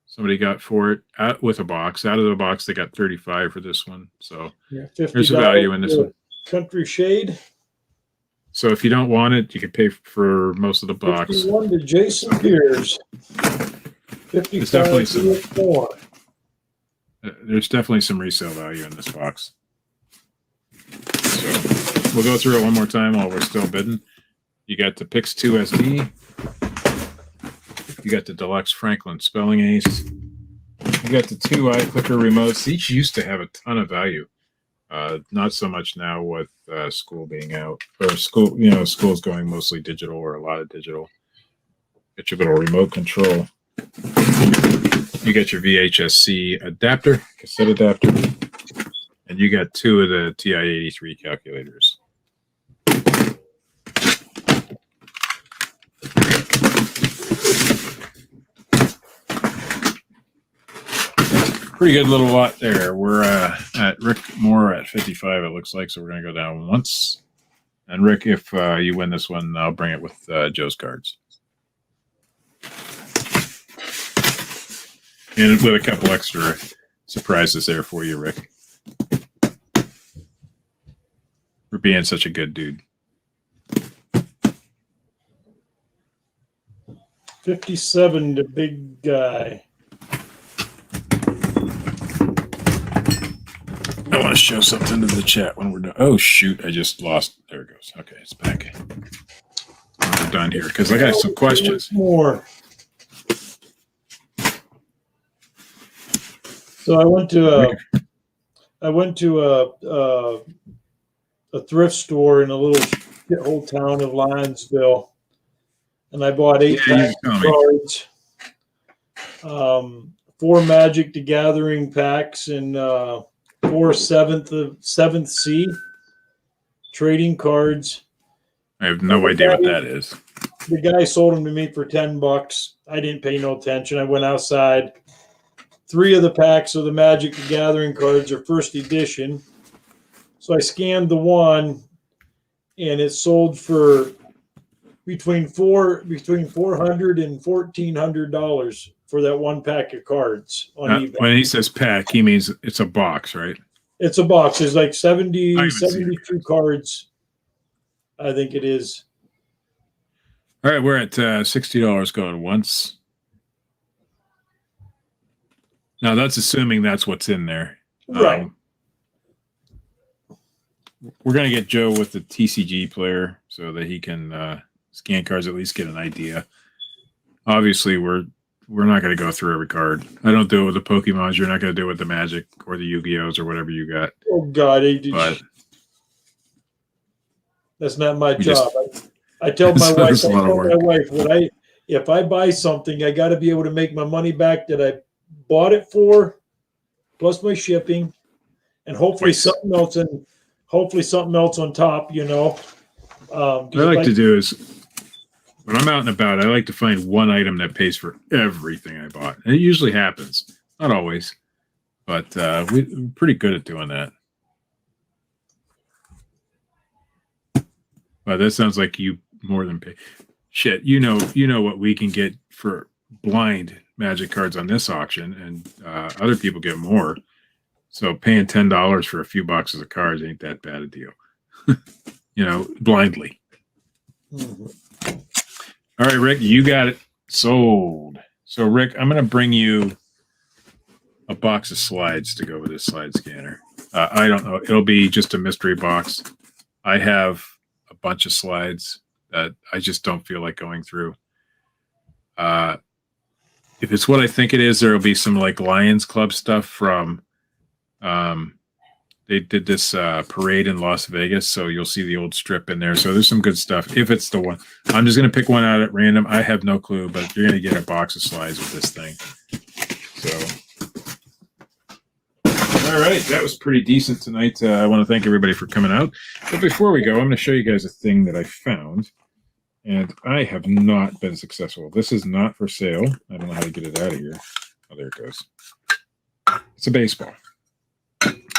somebody got for it with a box. Out of the box they got 35 for this one. So Yeah, there's a value in this one. Country Shade. So if you don't want it, you can pay for most of the box. 51 to Jason Pierce. 55 definitely to some- Rick Moore. There's definitely some resale value in this box. So we'll go through it one more time while we're still bidding. You got the Pix 2 SD. You got the deluxe Franklin spelling ace. You got the 2 eye clicker remotes. Each used to have a ton of value. Not so much now with school being out, or school, school's going mostly digital or a lot of digital. Get your little remote control. You got your VHS-C adapter, cassette adapter, and you got 2 of the TI-83 calculators. Pretty good little lot there. We're at Rick Moore at 55, it looks like, so we're going to go down once. And Rick, if you win this one, I'll bring it with Joe's cards. And with a couple extra surprises there for you, Rick. For being such a good dude. 57, the big guy. I want to show something to the chat when we're done. Oh shoot! I just lost. There it goes. Okay, it's back. We're done here because I got some questions. More. So I went to a thrift store in a little shithole town of Lionsville, and I bought 8 Yeah, you packs tell of me. cards, 4 Magic the Gathering packs, and 4 seventh C trading cards. I have no idea what that is. The guy sold them to me for $10. I didn't pay no attention. I went outside. 3 of the packs of the Magic the Gathering cards are first edition. So I scanned the one, and it sold for between $400 and $1,400 for that 1 pack of cards on eBay. When he says pack, he means it's a box, right? It's a box. There's like 70, I haven't seen 72 cards. I think it is. All right, we're at $60 going once. Now that's assuming that's what's in there. Right. We're gonna get Joe with the TCG player so that he can scan cards, at least get an idea. Obviously, we're not gonna go through every card. I don't do it with the Pokemons. You're not gonna do it with the Magic or the Yu-Gi-Ohs or whatever you got. Oh God, But that's not my We job. I tell my So wife, there's a lot of work. if I buy something, I got to be able to make my money back that I bought it for, plus my shipping, and hopefully Right. something else on top. You know. what I like to do is when I'm out and about, I like to find one item that pays for everything I bought. And it usually happens. Not always, but we're pretty good at doing that. But that sounds like you more than pay. Shit, you know what we can get for blind Magic cards on this auction, and other people get more. So paying $10 for a few boxes of cards ain't that bad a deal. Blindly. Mhm. All right, Rick, you got it sold. So, Rick, I'm going to bring you a box of slides to go with this slide scanner. I don't know. It'll be just a mystery box. I have a bunch of slides that I just don't feel like going through. If it's what I think it is, there'll be some like Lions Club stuff from they did this parade in Las Vegas, so you'll see the old strip in there. So there's some good stuff. If it's the one, I'm just going to pick one out at random. I have no clue, but you're going to get a box of slides with this thing. So, all right, that was pretty decent tonight. I want to thank everybody for coming out. But before we go, I'm going to show you guys a thing that I found, and I have not been successful. This is not for sale. I don't know how to get it out of here. Oh, there it goes. It's a baseball.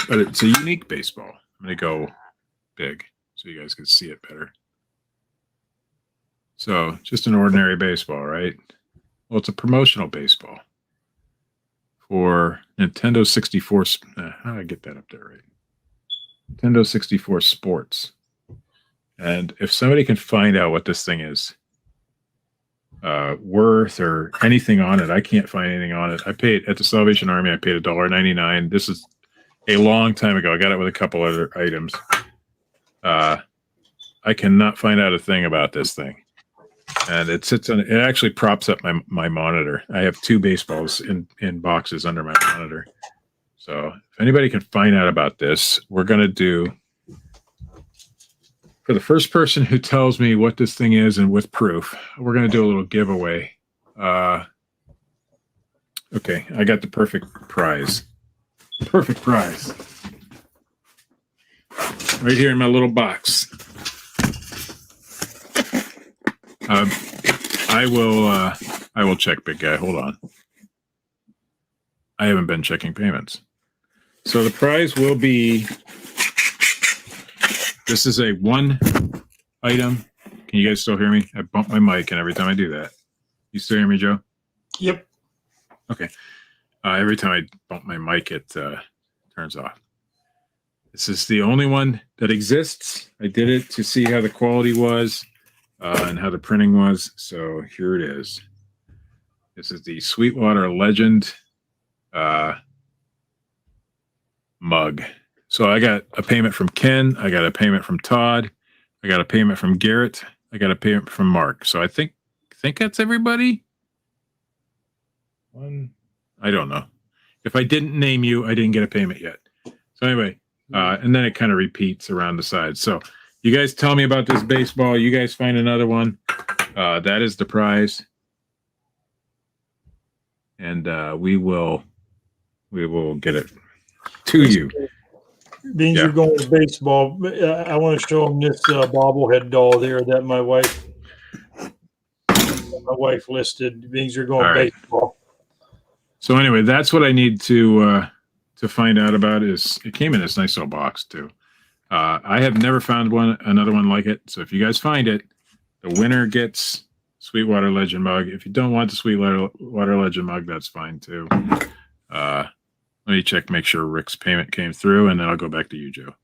But it's a unique baseball. I'm going to go big so you guys can see it better. So, just an ordinary baseball, right? Well, it's a promotional baseball for Nintendo 64. How do I get that up there right? Nintendo 64 Sports. And if somebody can find out what this thing is worth or anything on it, I can't find anything on it. I paid at the Salvation Army, I paid $1.99. This is a long time ago. I got it with a couple other items. I cannot find out a thing about this thing. And it sits on, it actually props up my monitor. I have 2 baseballs in boxes under my monitor. So if anybody can find out about this, we're going to do, for the first person who tells me what this thing is and with proof, we're going to do a little giveaway. Okay, I got the perfect prize. Perfect prize. Right here in my little box. I will check, big guy. Hold on. I haven't been checking payments. So the prize will be, this is a 1 item. Can you guys still hear me? I bump my mic, and every time I do that. You still hear me, Joe? Yep. Okay. Every time I bump my mic, it turns off. This is the only one that exists. I did it to see how the quality was and how the printing was. So here it is. This is the Sweetwater Legend mug. So I got a payment from Ken. I got a payment from Todd. I got a payment from Garrett. I got a payment from Mark. So I think that's everybody. I don't know. If I didn't name you, I didn't get a payment yet. So anyway, and then it kind of repeats around the sides. So you guys tell me about this baseball. You guys find another one. That is the prize. And we will get it to you. Beans, Yeah. you're going to baseball. I want to show them this bobblehead doll there that my wife listed. Beans, you're going All right. baseball. So anyway, that's what I need to find out about. Is it came in this nice little box too. I have never found another one like it. So if you guys find it, the winner gets Sweetwater Legend mug. If you don't want the Sweetwater Legend mug, that's fine too. Let me check, make sure Rick's payment came through, and then I'll go back to you, Joe.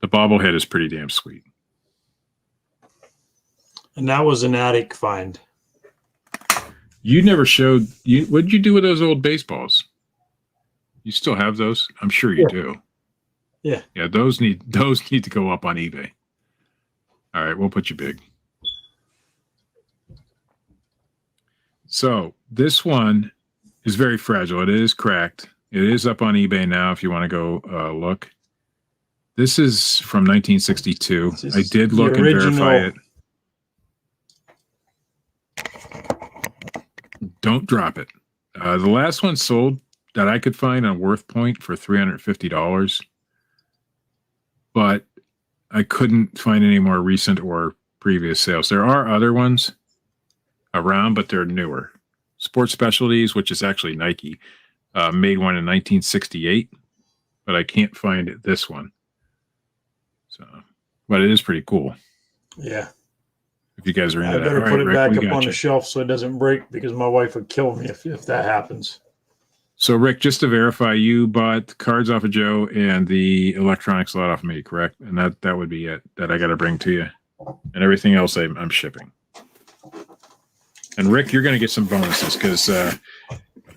The bobblehead is pretty damn sweet. And that was an attic find. You never showed you. What did you do with those old baseballs? You still have those? I'm sure you do. Yeah. Yeah. Those need to go up on eBay. All right, we'll put you big. So this one is very fragile. It is cracked. It is up on eBay now. If you want to go look. This is from 1962. This is I did the look and verify original. it. Don't drop it. The last one sold that I could find on Worth Point for $350, but I couldn't find any more recent or previous sales. There are other ones around, but they're newer. Sports Specialties, which is actually Nike, made one in 1968, but I can't find this one. So, but it is pretty cool. Yeah. If you guys are into I that, better All put right, it Rick, back we up got on you. the shelf so it doesn't break, because my wife would kill me if that happens. So, Rick, just to verify, you bought cards off of Joe and the electronics lot off of me, correct? And that would be it that I got to bring to you. And everything else I'm shipping. And, Rick, you're going to get some bonuses because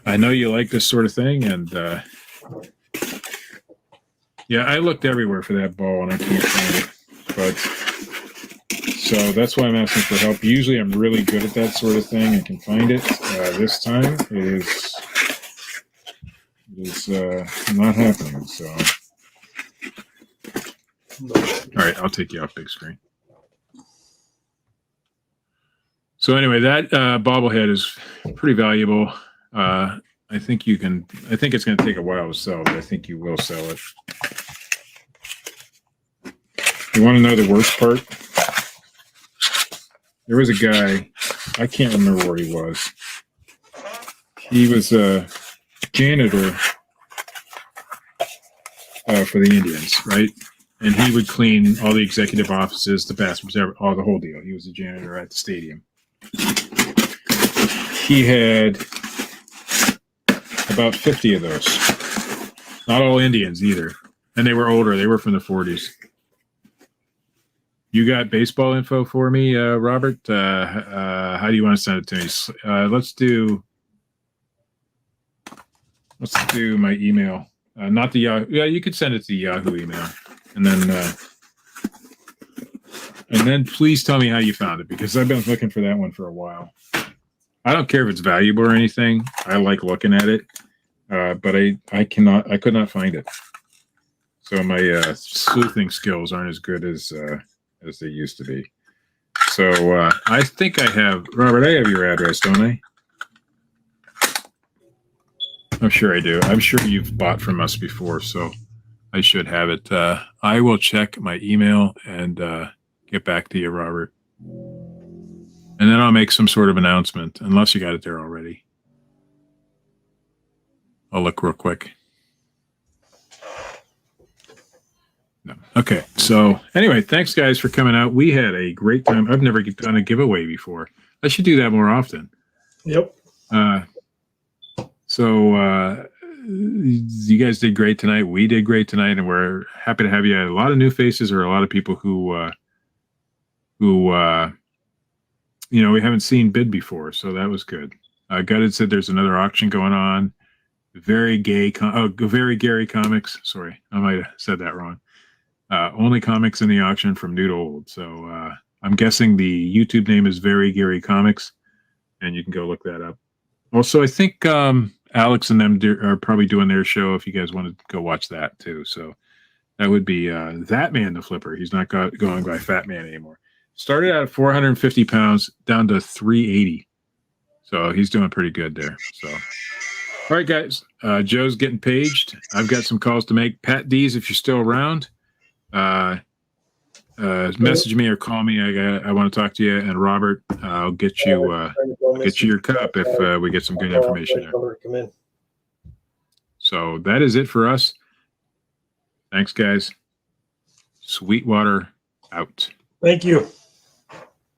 I know you like this sort of thing. And, yeah, I looked everywhere for that ball and I can't find it. But so that's why I'm asking for help. Usually I'm really good at that sort of thing and can find it. This time it is not happening. So, all right, I'll take you off big screen. So anyway, that bobblehead is pretty valuable. I think it's going to take a while to sell, but I think you will sell it. You want to know the worst part? There was a guy, I can't remember where he was. He was a janitor for the Indians, right? And he would clean all the executive offices, the bathrooms, all the whole deal. He was a janitor at the stadium. He had about 50 of those. Not all Indians either. And they were older. They were from the 40s. You got baseball info for me, Robert? How do you want to send it to me? Let's do my email. Not the Yahoo. Yeah, you could send it to the Yahoo email. And then please tell me how you found it, because I've been looking for that one for a while. I don't care if it's valuable or anything. I like looking at it. But I could not find it. So my sleuthing skills aren't as good as they used to be. So I think I have, Robert, I have your address, don't I? I'm sure I do. I'm sure you've bought from us before, so I should have it. I will check my email and get back to you, Robert. And then I'll make some sort of announcement, unless you got it there already. I'll look real quick. No. Okay. So anyway, thanks guys for coming out. We had a great time. I've never done a giveaway before. I should do that more often. Yep. So you guys did great tonight. We did great tonight, and we're happy to have you. A lot of new faces, or a lot of people who we haven't seen bid before, so that was good. Gutted said there's another auction going on. Very Gary Comics. Sorry, I might have said that wrong. Only comics in the auction from new to old. So I'm guessing the YouTube name is Very Gary Comics, and you can go look that up. Also, I think Alex and them are probably doing their show if you guys want to go watch that too. So that would be That Man the Flipper. He's not going by Fat Man anymore. Started out at 450 pounds, down to 380. So he's doing pretty good there. So, all right, guys. Joe's getting paged. I've got some calls to make. Pat D's, if you're still around, message me or call me. I want to talk to you. And Robert, I'll get you your cup if we get some good information there. So that is it for us. Thanks, guys. Sweetwater out. Thank you.